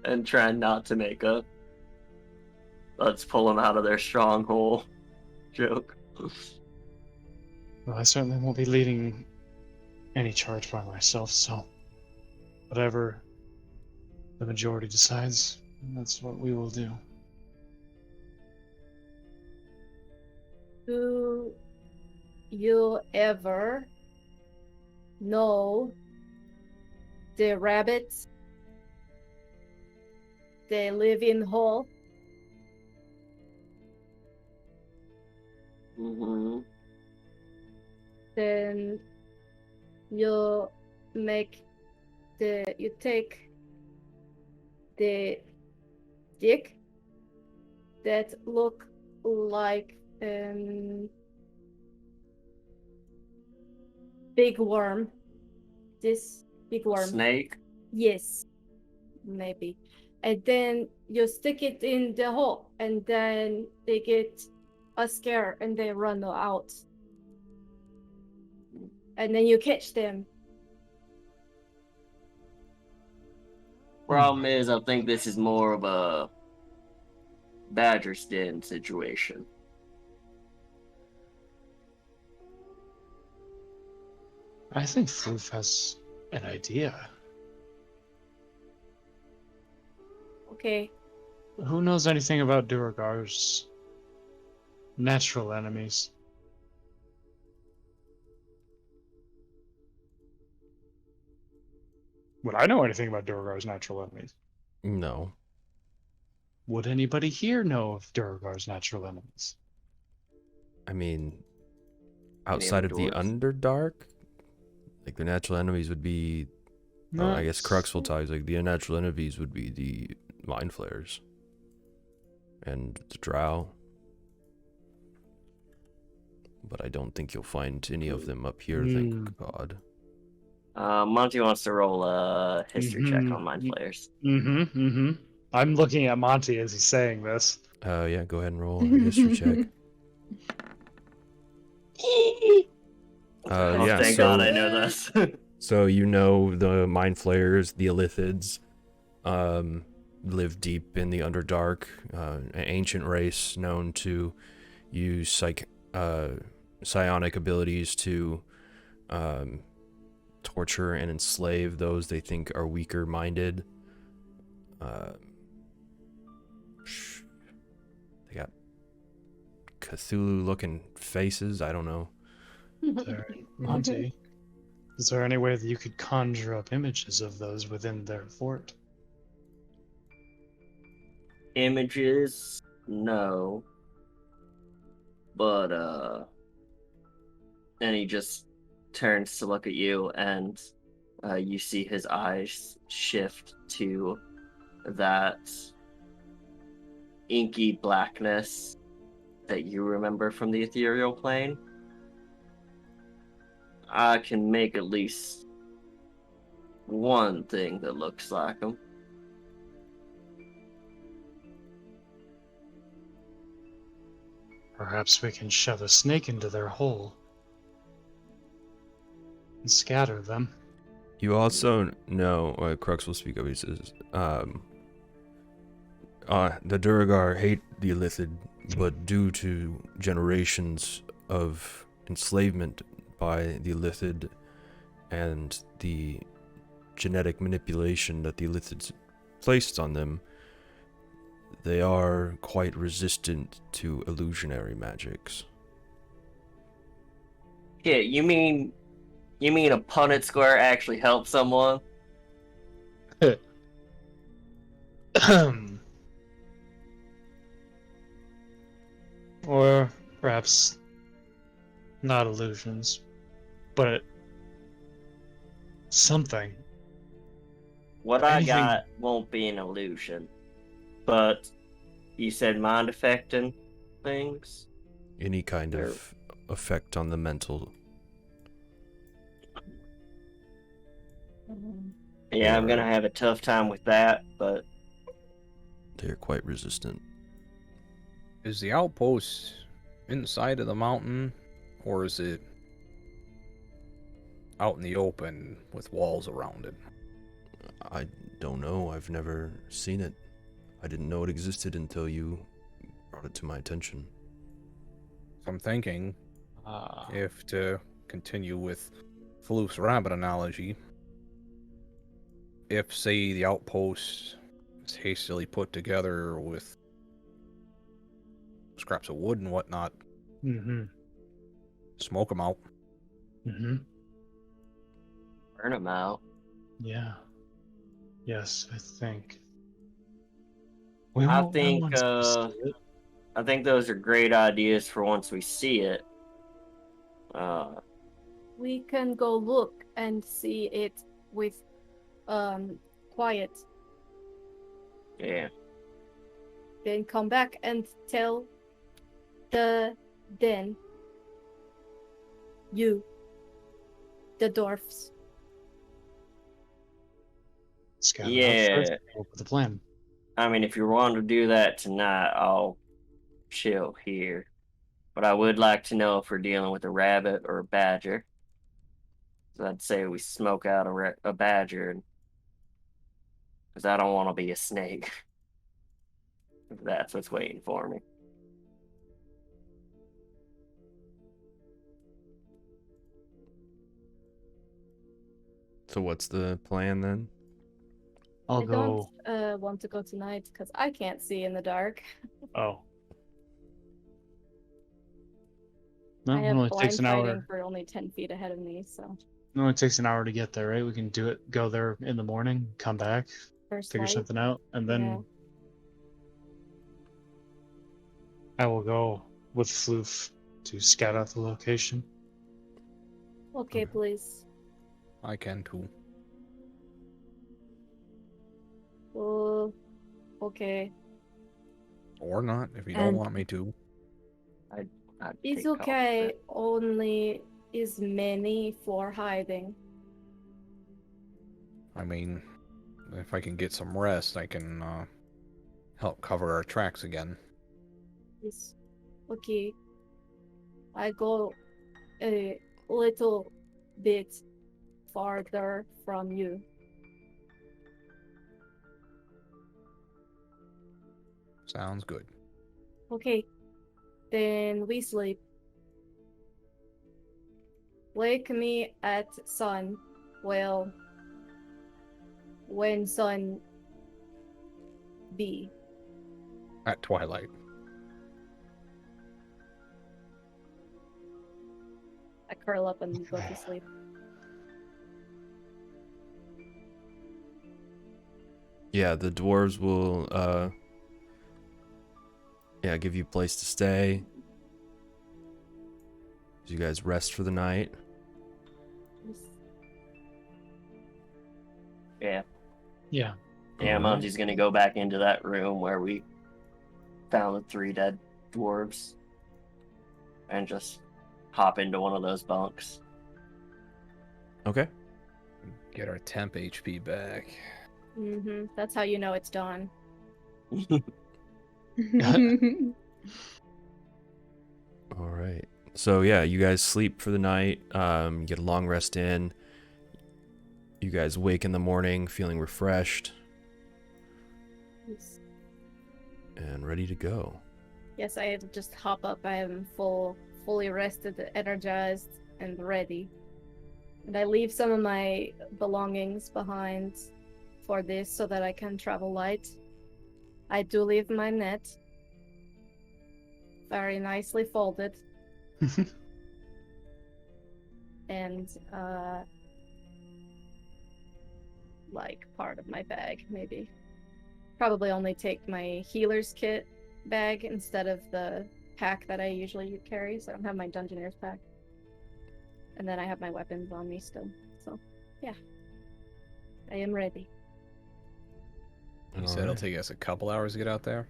and trying not to make a let's pull them out of their stronghold joke. Well, I certainly won't be leading any charge by myself, so whatever the majority decides, that's what we will do. Do you ever know the rabbits? They live in hole. Mm-hmm. Then you take the stick that look like big worm. This big worm. Snake. Yes, maybe. And then you stick it in the hole, and then they get a scare and they run out. And then you catch them. Problem is, I think this is more of a badger's den situation. I think Floof has an idea. Okay. Who knows anything about Duergar's natural enemies? Would I know anything about Duergar's natural enemies? No. Would anybody here know of Duergar's natural enemies? I mean, Any outside of of the the dwarves? Underdark, like the natural enemies would be. Well, I guess Crux will tell you, like the natural enemies would be the mind flayers and the drow. But I don't think you'll find any of them up here, thank God. Monty wants to roll a history check on mind flayers. I'm looking at Monty as he's saying this. Yeah, go ahead and roll a history check. Oh, Yeah, thank so God I know this. so you know the mind flayers, the Illithids, live deep in the Underdark, an ancient race known to use psionic abilities to torture and enslave those they think are weaker minded. They got Cthulhu looking faces, I don't know. Monty, is there any way that you could conjure up images of those within their fort? Images, no. But, and he just turns to look at you, and you see his eyes shift to that inky blackness that you remember from the ethereal plane. I can make at least one thing that looks like him. Perhaps we can shove a snake into their hole and scatter them. You also know, Crux will speak up, he says, the Duergar hate the Illithid, but due to generations of enslavement by the Illithid and the genetic manipulation that the Illithids placed on them, they are quite resistant to illusionary magics. Yeah, you mean a Punnett square actually helped someone? Or perhaps not illusions, but something. What I Anything- got won't be an illusion. But you said mind affecting things? Any kind of effect on the mental. Yeah, I'm Or- gonna have a tough time with that, but They're quite resistant. Is the outpost inside of the mountain, or is it out in the open with walls around it? I don't know. I've never seen it. I didn't know it existed until you brought it to my attention. So I'm thinking, if to continue with Floof's rabbit analogy, if, say, the outpost is hastily put together with scraps of wood and whatnot, smoke them out. burn them out. Yeah. Yes, I think. I think those are great ideas for once we see it. We can go look and see it with quiet. Yeah. Then come back and tell the dwarfs. Yeah. With the plan. I mean, if you want to do that tonight, I'll chill here. But I would like to know if we're dealing with a rabbit or a badger. So I'd say we smoke out a badger and Because I don't want to be a snake. If that's what's waiting for me. So what's the plan then? I'll I go. don't want to go tonight because I can't see in the dark. Oh. No, I it have only blind takes an fighting hour. for only 10 feet ahead of me, so It only takes an hour to get there, right? We can do it. Go there in the morning, come back, first figure light. something out, and then Yeah. I will go with Floof to scout out the location. Okay, please. I can too. Oh, okay. Or not, if you don't And- want me to. I'd It's take Calder okay. there. Only is many for hiding. I mean, if I can get some rest, I can help cover our tracks again. It's okay. I go a little bit farther from you. Sounds good. Okay. Then we sleep. Wake me at sun. Well, when sun be. At twilight. I curl up and go Okay. to sleep. Yeah, the dwarves will give you a place to stay. You guys rest for the night. Yeah. Yeah. Yeah, Alright. Monty's gonna go back into that room where we found the 3 dead dwarves. And just hop into one of those bunks. Okay. Get our temp HP back. That's how you know it's dawn. All right. So yeah, you guys sleep for the night. Get a long rest in. You guys wake in the morning feeling refreshed Yes. and ready to go. Yes, I just hop up. I am fully rested, energized, and ready. And I leave some of my belongings behind for this so that I can travel light. I do leave my net. Very nicely folded. And, like part of my bag, maybe. Probably only take my healer's kit bag instead of the pack that I usually carry, so I don't have my Dungeoneer's pack. And then I have my weapons on me still. So, yeah. I am ready. You All said it'll right. take us a couple hours to get out there?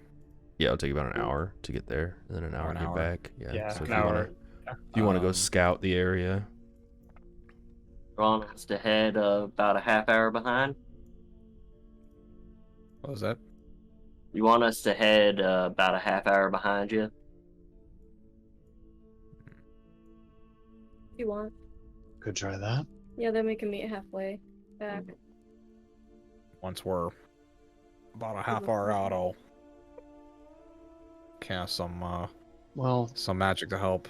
Yeah, it'll take about an hour to get there, and then an hour An to get hour? back. Yeah. Yeah, So if an you wanna, hour. if you wanna go Um, scout the area, Ron has to head about a half hour behind. What was that? You want us to head about a half hour behind you? If you want. Could try that. Yeah, then we can meet halfway back. Once we're about a half hour out, I'll cast Well, some magic to help.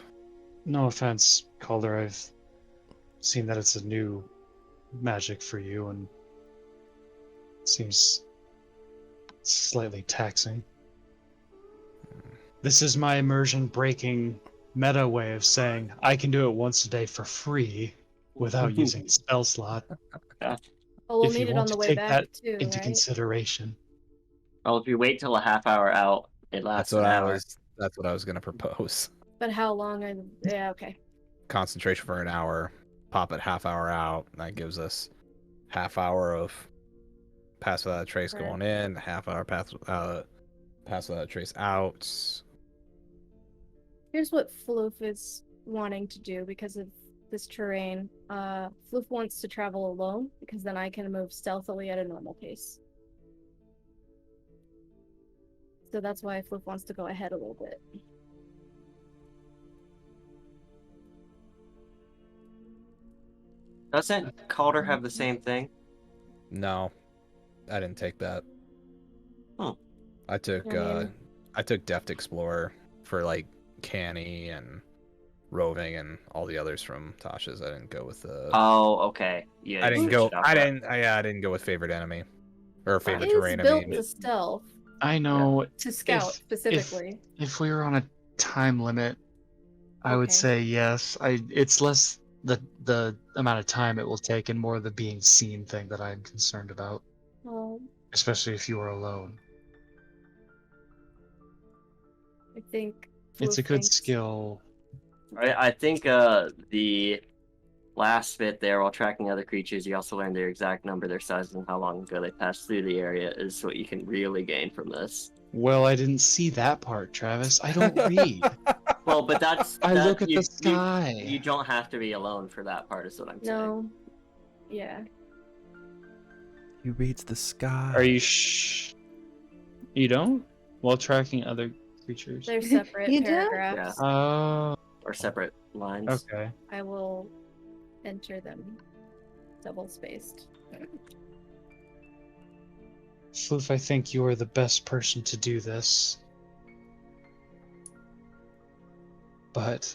no offense, Calder. I've seen that it's a new magic for you, and it seems slightly taxing. This is my immersion breaking meta way of saying I can do it once a day for free without using a spell slot. Oh, we'll If you meet it want on the to way take back that too, into right? consideration. Well, if you wait till a half hour out, it lasts That's an hour. what I was gonna propose. But how long? Yeah, okay. Concentration for an hour, pop it half hour out, and that gives us half hour of pass without a trace Right. going in, half hour pass without a trace out. Here's what Floof is wanting to do because of this terrain. Floof wants to travel alone because then I can move stealthily at a normal pace. So that's why Floof wants to go ahead a little bit. Doesn't Calder have the same thing? No, didn't take that. Hmm. I took I mean- I took Deft Explorer for like Canny and Roving and all the others from Tasha's. I didn't go with the. Oh, okay. Yeah, I you didn't switched go. it up I there. didn't. I didn't go with favorite enemy or favorite It is terrain. I built mean, to stealth, I know. to scout If- specifically. If we were on a time limit, I would Okay. say yes. It's less the amount of time it will take and more the being seen thing that I'm concerned about, Well, especially if you are alone. I think It's a Floof good thinks- skill. I think the last bit there, while tracking other creatures, you also learn their exact number, their size, and how long ago they passed through the area is what you can really gain from this. Well, I didn't see that part, Travis. I don't read. Well, but that's I that- look at you, the sky. You don't have to be alone for that part, is what I'm saying. No. Yeah. He reads the sky. Are you You don't? While tracking other creatures. They're separate You do? paragraphs. Oh, Or separate lines. okay. I will enter them double spaced. Floof, I think you are the best person to do this. But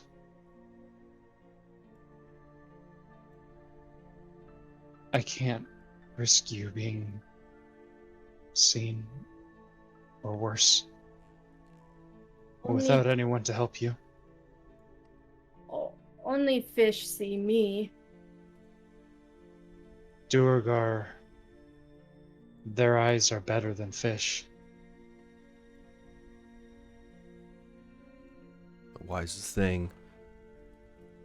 I can't risk you being seen or worse without anyone to help you. Only fish see me. Duergar, their eyes are better than fish. The wisest thing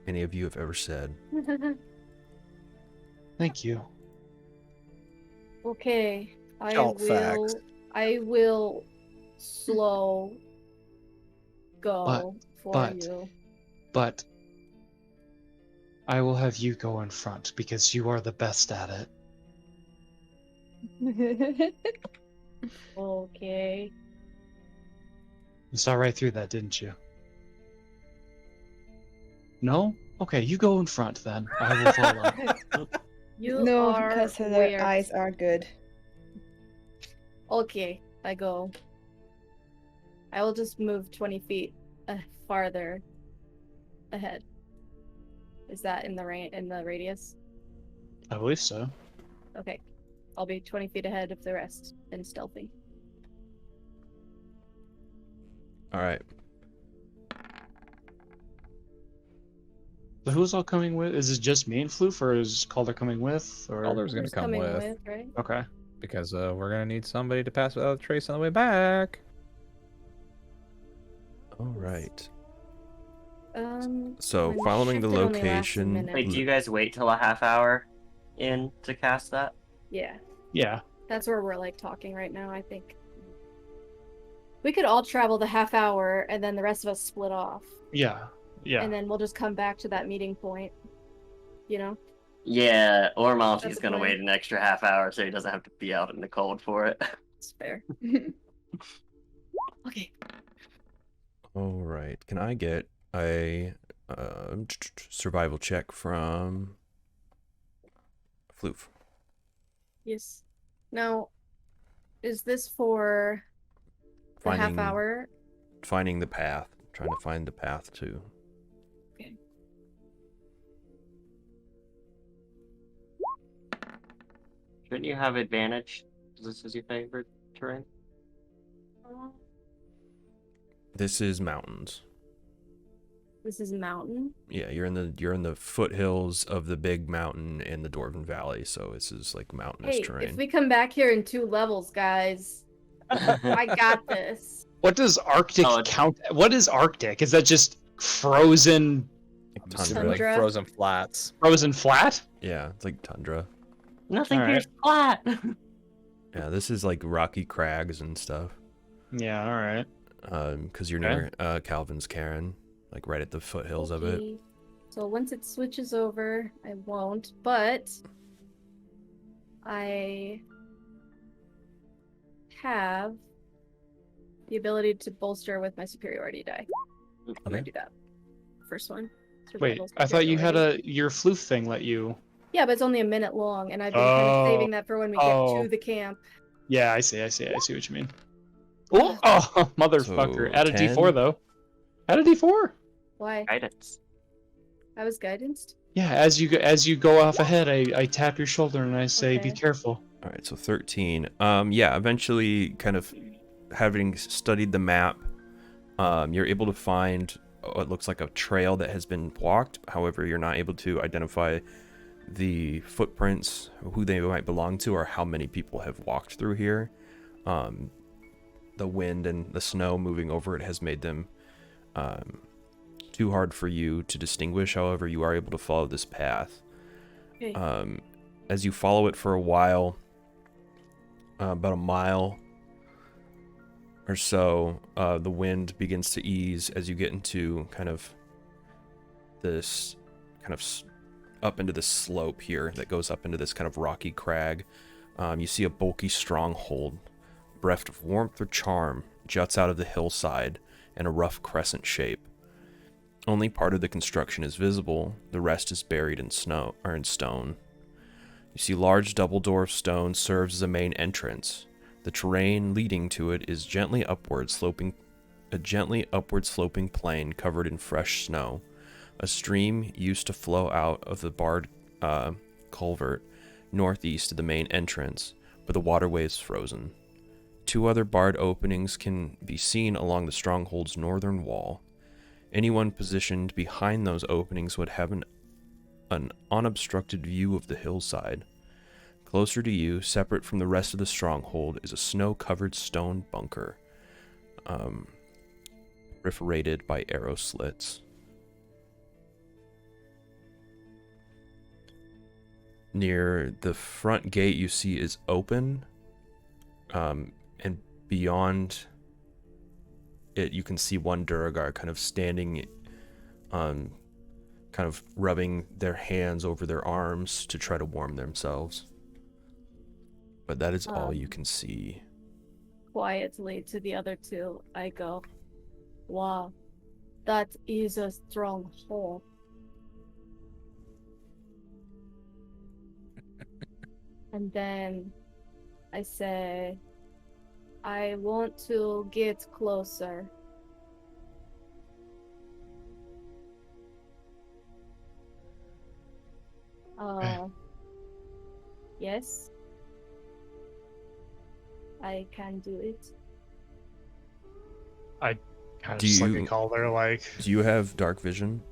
any of you have ever said. Thank you. Okay. Alt facts. I will slow go for but- you. But I will have you go in front because you are the best at it. Okay. You saw right through that, didn't you? No? Okay, you go in front then. I will follow. You No, are because their weird. eyes are good. Okay, I go. I will just move 20 feet farther ahead. Is that in the radius? I believe so. Okay. I'll be 20 feet ahead of the rest and stealthy. All right. So who's all coming with? Is it just me and Floof, or is Calder coming with? Or Calder's gonna Who's come coming with right? okay. because we're gonna need somebody to pass without a trace on the way back. All right. my So following the shift only lasts a location. minute. Wait, do you guys wait till a half hour in to cast that? Yeah. Yeah. That's where we're like talking right now, I think. We could all travel the half hour and then the rest of us split off. Yeah. Yeah. And then we'll just come back to that meeting point. You know? Yeah, or Monty's That's gonna fine. wait an extra half hour so he doesn't have to be out in the cold for it. It's fair. Okay. All right. Can I get a survival check from Floof? Yes. Now, is this for the half hour? Finding the path. Trying to find the path to. Okay. Shouldn't you have advantage? This is your favorite terrain? This is mountains. This is mountain. Yeah, you're in the foothills of the big mountain in the Dwarven Valley, so this is like mountainous Hey, terrain. if we come back here in 2 levels, guys, I got this. What does Arctic Oh, count? What is Arctic? Is that just frozen, Tundra. Like Tundra. frozen flats. frozen flat? Yeah, it's like tundra. Nothing All right. here's flat. Yeah, this is like rocky crags and stuff. Yeah. All right. Because you're Okay. near Calvin's Cairn, like right at the foothills of it. Okay. So once it switches over, I won't, but I have the ability to bolster with my superiority die. I'm gonna Okay. do that. First one. Wait, Survival I thought you had superiority. your Floof thing let you Yeah, but it's only a minute long, and I've been kind of saving that for when we get Oh. to the camp. Yeah, I see what you mean. Oh, motherfucker. So, Add a 10? D4 though. Add a D4. Why? Guidance. I was guidanced. Yeah, as you go off ahead, I tap your shoulder and I say, "Be Okay. careful." All right, so 13. Yeah, eventually, kind of having studied the map, you're able to find what looks like a trail that has been walked. However, you're not able to identify the footprints, who they might belong to, or how many people have walked through here. The wind and the snow moving over it has made them too hard for you to distinguish. However, you are able to follow this path. Okay. As you follow it for a while, about a mile or so, the wind begins to ease as you get into kind of this up into this slope here that goes up into this kind of rocky crag. You see a bulky stronghold, bereft of warmth or charm, juts out of the hillside in a rough crescent shape. Only part of the construction is visible, the rest is buried in snow or in stone. You see large double door of stone serves as a main entrance. The terrain leading to it is a gently upward sloping plain covered in fresh snow. A stream used to flow out of the barred culvert northeast of the main entrance, but the waterway is frozen. 2 other barred openings can be seen along the stronghold's northern wall. Anyone positioned behind those openings would have an unobstructed view of the hillside. Closer to you, separate from the rest of the stronghold, is a snow-covered stone bunker, perforated by arrow slits. Near the front gate you see is open, and beyond it you can see one Duergar kind of standing, kind of rubbing their hands over their arms to try to warm themselves. But that is all you can see. Quietly to the other two, I go, "Wow, that is a stronghold." And then I say, "I want to get closer." Yes. I can do it. Kind of Do just like you- a Calder, like. Do you have dark vision?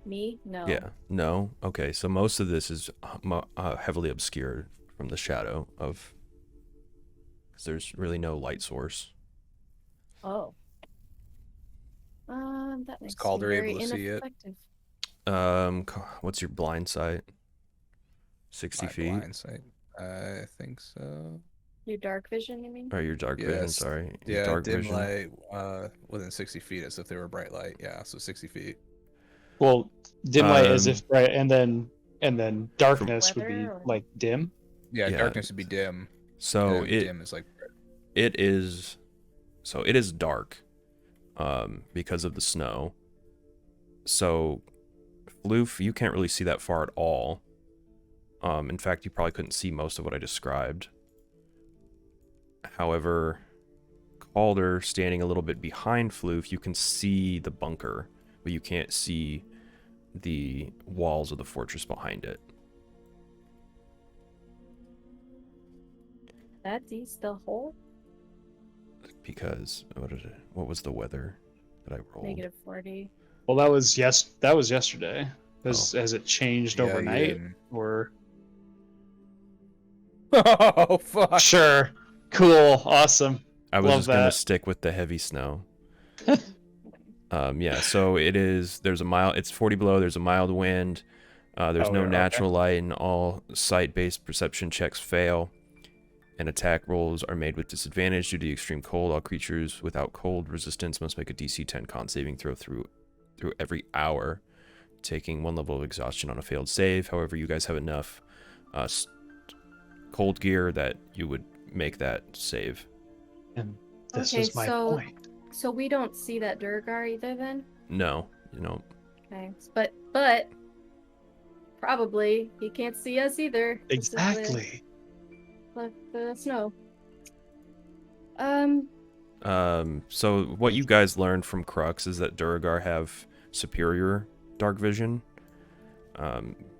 Me? No. Yeah. No? Okay, so most of this is heavily obscured from the shadow of... because there's really no light source. Oh. That makes Calder me able very to see it? ineffective. What's your blind sight? 60 My feet? blind sight. I think so. Your dark vision, you mean? Or your dark vision, Yes. sorry. Your Yeah, dark dim vision. light within 60 feet as if they were bright light. Yeah, so 60 feet. Well, dim light as Um, if bright, and then darkness would be Weather or- like dim. Yeah, Yeah. darkness would be dim. So and dim is like it is dark, because of the snow. So, Floof, you can't really see that far at all. In fact, you probably couldn't see most of what I described. However, Calder, standing a little bit behind Floof, you can see the bunker, but you can't see the walls of the fortress behind it. That is the hole? Because what was the weather that I rolled? -40. Well, that was yesterday. Has it changed Yeah, you overnight didn't. or? Oh fuck. Sure. Cool. Awesome. I was Love just gonna that. stick with the heavy snow. Yeah, so there's a mild, it's 40 below, there's a mild wind, there's Oh, no yeah, natural light, and all sight-based perception checks fail, and attack rolls are made with disadvantage due to the extreme cold. All creatures without cold resistance must make a DC 10 con saving throw through every hour, taking 1 level of exhaustion on a failed save. However, you guys have enough cold gear that you would make that save. And this Okay, is my so- point. So we don't see that Duergar either then? No, you know, Okay. But Probably. He can't see us either. This is Exactly. the snow. So what you guys learned from Crux is that Duergar have superior dark vision.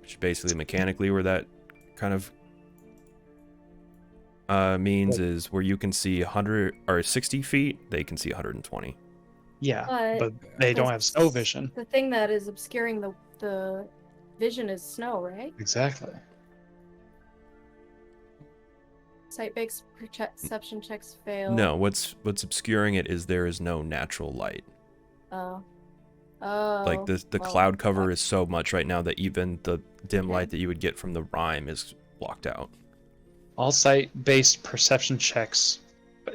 Which basically mechanically where that kind of means is where you can see 100 or 60 feet, they can see 120. Yeah, but they don't have snow vision. The thing that is obscuring the vision is snow, right? Exactly. Sight-based perception checks fail. No, what's obscuring it is there is no natural light. Oh. Like the well, cloud cover is so much right now that even the dim Okay. light that you would get from the Rime is blocked out. All sight-based perception checks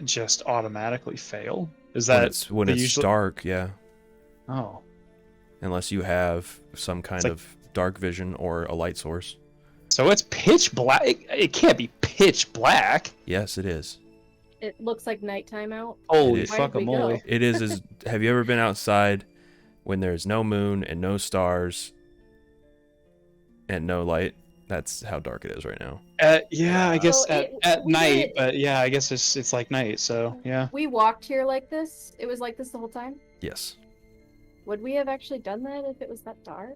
just automatically fail. Is When that when the it's usual- dark, yeah. Oh, Unless you have some kind like- of dark vision or a light source. so it's pitch black. It can't be pitch black. Yes, it is. It looks like nighttime out. Holy is. Where did we fuckamoly! go? It is. Have you ever been outside when there's no moon and no stars and no light? That's how dark it is right now. Yeah, I guess So at we night, did- but yeah, I guess it's like night. So yeah. We walked here like this. It was like this the whole time. Yes. Would we have actually done that if it was that dark?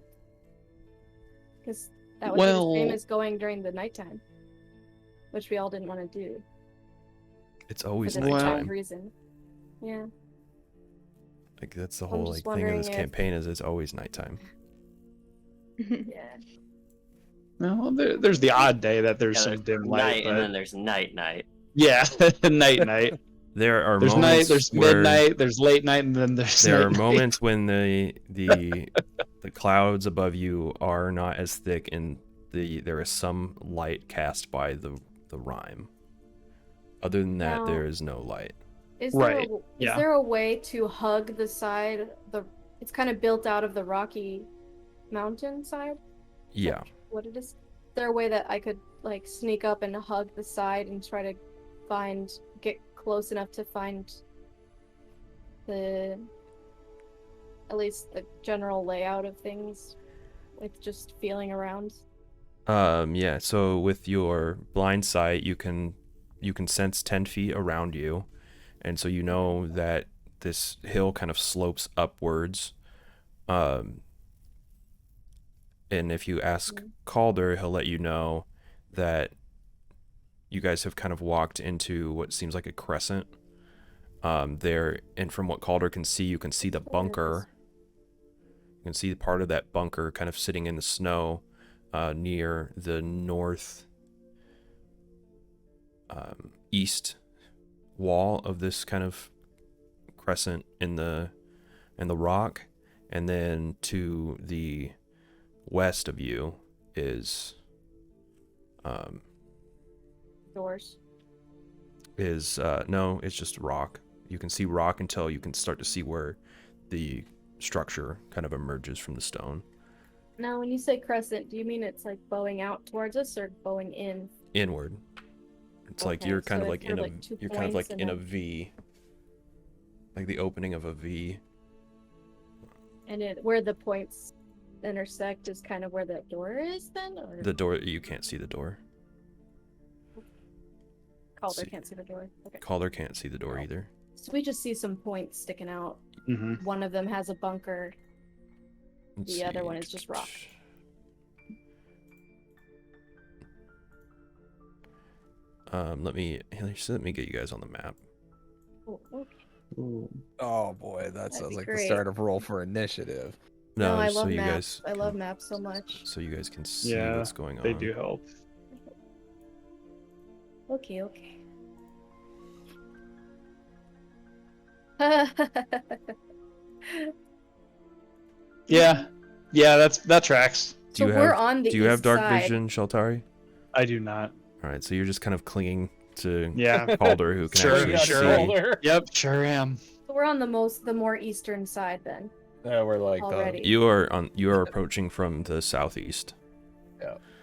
Because that would be the same Well- as going during the nighttime, which we all didn't want to do It's for always the Well- nighttime. reason. Yeah. Like that's the I'm whole just like thing of this wondering if- campaign is it's always nighttime. Yeah. No, there's the odd day that there's Yeah, some there's dim night, light, and but then there's night. yeah, night. There are There's night, moments there's where midnight, there's late night, and then there's there are night. moments when the clouds above you are not as thick and there is some light cast by the Rime. Other than that, Now- there is no light. Is Right, there yeah. is there a way to hug the side? It's kind of built out of the rocky mountain side. Yeah. What it is? Is there a way that I could like sneak up and hug the side and try to get close enough to find at least the general layout of things with just feeling around? Yeah, so with your blind sight, you can sense 10 feet around you, and so you know that this hill kind of slopes upwards. And if you ask Calder, he'll let you know that you guys have kind of walked into what seems like a crescent. There, and from what Calder can see, you can see the bunker. You can see part of that bunker kind of sitting in the snow near the north east wall of this kind of crescent in the rock, and then to the west of you is Doors. no, it's just rock. You can see rock until you can start to see where the structure kind of emerges from the stone. Now, when you say crescent, do you mean it's like bowing out towards us or bowing in? Inward. It's like Okay, you're kind so of if like there in are, a like, two you're kind of like points and in a then- V. Like the opening of a V. And where the points intersect is kind of where that door is then? Or The door, you can't see the door. Calder see. can't see the door? Okay. Calder can't see the door either. So we just see some points sticking out. Hmm. One of them has a bunker. Let's The other see. one is just rock. Let me get you guys on the map. Oh, okay. Oh boy, that That'd sounds be like the great. start of roll for initiative. No, I so love you maps. guys I love can- maps so much. So you guys can see Yeah, what's going on. They do help. Okay, okay. Yeah, that tracks. Do you So we're have on the Do you have east dark side. vision, Sheltari? I do not. All right, so you're just kind of clinging to Yeah. Calder, who can Sure, actually sure. see. Yep, sure am. So we're on the more eastern side then. Yeah, we're like Already. You are approaching from the southeast.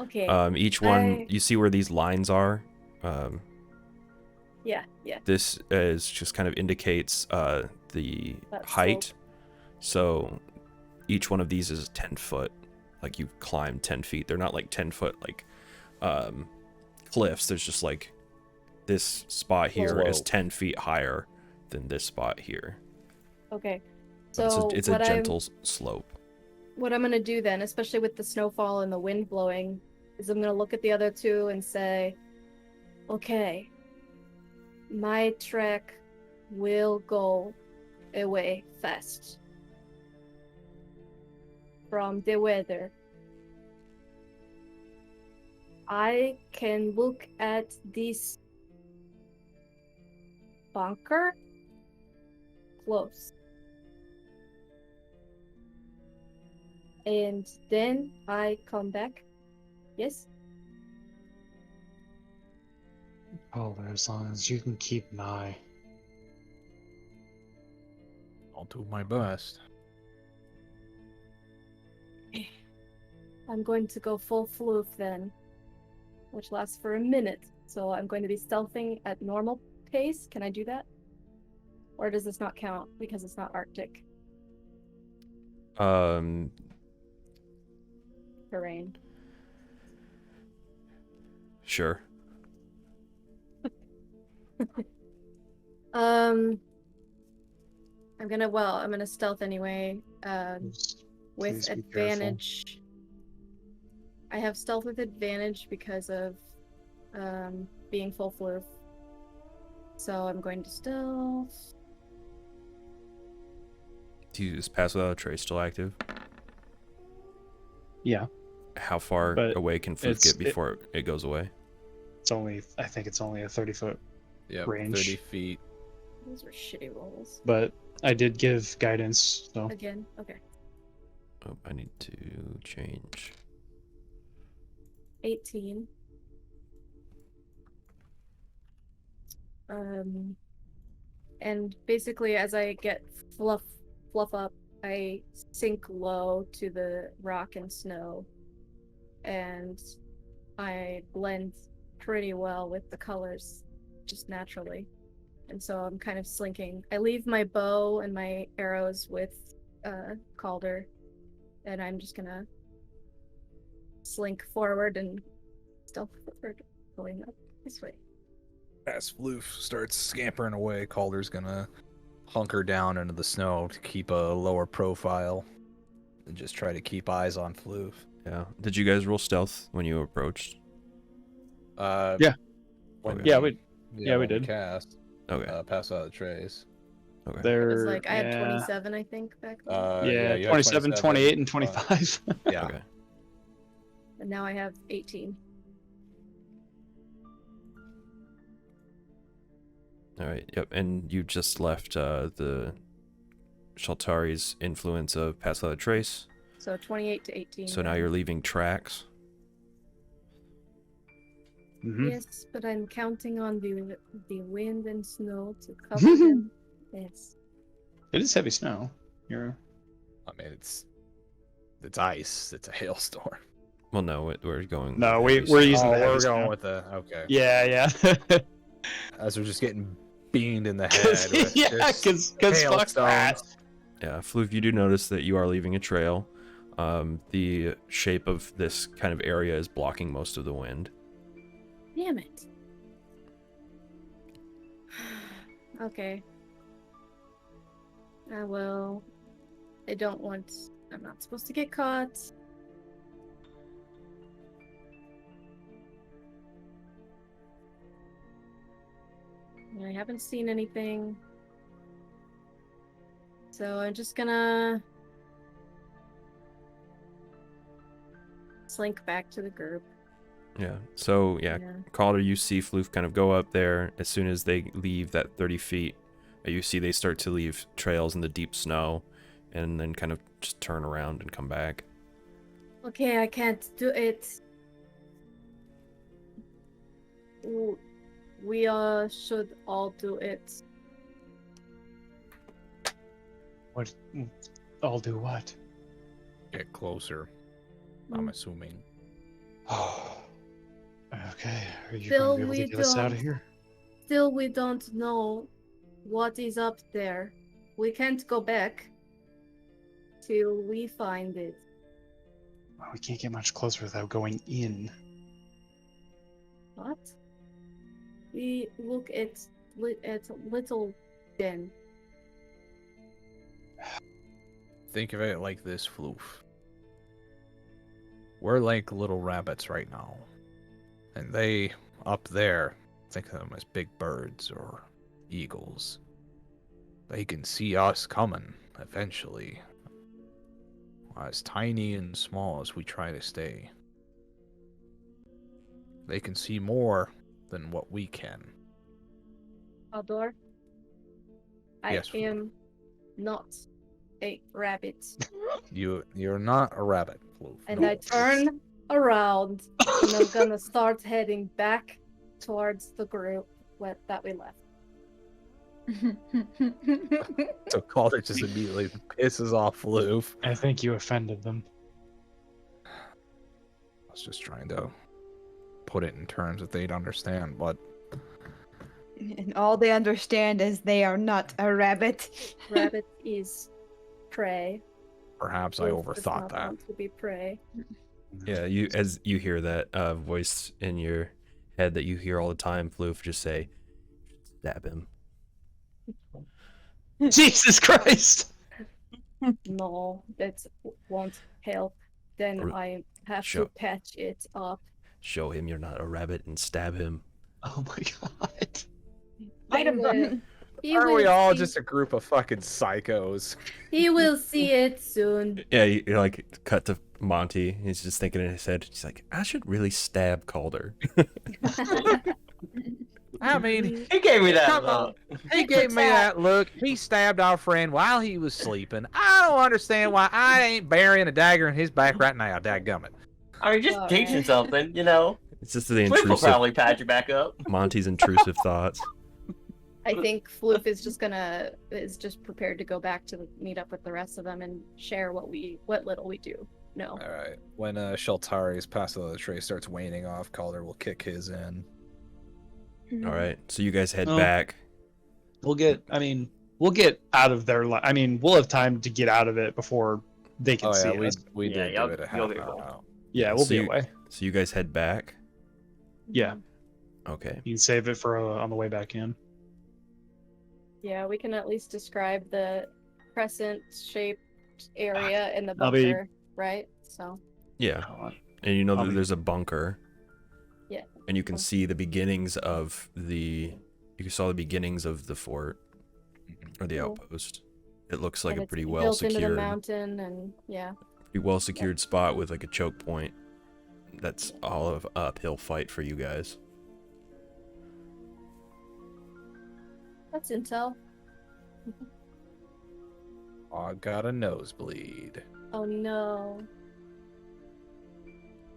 Okay. Each one, I- you see where these lines are. yeah, yeah. This is just kind of indicates the That height. So each one of these is 10 foot like you've climbed 10 feet. They're not like 10-foot like cliffs. There's just like this spot here is Slope. 10 feet higher than this spot here. Okay. But So it's a gentle slope. what I'm gonna do then, especially with the snowfall and the wind blowing, is I'm gonna look at the other two and say, okay, my trek will go away fast from the weather. I can look at this bunker close. And then I come back. Yes? Calder, as long as you can keep an eye. I'll do my best. I'm going to go full floof then, which lasts for a minute. So I'm going to be stealthing at normal pace. Can I do that? Or does this not count because it's not Arctic terrain? Sure. I'm gonna stealth anyway. With Please be careful. advantage. I have stealth with advantage because of being full floof. So I'm going to stealth. Do you just pass without a trace still active? Yeah, How far But away can Floof get before it goes away? I think it's only a 30-foot Yeah, range. 30 feet. Those were shitty rolls. But I did give guidance, so Again? Okay. Oh, I need to change. 18. And basically as I get fluff up, I sink low to the rock and snow, and I blend pretty well with the colors just naturally. And so I'm kind of slinking. I leave my bow and my arrows with Calder, and I'm just gonna slink forward and stealth forward, going up this way. As Floof starts scampering away, Calder's gonna hunker down into the snow to keep a lower profile and just try to keep eyes on Floof. Yeah. Did you guys roll stealth when you approached? Yeah. When yeah, we we when did. cast. Okay. Pass out the trays. Okay. It There, was like I had yeah, 27, I think, back then. yeah, you had 27, 28, and 25. Yeah. Okay. And now I have 18. All right. Yep. And you just left the Shaltari's influence of pass without a trace. So 28 to 18. So now you're leaving tracks. Mhm. Yes, but I'm counting on the wind and snow to cover them. Yes. It is heavy snow. You're I mean, it's ice. It's a hailstorm. Well, no, we're going. No, with we're heavy using snow. the heavy we're snow. going with the okay. yeah. As we're just getting beamed in the head. With yeah, just because fuck that. hailstones. Yeah, Floof, you do notice that you are leaving a trail. The shape of this kind of area is blocking most of the wind. Damn it. Okay. Well, I'm not supposed to get caught. I haven't seen anything. So I'm just gonna slink back to the group. Yeah. So yeah, Calder, you see Floof kind of go up there. As soon as they leave that 30 feet, you see they start to leave trails in the deep snow, and then kind of just turn around and come back. Okay, I can't do it. We should all do it. What? I'll do what? Get closer. I'm assuming. Oh. Okay. Are you Still, going to be able we to get us out of don't. here? Still, we don't know what is up there. We can't go back till we find it. Well, we can't get much closer without going in. What? We look at little den. Think of it like this, Floof. We're like little rabbits right now. And they, up there, think of them as big birds or eagles. They can see us coming, eventually. As tiny and small as we try to stay. They can see more than what we can. Ador, I Yes, Floof. am not a rabbit. You're not a rabbit, Floof. And no. I turn around and I'm gonna start heading back towards the group that we left. So Calder just immediately pisses off Floof. I think you offended them. I was just trying to put it in terms that they'd understand, but And all they understand is they are not a rabbit. Rabbit is prey. perhaps I Wolf does overthought not that. want to be prey. Yeah, as you hear that voice in your head that you hear all the time, Floof, just say, stab him. Jesus Christ! No, that won't help. Then Or- I have Sure. to patch it up. Show him you're not a rabbit and stab him. Oh my god. Fight him. Aren't we all just a group of fucking psychos? He will see it soon. Yeah, you like cut to Monty. He's just thinking in his head. He's like, I should really stab Calder. I mean, He gave me that Come look. he gave me that look. He stabbed our friend while he was sleeping. I don't understand why I ain't burying a dagger in his back right now, dadgummit. I mean, just Alright. teach you something, you know. It's just the Flip will intrusive probably patch you back up. Monty's intrusive thoughts. I think Floof is just prepared to go back to meet up with the rest of them and share what little we do. No. All right. When Sheltari's Pass of the Tray starts waning off, Calder will kick his in. All right, so you guys head Oh. back. We'll get out of their we'll have time to get out of it before they can Oh see yeah, us. we Yeah, did you'll- do it a you'll half be hour cool. out. Yeah, we'll So be you- away. So you guys head back. Yeah, Okay. you can save it for on the way back in. Yeah, we can at least describe the crescent-shaped area in the I'll be- bunker, right? So. Yeah, and you know I'll that be- there's a bunker. Yeah. And you can see the beginnings of the. You saw the beginnings of the fort or the Cool. outpost. It looks like and a it's pretty well built into the secured, mountain, and yeah. pretty well secured spot with like a choke point. That's all of uphill fight for you guys. That's intel. I got a nosebleed. Oh no.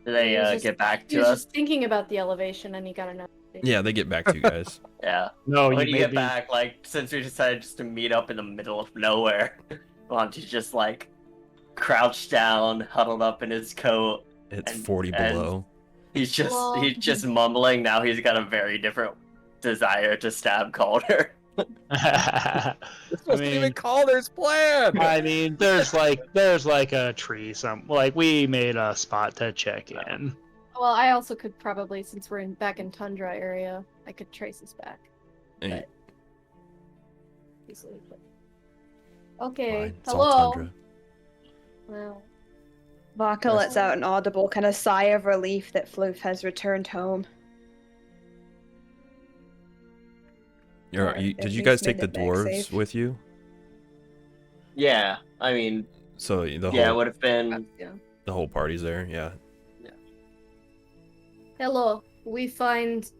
Do they He was just- get back He to was us? just thinking about the elevation, and he got a note. Yeah, they get back to you guys. Yeah. No, when you you made get me. back, like, since we decided just to meet up in the middle of nowhere, Monty's just like crouched down, huddled up in his coat. It's And- 40 and- below. He's just Well- he's just mumbling. Now he's got a very different desire to stab Calder. I This wasn't mean- even Calder's plan. mean, there's like a tree. We made a spot to check in. Well, I also could probably, since we're back in tundra area, I could trace us back And but- easily. But... Okay, fine, it's all hello. tundra. Well, Vaka lets out an audible kind of sigh of relief that Floof has returned home. You're- Or you- at did you least guys made take the it back dwarves safe. with you? Yeah, I mean, So the yeah, it whole would have been. yeah. the whole party's there. Yeah. Hello, we find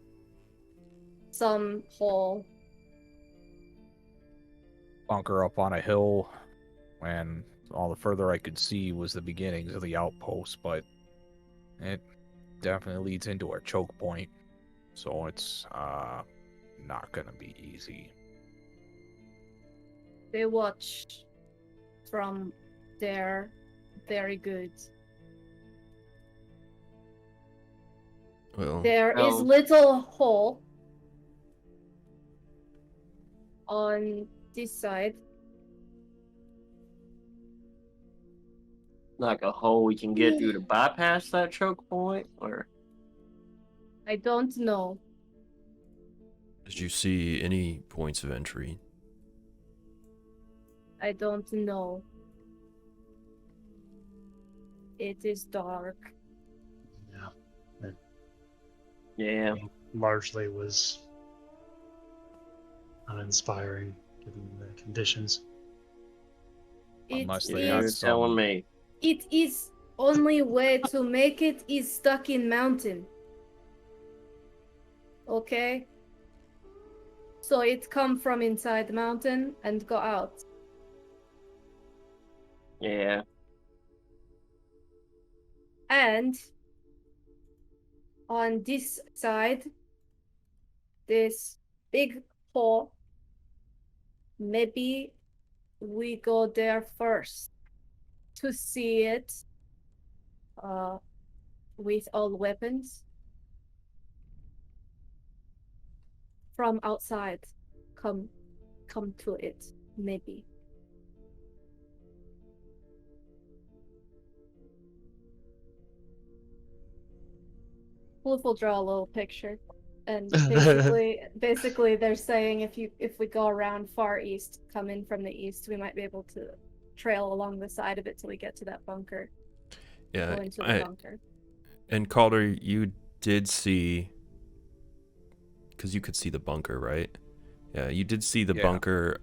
some hole. Bunker up on a hill, and all the further I could see was the beginnings of the outpost, but it definitely leads into our choke point, so it's not gonna be easy. They watch from there. Very good. Well, There is Oh. little hole on this side. like a hole we can get through to bypass that choke point, or? I don't know. Did you see any points of entry? I don't know. It is dark. Yeah. Yeah. Largely was uninspiring given the conditions. Unless It they had You're is. telling some. me. It is only way to make it is stuck in mountain. Okay? So it come from inside the mountain and go out. Yeah. And on this side, this big hole. Maybe we go there first to see it with all weapons from outside. Come to it, maybe. Wolf will draw a little picture, and basically they're saying if we go around far east, come in from the east, we might be able to trail along the side of it till we get to that bunker. Yeah, Go into the bunker. And Calder, you did see, because you could see the bunker, right? Yeah, you did see the bunker.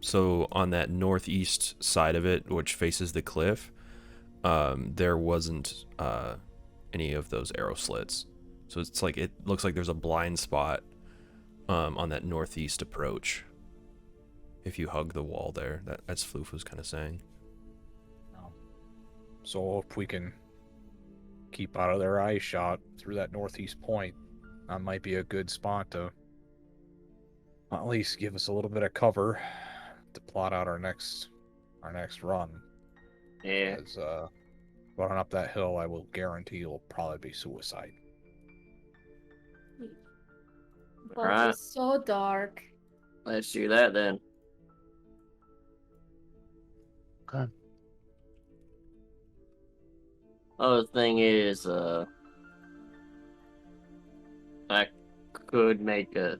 So on that northeast side of it, which faces the cliff, there wasn't any of those arrow slits. So it's like, it looks like there's a blind spot on that northeast approach. If you hug the wall there, that's Floof was kind of saying. So if we can keep out of their eye shot through that northeast point, that might be a good spot to at least give us a little bit of cover to plot out our next run. Yeah. Because running up that hill, I will guarantee it'll probably be suicide. But Alright. it's so dark. Let's do that then. Okay. Other thing is, I could make a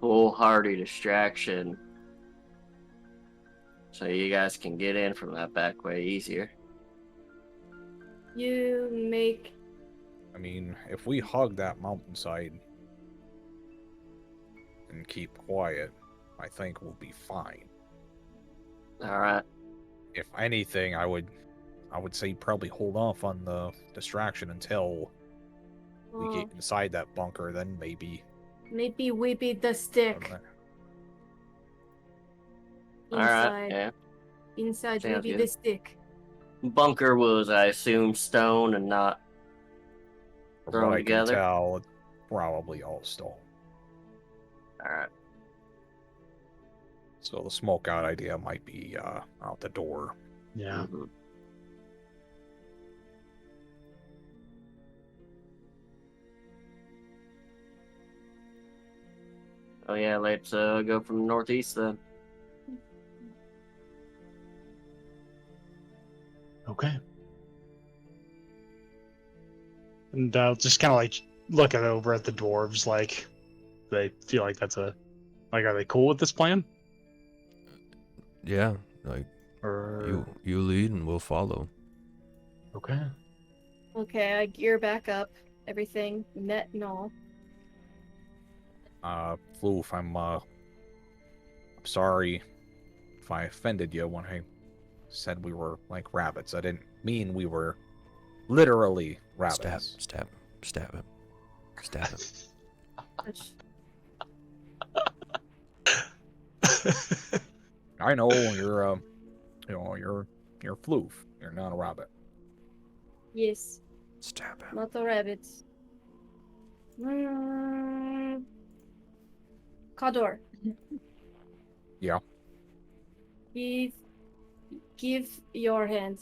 foolhardy distraction so you guys can get in from that back way easier. You make I mean, if we hug that mountainside and keep quiet, I think we'll be fine. Alright. If anything, I would say probably hold off on the distraction until we get inside that bunker, then maybe maybe we be the stick inside. Alright, yeah. Inside Sounds we be good. the stick. Bunker was, I assume, stone and not from thrown what I together. can tell, it's probably all stone. Alright. So the smoke out idea might be out the door. Yeah. Mhm. Oh yeah, let's go from the northeast then. Okay. And I'll just kind of like look over at the dwarves, like they feel like that's are they cool with this plan? Yeah, like Or you lead and we'll follow. okay. Okay, I gear back up. Everything net and all. Floof, I'm sorry if I offended you when I said we were like rabbits. I didn't mean we were literally rabbits. Stab him. Stab him. I know you're you're Floof. You're not a rabbit. Yes, Stab him. not a rabbit. Kador. Yeah. Give your hand.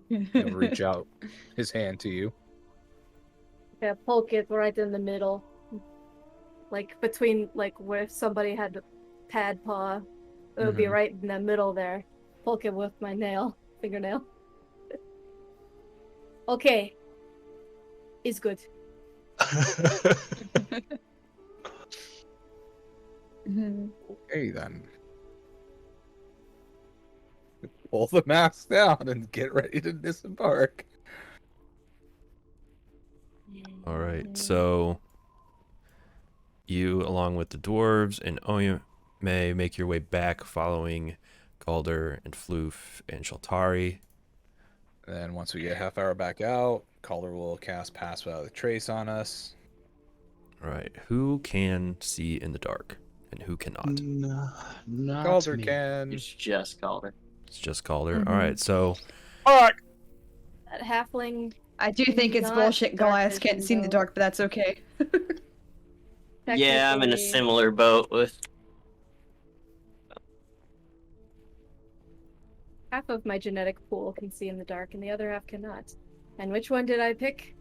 He'll reach out his hand to you. Okay, poke it right in the middle. Like between like where somebody had a pad paw. It would be right in the middle there. poke it with my fingernail. Okay. It's good. Mhm. Okay, then. Pull the mask down and get ready to disembark. All right, so you, along with the dwarves and Oyame, make your way back following Calder and Floof and Shaltari. And then once we get half hour back out, Calder will cast Pass Without a Trace on us. All right, who can see in the dark and who cannot? No, not Calder me. can. It's just Calder. It's just Calder. Mhm. All right, so Fuck! That halfling. I do think it's Not bullshit dark Goliath can't vision, see in the though. dark, but that's okay. Yeah, I'm in a Technically- similar boat with. Half of my genetic pool can see in the dark, and the other half cannot. And which one did I pick?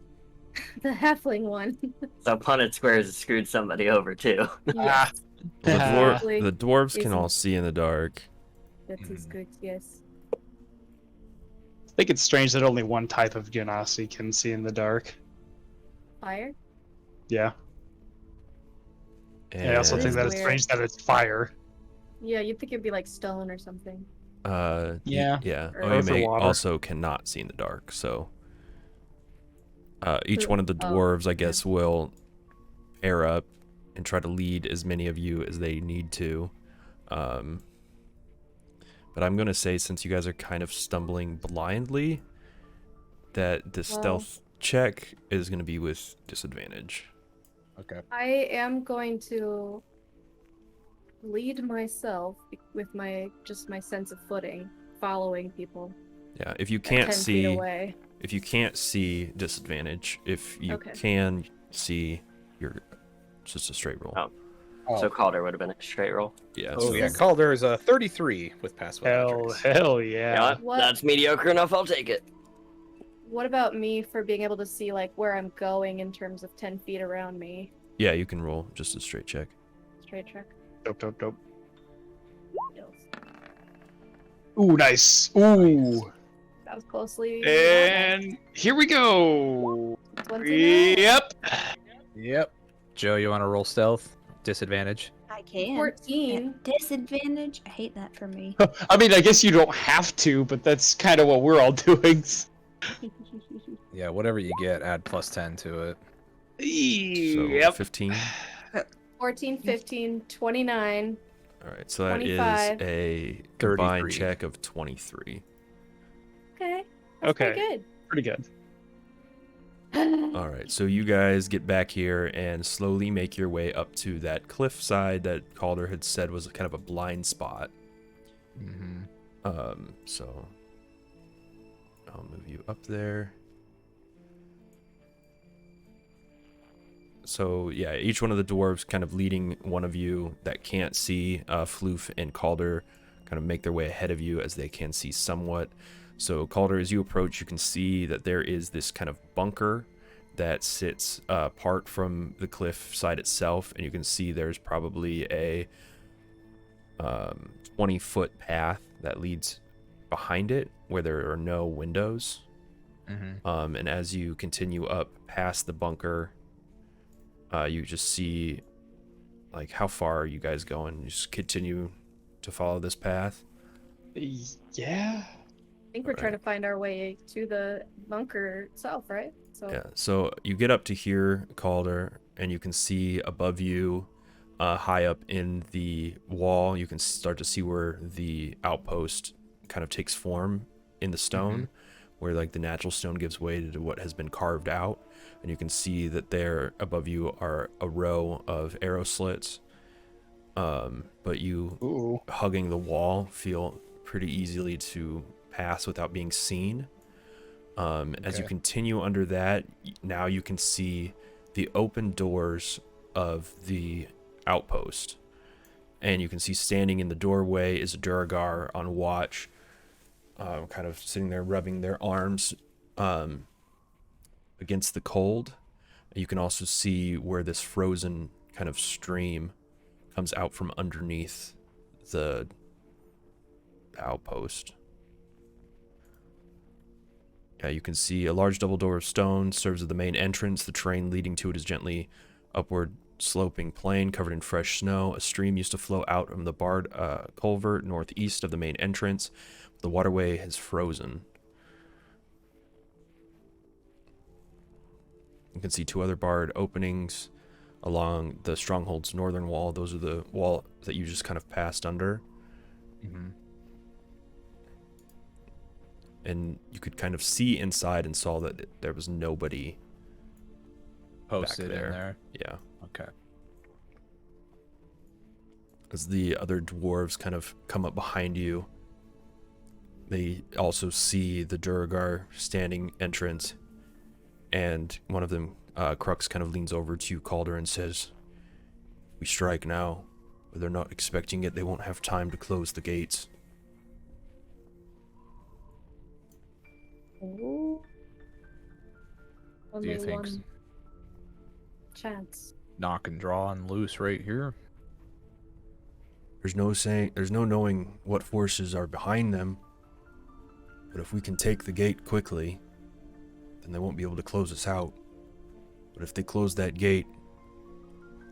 The halfling one. So Punnett Squares has screwed somebody over too. Yes, the, Ah. the dwarves can Isn't- all see in the dark. that is good. Yes. I think it's strange that only one type of Genasi can see in the dark. Fire. Yeah. And, I also It think is that it's weird. strange that it's fire. Yeah, you'd think it'd be like stone or something. Yeah. Yeah. Or earth or Oyame water. also cannot see in the dark, so each Who- one of the oh, dwarves, I okay. guess, will pair up and try to lead as many of you as they need to. But I'm going to say, since you guys are kind of stumbling blindly, that the stealth check is going to be with disadvantage. Okay. I am going to lead myself with my sense of footing, following people. Yeah, if you at can't 10 feet see, away. if you can't see, disadvantage. If you Okay. can see, you're just a straight roll. Oh. Oh, So Calder would have been a straight roll. Yeah. oh so- yeah, Calder is a 33 with Pass Without a Hell, Trace. hell You know yeah. what? What? That's mediocre enough. I'll take it. What about me for being able to see like where I'm going in terms of 10 feet around me? Yeah, you can roll just a straight check. Straight check. Dope, dope, dope. Yes. Ooh, nice. Ooh. That was closely. And here we go. 29. Yep. Yep. Joe, you want to roll stealth? Disadvantage. I can. 14. At disadvantage? I hate that for me. I mean, I guess you don't have to, but that's kind of what we're all doing. Yeah, whatever you get, add plus 10 to it. So Yep. 15. 14, 15, 29. All right, so that is 25. a combined 33. check of 23. Okay. That's Okay. pretty Pretty good. good. All right, so you guys get back here and slowly make your way up to that cliff side that Calder had said was kind of a blind spot. Mm-hmm. So I'll move you up there. So yeah, each one of the dwarves kind of leading one of you that can't see. Floof and Calder kind of make their way ahead of you as they can see somewhat. So Calder, as you approach, you can see that there is this kind of bunker that sits apart from the cliff side itself, and you can see there's probably a 20-foot path that leads behind it where there are no windows. Mm-hmm. And as you continue up past the bunker, you just see, like, how far are you guys going? You just continue to follow this path. Yeah. I think we're trying to find our way to the bunker itself, right? So Yeah, so you get up to here, Calder, and you can see above you, high up in the wall, you can start to see where the outpost kind of takes form in the stone, where like the natural stone gives way to what has been carved out. And you can see that there above you are a row of arrow slits. But you, Ooh. hugging the wall, feel pretty easily to pass without being seen. As you Okay. continue under that, now you can see the open doors of the outpost. And you can see standing in the doorway is a Duergar on watch, kind of sitting there rubbing their arms against the cold. You can also see where this frozen kind of stream comes out from underneath the the outpost. Yeah, you can see a large double door of stone serves as the main entrance. The terrain leading to it is gently upward sloping plain covered in fresh snow. A stream used to flow out from the barred culvert northeast of the main entrance. The waterway has frozen. You can see 2 other barred openings along the stronghold's northern wall. Those are the wall that you just kind of passed under. Mm-hmm. And you could kind of see inside and saw that there was nobody Posted back in there. Yeah. Okay. As the other dwarves kind of come up behind you, they also see the Duergar standing entrance, and one of them, Crux, kind of leans over to Calder and says, "If we strike now, but they're not expecting it, they won't have time to close the gates." Oh. Do you Only think one chance. knock and draw and loose right here? There's no knowing what forces are behind them, but if we can take the gate quickly, then they won't be able to close us out. But if they close that gate,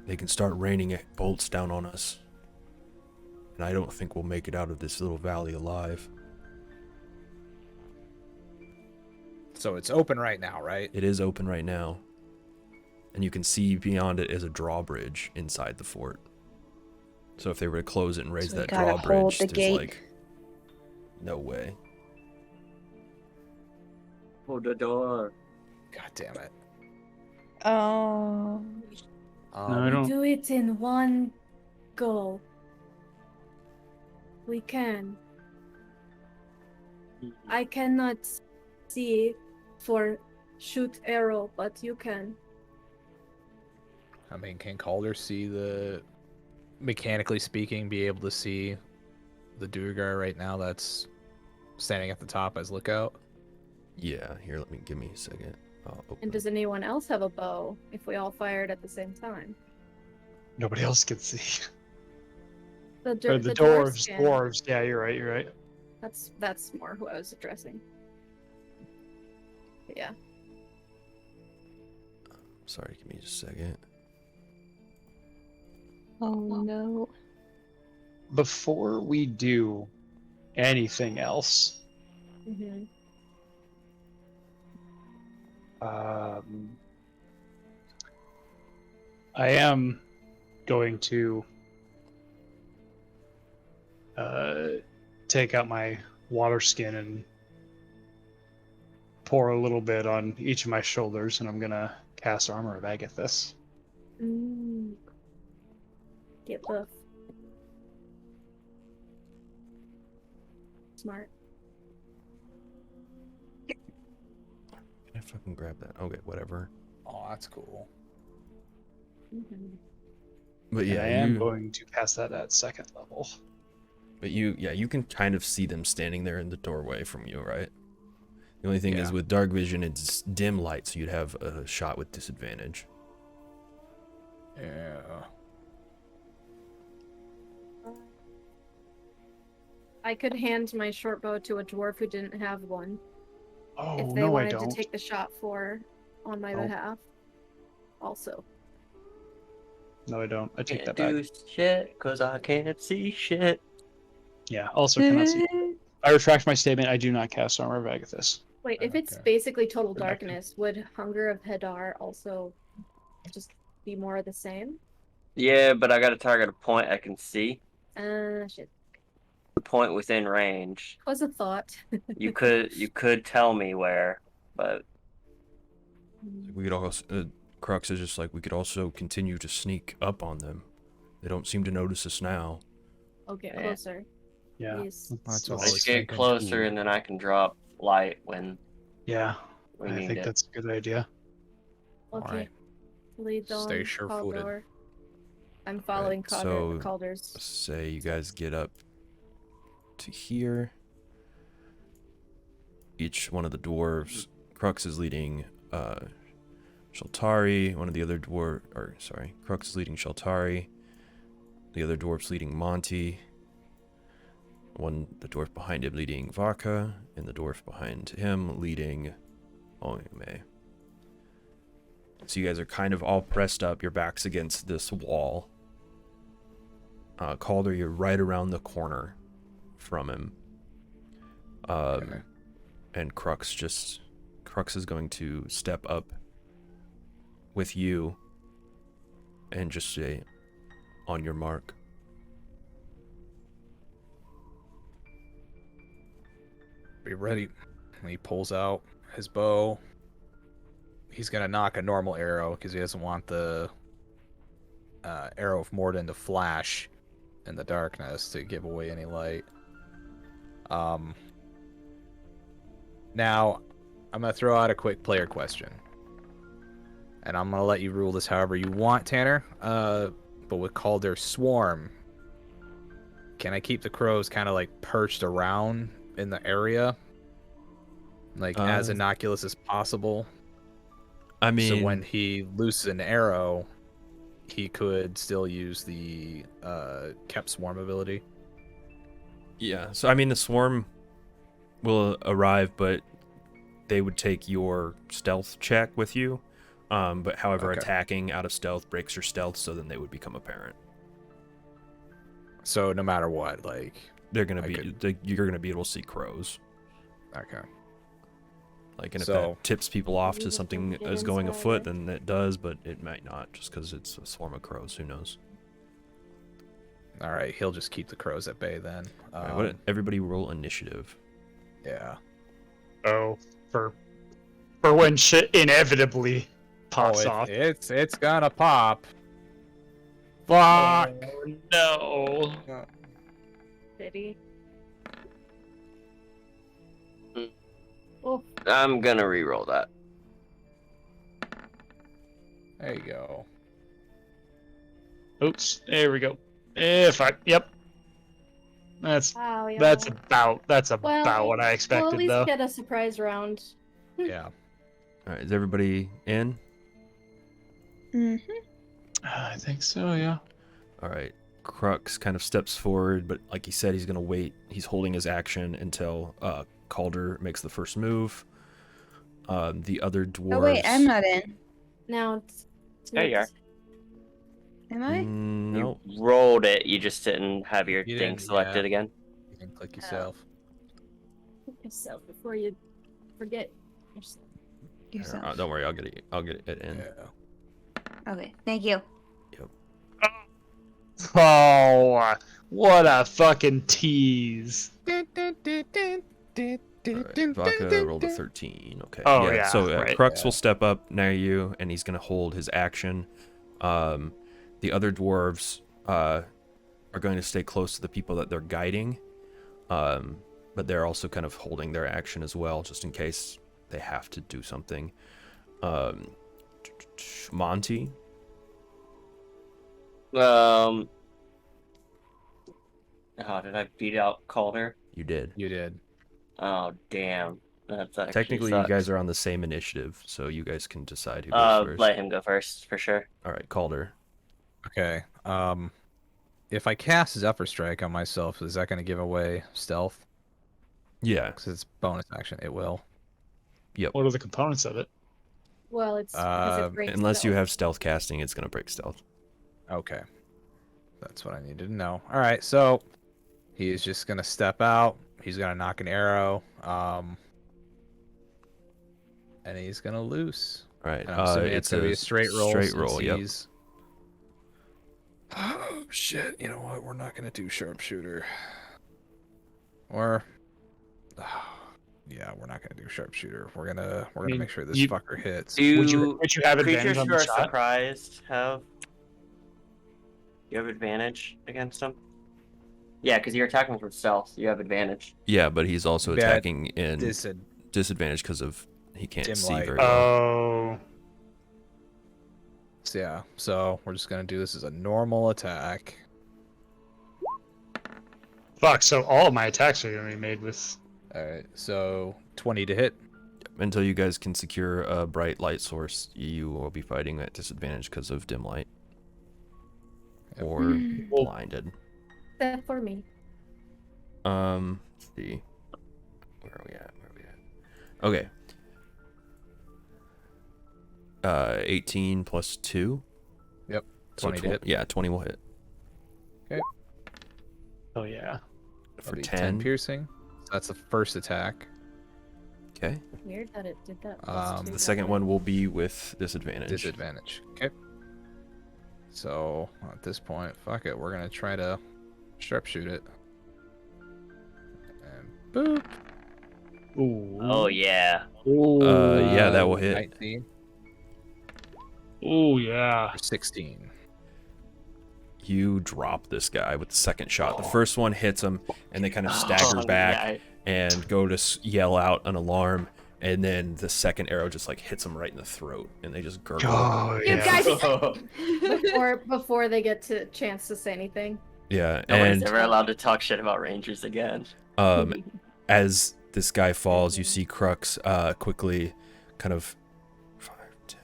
they can start raining bolts down on us. And I don't think we'll make it out of this little valley alive. So it's open right now, right? It is open right now. And you can see beyond it is a drawbridge inside the fort. So if they were to close it and raise So we that gotta hold drawbridge, the there's gate. like no way. Hold the door. God damn it. Oh. No, I don't. Do it in one go. We can. I cannot see for shoot arrow, but you can. I mean, can Calder see mechanically speaking, be able to see the Duergar right now that's standing at the top as lookout? Yeah, here, give me a second. I'll open And does anyone else have a bow if we all fired at the same time? Nobody else can see. The Or the dwarves can. dwarves. Yeah, you're right. You're right. That's more who I was addressing. But yeah. Sorry, give me just a second. Oh no. Before we do anything else, Mm-hmm. I am going to take out my water skin and pour a little bit on each of my shoulders, and I'm gonna cast Armor of Agathis. Get buff. Smart. Can I fucking grab that? Okay, whatever. Oh, that's cool. Mm-hmm. But Yeah, yeah, I am going to cast that at 2nd level. But you can kind of see them standing there in the doorway from you, right? The only thing is Yeah. with dark vision, it's dim light, so you'd have a shot with disadvantage. Yeah. I could hand my short bow to a dwarf who didn't have one Oh, if they no, I wanted don't. to take the shot on my Oh. behalf. Also. No, I don't. I take Can't that do back. shit because I can't see shit. Yeah, also cannot see. I retract my statement. I do not cast Armor of Agathis. Wait, if it's Okay. basically total Go back to- darkness, would Hunger of Hadar also just be more of the same? Yeah, but I got to target a point I can see. Shit. A point within range. Was a thought. You could tell me where, but We could also, Crux is just like, we could also continue to sneak up on them. They don't seem to notice us now. I'll get Yeah. closer. Yeah. Please. That's what I let's was get thinking. closer and then I can drop light when Yeah. we I need think it. that's a good idea. Okay. Alright. Lead on. Stay sure-footed. Caldor. I'm following Right, so- Calder's. Say you guys get up to here. Each one of the dwarves, Crux is leading Shaltari, one of the other Crux is leading Shaltari, the other dwarf's leading Monty. The dwarf behind him leading Vaka, and the dwarf behind him leading Oyume. So you guys are kind of all pressed up, your backs against this wall. Calder, you're right around the corner from him. Okay. And Crux is going to step up with you and just say, on your mark. Be ready. When he pulls out his bow, he's gonna knock a normal arrow because he doesn't want the arrow of Morden to flash in the darkness to give away any light. Now, I'm gonna throw out a quick player question, and I'm gonna let you rule this however you want, Tanner. But with Calder Swarm, can I keep the crows kind of like perched around in the area, like as innocuous as possible? I mean, So when he looses an arrow, he could still use the kept swarm ability. yeah. So I mean, the swarm will arrive, but they would take your stealth check with you. But however, Okay. attacking out of stealth breaks your stealth, so then they would become apparent. So no matter what, like, They're gonna you're gonna be able to see crows. okay. Like, and if So- that tips people off to Maybe something get is going inside afoot, it. then it does, but it might not, just because it's a swarm of crows. Who knows? All right, he'll just keep the crows at bay then. All right, everybody roll initiative. Yeah. Oh, for when shit inevitably pops Oh, off. it's gonna pop. Fuck. Oh, no. Pity. Mm. Oh, I'm gonna re-roll that. There you go. Oops. There we go. Yep. That's wow, yeah. that's about Well, what I we'll at expected least though. get a surprise round. Yeah. All right, is everybody in? Mm-hmm. I think so. Yeah. All right. Crux kind of steps forward, but like he said, he's gonna wait. He's holding his action until Calder makes the first move. The other dwarves. Oh wait, I'm not in. Now it's There you are. Am I? No. You rolled it, you just didn't have your You thing didn't, selected yeah. again. You can click yourself. yourself before you forget yourself. Yourself. Don't worry, I'll get it in. Yeah. Okay, thank you. Oh, what a fucking tease! All right, Vodka rolled a 13. Okay. Oh, yeah, So right. Crux will step up near you, and he's gonna hold his action. The other dwarves are going to stay close to the people that they're guiding, but they're also kind of holding their action as well, just in case they have to do something. Monty. Oh, did I beat out Calder? You did. You did. Oh, damn. That's actually Technically, sucks. you guys are on the same initiative, so you guys can decide who goes first. Let him go first, for sure. All right, Calder. Okay. If I cast Zephyr Strike on myself, is that going to give away stealth? Yeah. Because it's bonus action. It will. What are the components of it? Well, it's because it breaks Unless you stealth. have stealth casting, it's gonna break stealth. Okay. That's what I needed to know. All right, so he's just going to step out. He's going to knock an arrow. And he's going to loose. All right. And I'm assuming it's going to be a straight roll. Straight roll. since Yep. he's- Oh, shit. You know what? We're not going to do sharpshooter. Or... yeah, we're not going to do sharpshooter. We're gonna mean, make sure this you- fucker hits. Would you have advantage creatures on who the are shot? surprised have... You have advantage against them? Yeah, because you're attacking from stealth. You have advantage. Yeah, but he's also Yeah, attacking in Disad- disadvantage because of he can't Dim see light. very well. Oh, So, yeah, so we're just gonna do this as a normal attack. fuck! So all of my attacks are gonna be made with. All right, so 20 to hit. Until you guys can secure a bright light source, you will be fighting at disadvantage because of dim light Yep. or blinded. Except for me. Let's see. Where are we at? Okay. 18 plus 2. Yep. So 20 to hit. Yeah, 20 will hit. Oh yeah. For That'd be 10. piercing. That's the first attack. Okay. Weird that it did that. The second one will be with disadvantage. Disadvantage. Okay. So at this point, fuck it. We're gonna try to sharpshoot it. And boop. Ooh. Oh yeah. Yeah, that will hit. 19 Ooh yeah. or 16. You drop this guy with the second shot. The first one hits him, and they kind of stagger back and go to yell out an alarm, and then the second arrow just like hits them right in the throat, and they just gurgle. Oh You yeah. guys. Before they get to chance to say anything. Yeah, No one's and ever allowed to talk shit about Rangers again. as this guy falls, you see Crux quickly kind of 5, 10,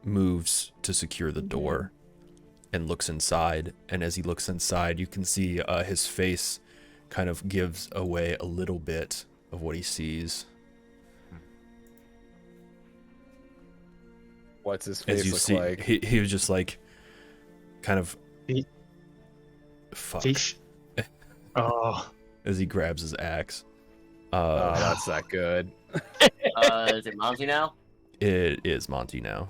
15, moves to secure the door and looks inside. And as he looks inside, you can see his face kind of gives away a little bit of what he sees. What's his As face you look see, like? he was just like kind of He- fuck Fish. Oh. as he grabs his axe. Oh, that's not good. Is it Monty now? It is Monty now.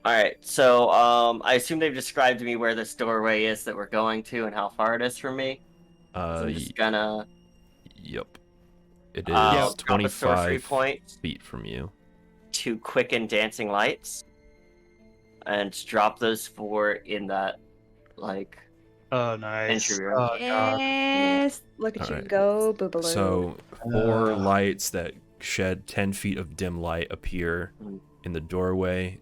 Alright, so I assume they've described to me where this doorway is that we're going to and how far it is from me. So I'm just gonna Yep. It is drop a sorcery 25 point feet from you. to quicken dancing lights and drop those 4 in that like Oh nice. entry room. Oh god. Yes. Look at you Alright. go, boobaloo. So 4 lights that shed 10 feet of dim light appear in the doorway.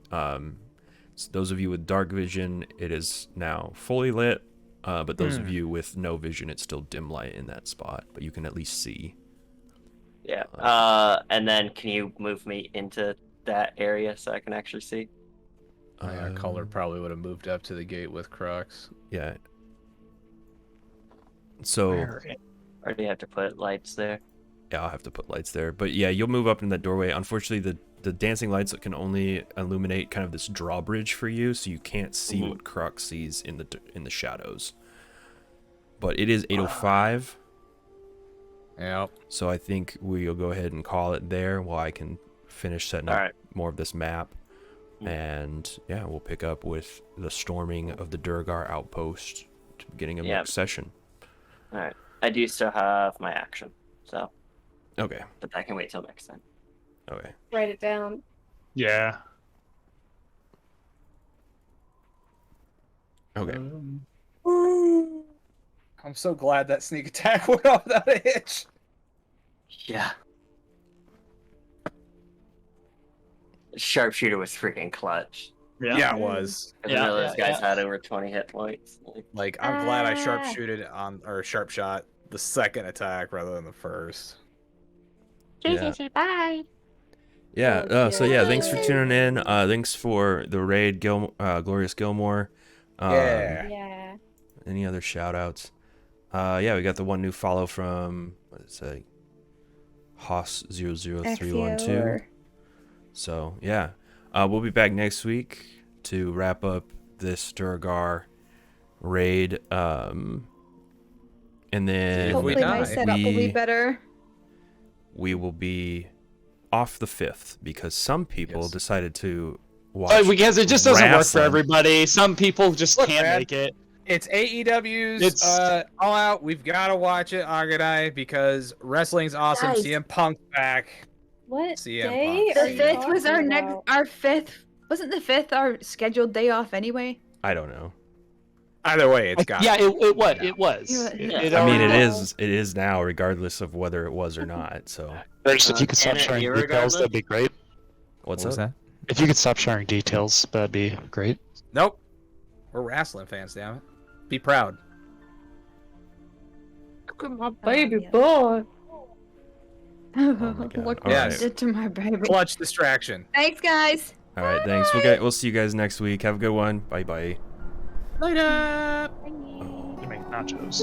So those of you with dark vision, it is now fully lit. But those of you with no vision, it's still dim light in that spot. But you can at least see. Yeah. And then can you move me into that area so I can actually see? Yeah, Color probably would have moved up to the gate with Crux. Yeah. So Where? Or do you have to put lights there? yeah, I'll have to put lights there. But yeah, you'll move up in that doorway. Unfortunately, the dancing lights can only illuminate kind of this drawbridge for you, so you can't see what Crux sees in the shadows. But it is 8:05, Yep. so I think we'll go ahead and call it there while I can finish setting up Alright. more of this map. And yeah, we'll pick up with the storming of the Duergar outpost to the beginning of next session. Alright. I do still have my action, so Okay. but that can wait till next time. Okay. Write it down. Yeah. Okay. I'm so glad that sneak attack went off without a hitch. Yeah. Sharpshooter was freaking clutch. Yeah, it was. Because Yeah, none of those yeah, guys had over 20 hit points. Like, I'm glad I sharpshooted on or sharp shot the second attack rather than the first. Yeah. Bye. Yeah. So yeah, thanks for tuning in. Thanks for the raid, Glorious Gilmore. Yeah. Yeah. Any other shout outs? Yeah, we got the one new follow from what is it? Hoss00312. So yeah, we'll be back next week to wrap up this Duergar raid. And then Hopefully my setup will be better. we will be off the 5th because some people decided to watch. Because it just doesn't work for wrestling. everybody. Some people just Look, can't man. make it. It's AEW's It's- All Out. We've got to watch it, Agadai, because wrestling's awesome. Guys. CM Punk's back. What CM day Punk. are The you 5th was our talking next, about? our 5th. Wasn't the 5th our scheduled day off anyway? I don't know. Either way, it's got Yeah, it. it was. It was. Yeah. It I mean, already- it is now, regardless of whether it was or not. So If you could stop and sharing details, that'd be great. what's What was up? that? If you could stop sharing details, that'd be great. Nope. We're wrestling fans, damn it. Be proud. Look at my baby yeah. boy. my God. Look what Yes. you did to my baby. Clutch distraction. Thanks, guys. All right, thanks. We'll see you guys next week. Have a good one. Bye bye. Later. You make nachos.